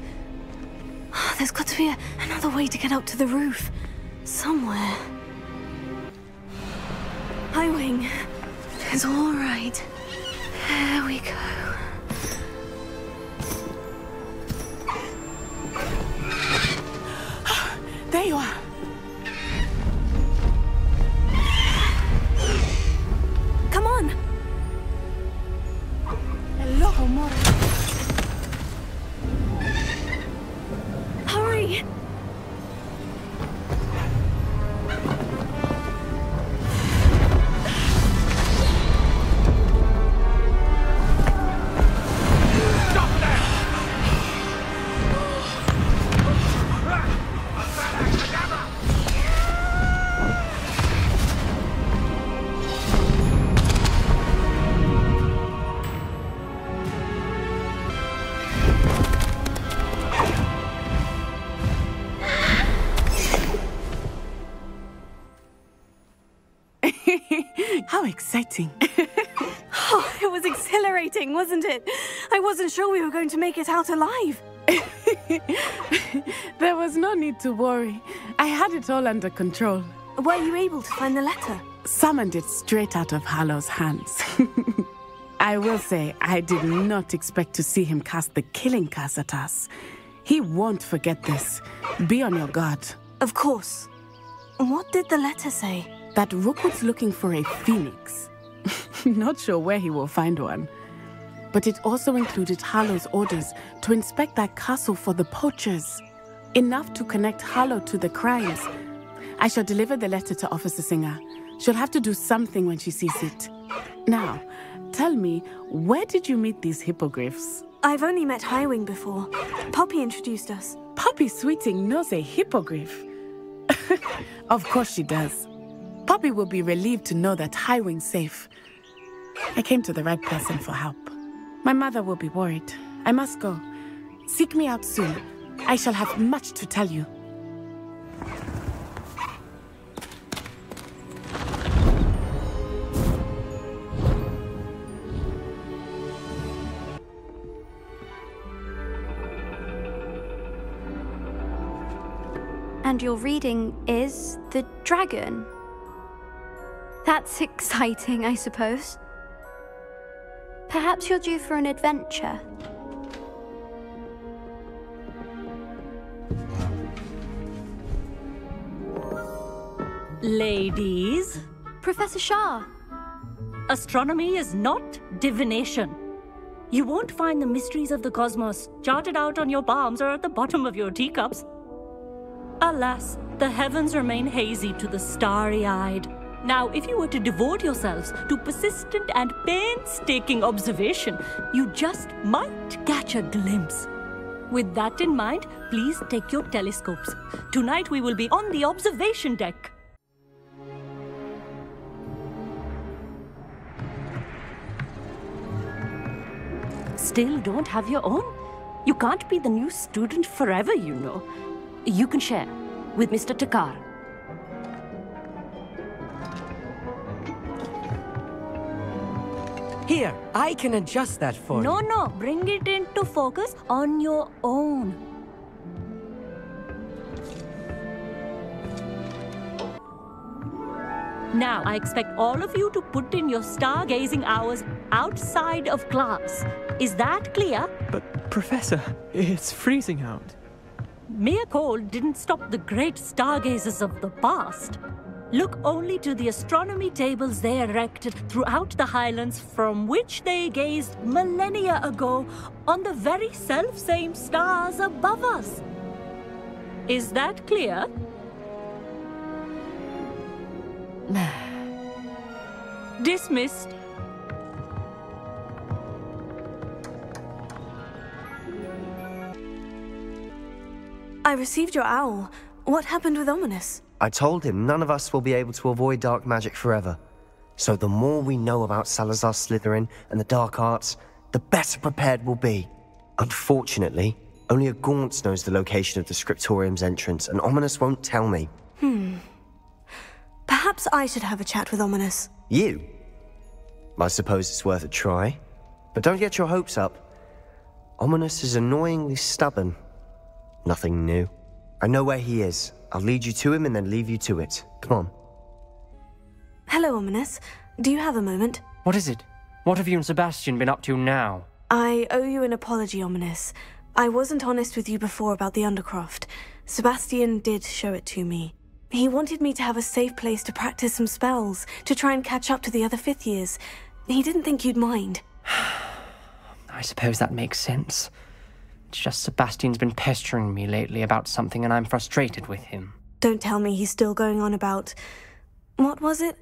There's got to be another way to get up to the roof. Somewhere. Highwing. It's all right. There we go. There you are. Come on. Hello, amore. Hurry. How exciting. Oh, it was exhilarating, wasn't it? I wasn't sure we were going to make it out alive. There was no need to worry. I had it all under control. Were you able to find the letter? Summoned it straight out of Harlow's hands. I will say, I did not expect to see him cast the killing curse at us. He won't forget this. Be on your guard. Of course. What did the letter say? That Rookwood's looking for a phoenix. Not sure where he will find one. But it also included Harlow's orders to inspect that castle for the poachers. Enough to connect Harlow to the crimes. I shall deliver the letter to Officer Singer. She'll have to do something when she sees it. Now, tell me, where did you meet these hippogriffs? I've only met Highwing before. Poppy introduced us. Poppy Sweeting knows a hippogriff. Of course she does. Poppy will be relieved to know that Highwing's safe. I came to the right person for help. My mother will be worried. I must go. Seek me out soon. I shall have much to tell you. And your reading is The Dragon. That's exciting, I suppose. Perhaps you're due for an adventure. Ladies. Professor Shah. Astronomy is not divination. You won't find the mysteries of the cosmos charted out on your palms or at the bottom of your teacups. Alas, the heavens remain hazy to the starry-eyed. Now, if you were to devote yourselves to persistent and painstaking observation, you just might catch a glimpse. With that in mind, please take your telescopes. Tonight we will be on the observation deck. Still don't have your own? You can't be the new student forever, you know. You can share with Mr. Takar. Here, I can adjust that for you. No, bring it into focus on your own. Now, I expect all of you to put in your stargazing hours outside of class. Is that clear? But, Professor, it's freezing out. Mere cold didn't stop the great stargazers of the past. Look only to the astronomy tables they erected throughout the highlands from which they gazed millennia ago on the very self-same stars above us. Is that clear? Dismissed. I received your owl. What happened with Ominous? I told him none of us will be able to avoid dark magic forever. So the more we know about Salazar Slytherin and the dark arts, the better prepared we'll be. Unfortunately, only a Gaunt knows the location of the Scriptorium's entrance, and Ominous won't tell me. Perhaps I should have a chat with Ominous. You? I suppose it's worth a try. But don't get your hopes up. Ominous is annoyingly stubborn. Nothing new. I know where he is. I'll lead you to him and then leave you to it. Come on. Hello, Ominous. Do you have a moment? What is it? What have you and Sebastian been up to now? I owe you an apology, Ominous. I wasn't honest with you before about the Undercroft. Sebastian did show it to me. He wanted me to have a safe place to practice some spells, to try and catch up to the other fifth years. He didn't think you'd mind. I suppose that makes sense. It's just Sebastian's been pestering me lately about something and I'm frustrated with him. Don't tell me he's still going on about... What was it?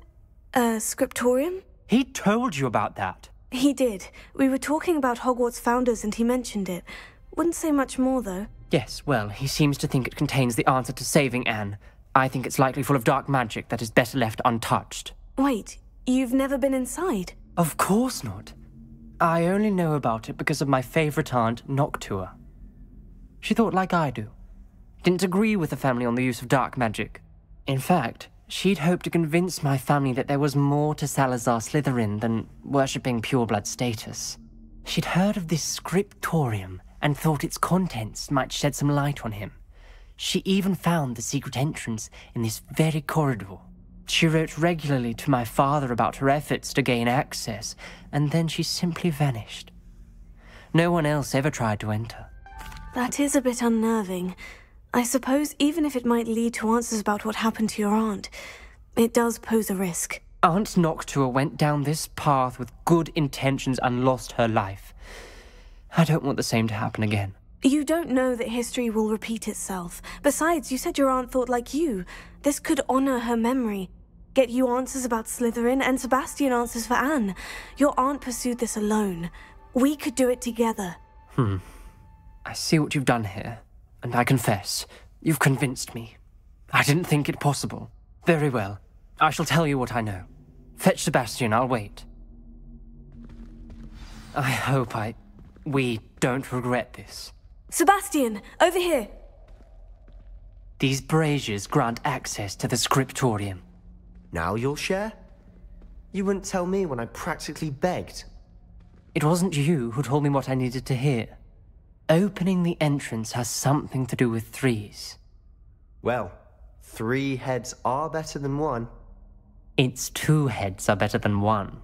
Scriptorium? He told you about that? He did. We were talking about Hogwarts founders and he mentioned it. Wouldn't say much more, though. Yes, well, he seems to think it contains the answer to saving Anne. I think it's likely full of dark magic that is better left untouched. Wait, you've never been inside? Of course not. I only know about it because of my favorite aunt, Noctua. She thought like I do. Didn't agree with the family on the use of dark magic. In fact, she'd hoped to convince my family that there was more to Salazar Slytherin than worshipping pureblood status. She'd heard of this scriptorium and thought its contents might shed some light on him. She even found the secret entrance in this very corridor. She wrote regularly to my father about her efforts to gain access, and then she simply vanished. No one else ever tried to enter. That is a bit unnerving. I suppose even if it might lead to answers about what happened to your aunt, it does pose a risk. Aunt Noctua went down this path with good intentions and lost her life. I don't want the same to happen again. You don't know that history will repeat itself. Besides, you said your aunt thought like you. This could honor her memory. Get you answers about Slytherin and Sebastian answers for Anne. Your aunt pursued this alone. We could do it together. I see what you've done here, and I confess, you've convinced me. I didn't think it possible. Very well. I shall tell you what I know. Fetch Sebastian, I'll wait. I hope we don't regret this. Sebastian, over here! These braziers grant access to the scriptorium. Now you'll share? You wouldn't tell me when I practically begged. It wasn't you who told me what I needed to hear. Opening the entrance has something to do with threes. Well, 3 heads are better than 1. It's 2 heads are better than 1.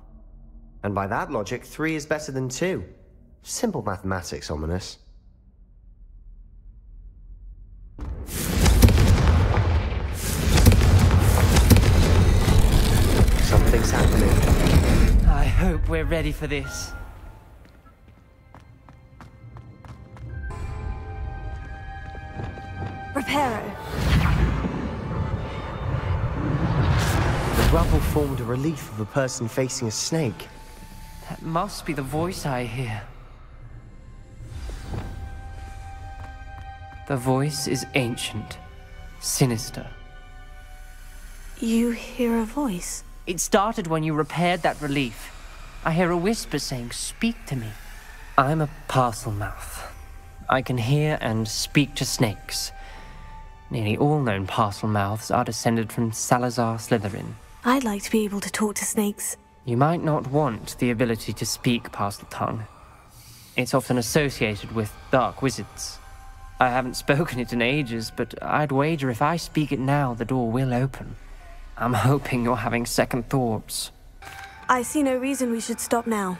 And by that logic, 3 is better than 2. Simple mathematics, Ominous. Something's happening. I hope we're ready for this. Reparo. The rubble formed a relief of a person facing a snake. That must be the voice I hear. The voice is ancient, sinister. You hear a voice? It started when you repaired that relief. I hear a whisper saying, "Speak to me." I'm a parcel mouth. I can hear and speak to snakes. Nearly all known parcel mouths are descended from Salazar Slytherin. I'd like to be able to talk to snakes. You might not want the ability to speak parcel tongue. It's often associated with dark wizards. I haven't spoken it in ages, but I'd wager if I speak it now, the door will open. I'm hoping you're having second thoughts. I see no reason we should stop now.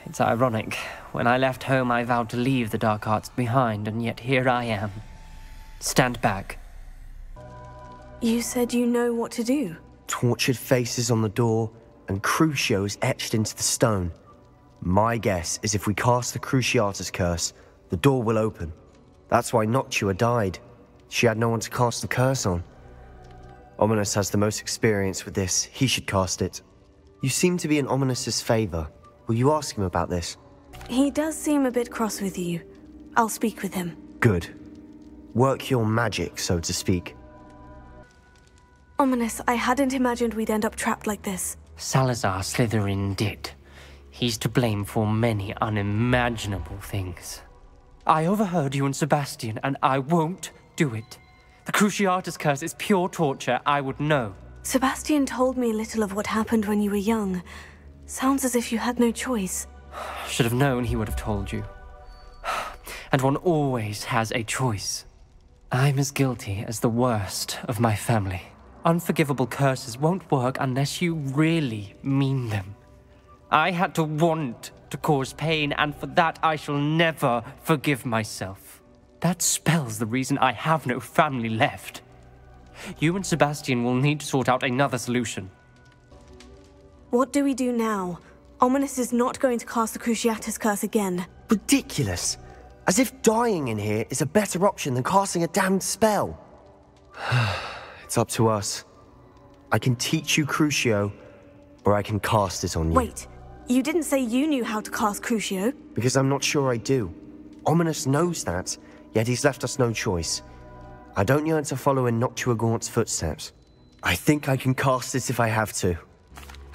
It's ironic. When I left home, I vowed to leave the dark arts behind, and yet here I am. Stand back. You said you know what to do. Tortured faces on the door, and Crucios etched into the stone. My guess is if we cast the Cruciatus curse, the door will open. That's why Noctua died. She had no one to cast the curse on. Ominous has the most experience with this. He should cast it. You seem to be in Ominous's favor. Will you ask him about this? He does seem a bit cross with you. I'll speak with him. Good. Work your magic, so to speak. Ominous, I hadn't imagined we'd end up trapped like this. Salazar Slytherin did. He's to blame for many unimaginable things. I overheard you and Sebastian, and I won't do it. The Cruciatus curse is pure torture, I would know. Sebastian told me a little of what happened when you were young. Sounds as if you had no choice. Should have known he would have told you. And one always has a choice. I'm as guilty as the worst of my family. Unforgivable curses won't work unless you really mean them. I had to want to cause pain, and for that I shall never forgive myself. That spells the reason I have no family left. You and Sebastian will need to sort out another solution. What do we do now? Ominous is not going to cast the Cruciatus curse again. Ridiculous. As if dying in here is a better option than casting a damned spell. It's up to us. I can teach you Crucio, or I can cast it on you. Wait, you didn't say you knew how to cast Crucio? Because I'm not sure I do. Ominous knows that, yet he's left us no choice. I don't yearn to follow in Noctua Gaunt's footsteps. I think I can cast it if I have to.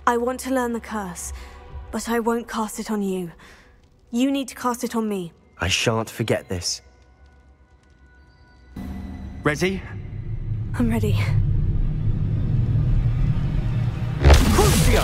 I want to learn the curse, but I won't cast it on you. You need to cast it on me. I shan't forget this. Ready? I'm ready. Crucio!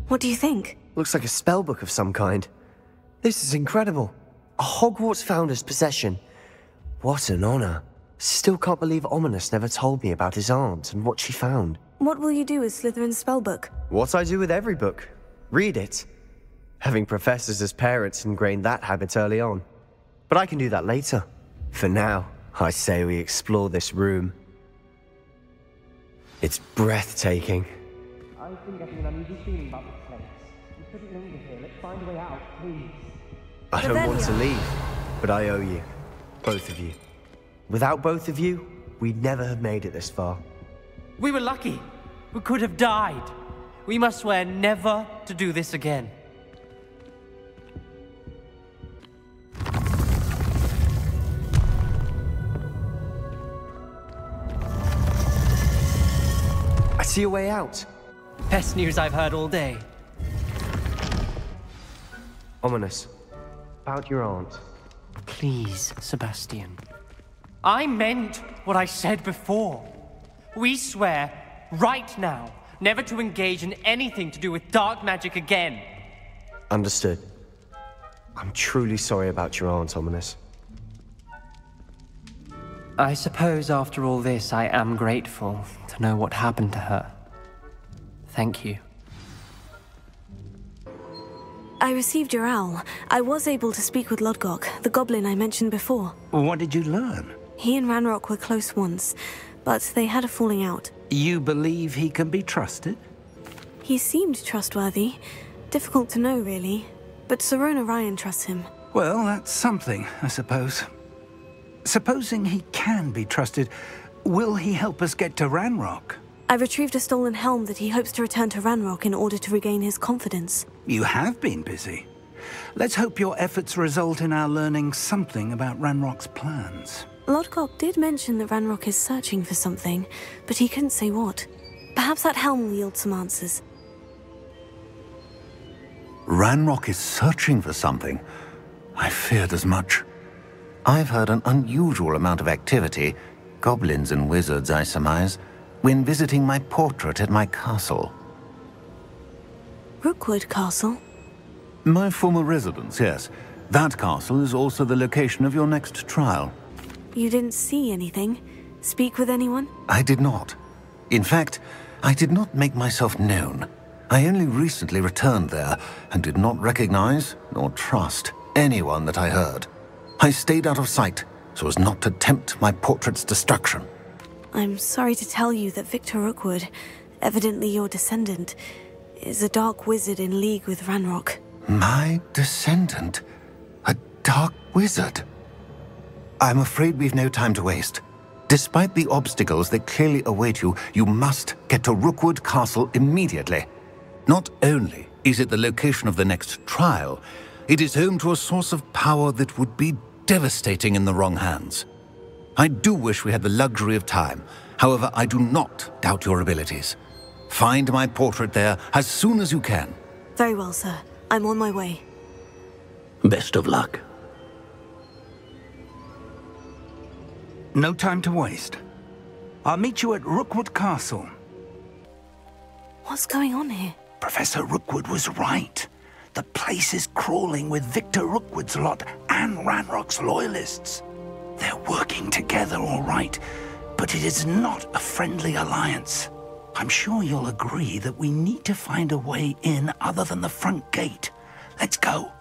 What do you think? Looks like a spellbook of some kind. This is incredible. A Hogwarts founder's possession. What an honor. Still can't believe Ominous never told me about his aunt and what she found. What will you do with Slytherin's spellbook? What I do with every book. Read it. Having professors as parents ingrained that habit early on. But I can do that later. For now, I say we explore this room. It's breathtaking. I've been getting an uneasy feeling about this place. We couldn't linger here. Let's find a way out, please. I don't want to leave, but I owe you. both of you. Without both of you, we'd never have made it this far. We were lucky. We could have died. We must swear never to do this again. I see a way out. Best news I've heard all day. Ominous. About your aunt. Please, Sebastian. I meant what I said before. We swear, right now, never to engage in anything to do with dark magic again. Understood. I'm truly sorry about your aunt, Ominous. I suppose after all this, I am grateful to know what happened to her. Thank you. I received your owl. I was able to speak with Lodgok, the goblin I mentioned before. What did you learn? He and Ranrock were close once, but they had a falling out. You believe he can be trusted? He seemed trustworthy. Difficult to know, really. But Sirona Ryan trusts him. Well, that's something, I suppose. Supposing he can be trusted, will he help us get to Ranrock? I retrieved a stolen helm that he hopes to return to Ranrock in order to regain his confidence. You have been busy. Let's hope your efforts result in our learning something about Ranrock's plans. Lodgok did mention that Ranrock is searching for something, but he couldn't say what. Perhaps that helm will yield some answers. Ranrock is searching for something? I feared as much. I've heard an unusual amount of activity, goblins and wizards, I surmise, when visiting my portrait at my castle. Rookwood Castle? My former residence, yes. That castle is also the location of your next trial. You didn't see anything? Speak with anyone? I did not. In fact, I did not make myself known. I only recently returned there, and did not recognize, nor trust, anyone that I heard. I stayed out of sight, so as not to tempt my portrait's destruction. I'm sorry to tell you that Victor Rookwood, evidently your descendant, is a dark wizard in league with Ranrock. My descendant? A dark wizard? I'm afraid we've no time to waste. Despite the obstacles that clearly await you, you must get to Rookwood Castle immediately. Not only is it the location of the next trial, it is home to a source of power that would be devastating in the wrong hands. I do wish we had the luxury of time. However, I do not doubt your abilities. Find my portrait there as soon as you can. Very well, sir. I'm on my way. Best of luck. No time to waste. I'll meet you at Rookwood Castle. What's going on here? Professor Rookwood was right. The place is crawling with Victor Rookwood's lot and Ranrock's loyalists. They're working together, all right, but it is not a friendly alliance. I'm sure you'll agree that we need to find a way in other than the front gate. Let's go.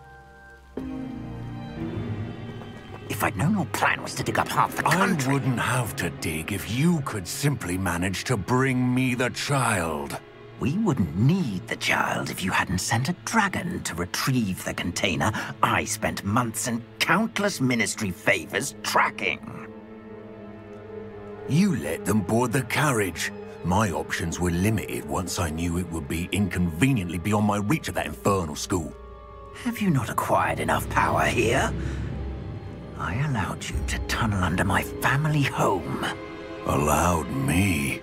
If I'd known your plan was to dig up half the country... I wouldn't have to dig if you could simply manage to bring me the child. We wouldn't need the child if you hadn't sent a dragon to retrieve the container I spent months and countless ministry favors tracking. You let them board the carriage. My options were limited once I knew it would be inconveniently beyond my reach at that infernal school. Have you not acquired enough power here? I allowed you to tunnel under my family home. Allowed me?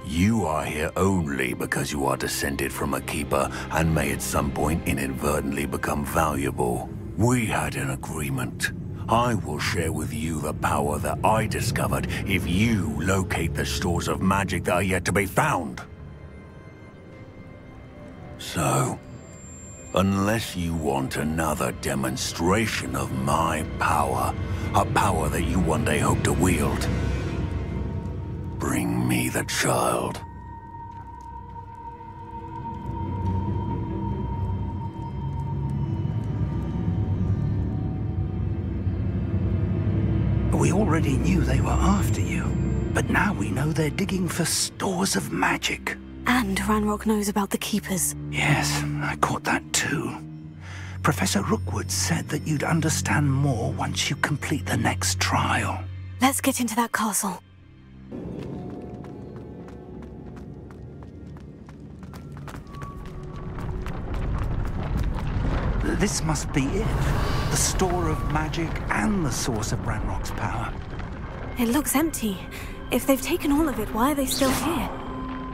You are here only because you are descended from a keeper and may at some point inadvertently become valuable. We had an agreement. I will share with you the power that I discovered if you locate the stores of magic that are yet to be found. So, unless you want another demonstration of my power, a power that you one day hope to wield, bring me the child. We already knew they were after you, but now we know they're digging for stores of magic. And Ranrock knows about the Keepers. Yes, I caught that too. Professor Rookwood said that you'd understand more once you complete the next trial. Let's get into that castle. This must be it. The store of magic and the source of Ranrock's power. It looks empty. If they've taken all of it, why are they still here?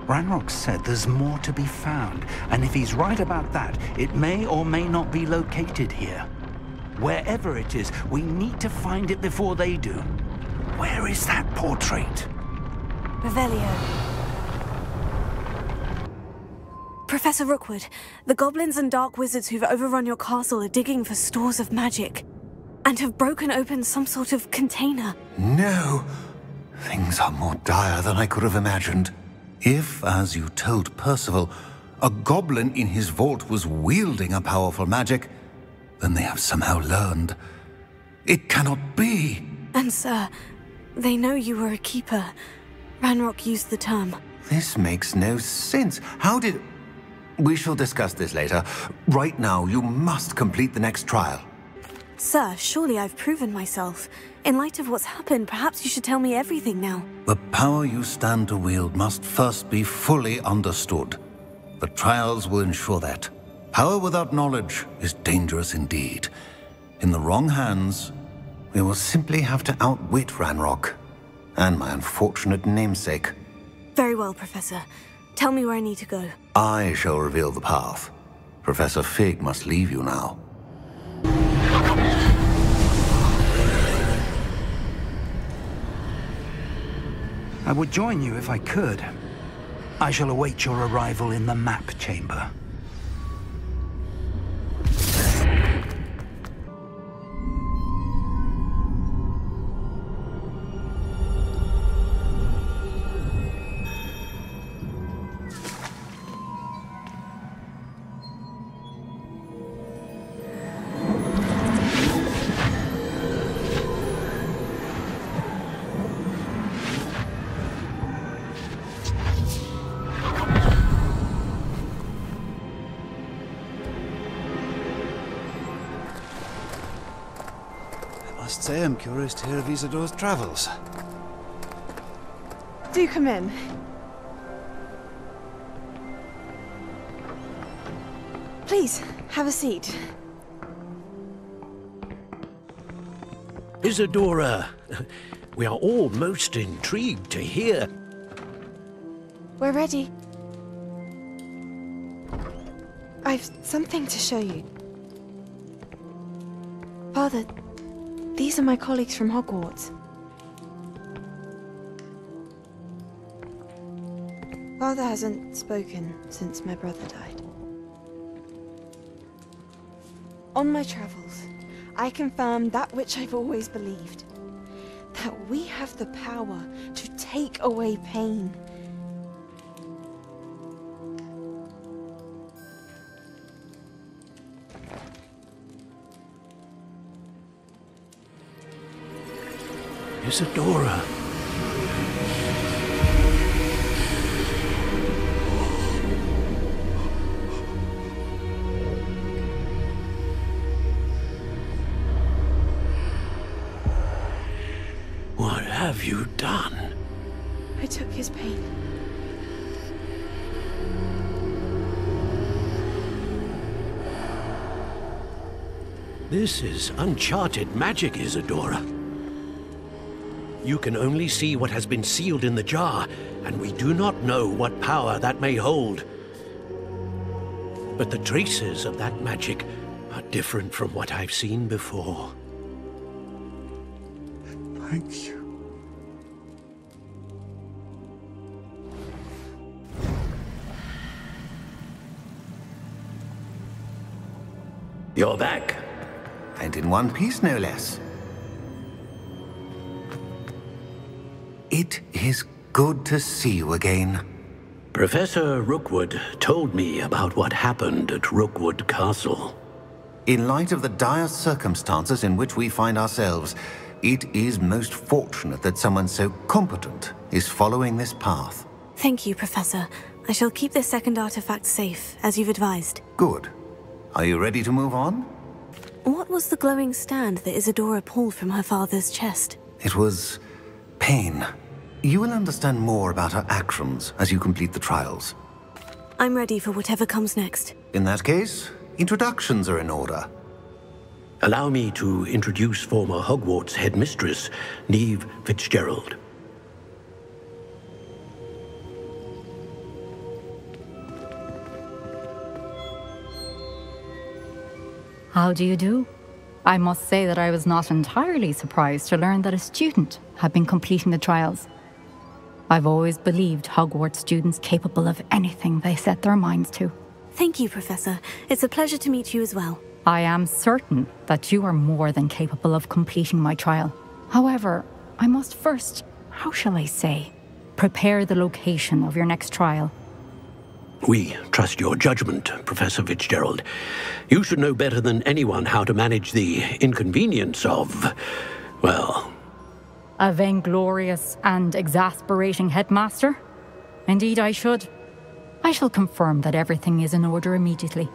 Ranrock said there's more to be found, and if he's right about that, it may or may not be located here. Wherever it is, we need to find it before they do. Where is that portrait? Revelio. Professor Rookwood, the goblins and dark wizards who've overrun your castle are digging for stores of magic, and have broken open some sort of container. No! Things are more dire than I could have imagined. If, as you told Percival, a goblin in his vault was wielding a powerful magic, then they have somehow learned. It cannot be! And sir, they know you were a keeper. Ranrock used the term. This makes no sense. How did... We shall discuss this later. Right now, you must complete the next trial. Sir, surely I've proven myself. In light of what's happened, perhaps you should tell me everything now. The power you stand to wield must first be fully understood. The trials will ensure that. Power without knowledge is dangerous indeed. In the wrong hands, we will simply have to outwit Ranrock and my unfortunate namesake. Very well, Professor. Tell me where I need to go. I shall reveal the path. Professor Fig must leave you now. I would join you if I could. I shall await your arrival in the map chamber. I must say I'm curious to hear of Isadore's travels. Do come in. Please, have a seat. Isadora, we are all most intrigued to hear. We're ready. I've something to show you. Father, these are my colleagues from Hogwarts. Father hasn't spoken since my brother died. On my travels, I confirmed that which I've always believed. That we have the power to take away pain. Isadora. What have you done? I took his pain. This is uncharted magic, Isadora. You can only see what has been sealed in the jar, and we do not know what power that may hold. But the traces of that magic are different from what I've seen before. Thank you. You're back. And in one piece, no less. It is good to see you again. Professor Rookwood told me about what happened at Rookwood Castle. In light of the dire circumstances in which we find ourselves, it is most fortunate that someone so competent is following this path. Thank you, Professor. I shall keep this second artifact safe, as you've advised. Good. Are you ready to move on? What was the glowing stand that Isadora pulled from her father's chest? It was pain. You will understand more about her actions as you complete the trials. I'm ready for whatever comes next. In that case, introductions are in order. Allow me to introduce former Hogwarts headmistress, Neve Fitzgerald. How do you do? I must say that I was not entirely surprised to learn that a student had been completing the trials. I've always believed Hogwarts students capable of anything they set their minds to. Thank you, Professor. It's a pleasure to meet you as well. I am certain that you are more than capable of completing my trial. However, I must first, how shall I say, prepare the location of your next trial. We trust your judgment, Professor Fitzgerald. You should know better than anyone how to manage the inconvenience of, well... A vainglorious and exasperating headmaster? Indeed I should. I shall confirm that everything is in order immediately.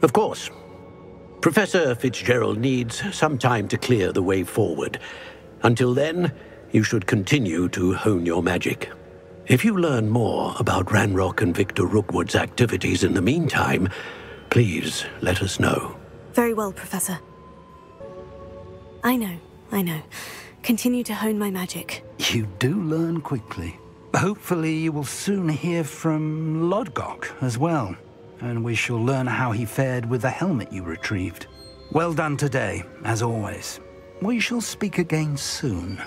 Of course. Professor Fitzgerald needs some time to clear the way forward. Until then, you should continue to hone your magic. If you learn more about Ranrock and Victor Rookwood's activities in the meantime, please let us know. Very well, Professor. I know. Continue to hone my magic. You do learn quickly. Hopefully you will soon hear from Lodgok as well, and we shall learn how he fared with the helmet you retrieved. Well done today, as always. We shall speak again soon.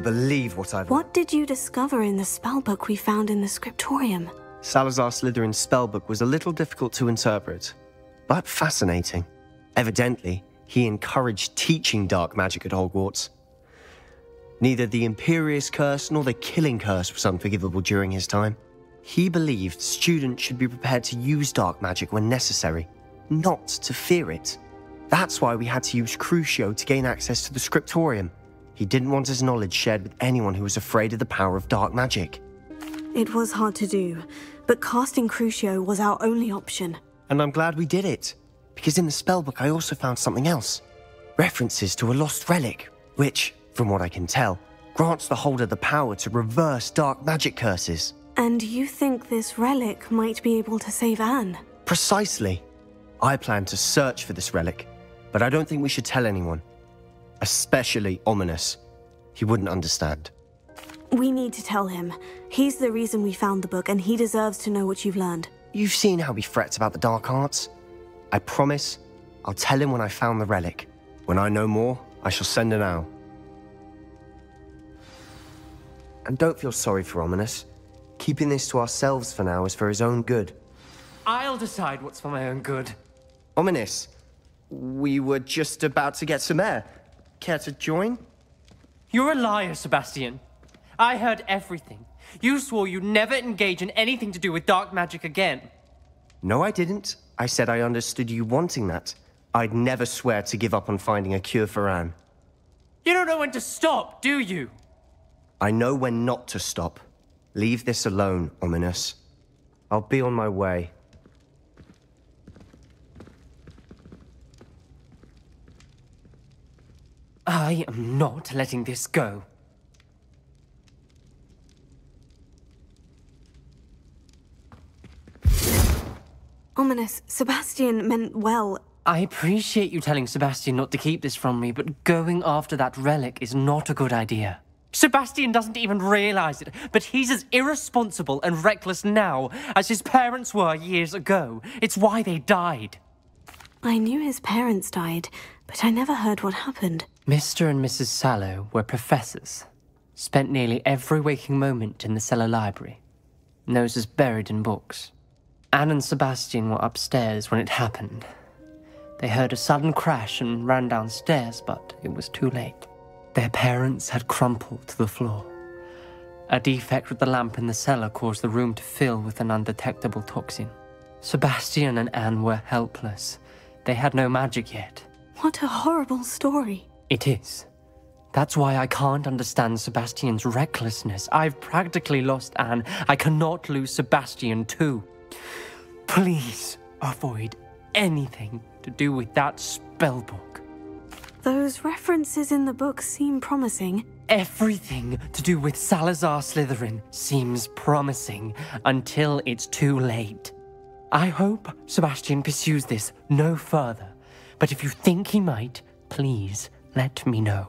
Believe what I've... What did you discover in the spellbook we found in the scriptorium? Salazar Slytherin's spellbook was a little difficult to interpret, but fascinating. Evidently, he encouraged teaching dark magic at Hogwarts. Neither the Imperious Curse nor the Killing Curse was unforgivable during his time. He believed students should be prepared to use dark magic when necessary, not to fear it. That's why we had to use Crucio to gain access to the scriptorium. He didn't want his knowledge shared with anyone who was afraid of the power of dark magic. It was hard to do, but casting Crucio was our only option. And I'm glad we did it, because in the spellbook I also found something else. References to a lost relic, which, from what I can tell, grants the holder the power to reverse dark magic curses. And you think this relic might be able to save Anne? Precisely. I plan to search for this relic, but I don't think we should tell anyone. Especially Ominous. He wouldn't understand. We need to tell him. He's the reason we found the book, and he deserves to know what you've learned. You've seen how he frets about the dark arts. I promise I'll tell him when I found the relic. When I know more, I shall send an owl. And don't feel sorry for Ominous. Keeping this to ourselves for now is for his own good. I'll decide what's for my own good. Ominous, we were just about to get some air. Care to join? You're a liar, Sebastian. I heard everything. You swore you'd never engage in anything to do with dark magic again. No, I didn't. I said I understood you wanting that. I'd never swear to give up on finding a cure for Anne. You don't know when to stop, do you? I know when not to stop. Leave this alone, Ominous. I'll be on my way. I am not letting this go. Ominous, Sebastian meant well. I appreciate you telling Sebastian not to keep this from me, but going after that relic is not a good idea. Sebastian doesn't even realize it, but he's as irresponsible and reckless now as his parents were years ago. It's why they died. I knew his parents died, but I never heard what happened. Mr. and Mrs. Sallow were professors. Spent nearly every waking moment in the cellar library. Noses buried in books. Anne and Sebastian were upstairs when it happened. They heard a sudden crash and ran downstairs, but it was too late. Their parents had crumpled to the floor. A defect with the lamp in the cellar caused the room to fill with an undetectable toxin. Sebastian and Anne were helpless. They had no magic yet. What a horrible story. It is. That's why I can't understand Sebastian's recklessness. I've practically lost Anne. I cannot lose Sebastian too. Please avoid anything to do with that spellbook. Those references in the book seem promising. Everything to do with Salazar Slytherin seems promising until it's too late. I hope Sebastian pursues this no further, but if you think he might, please let me know.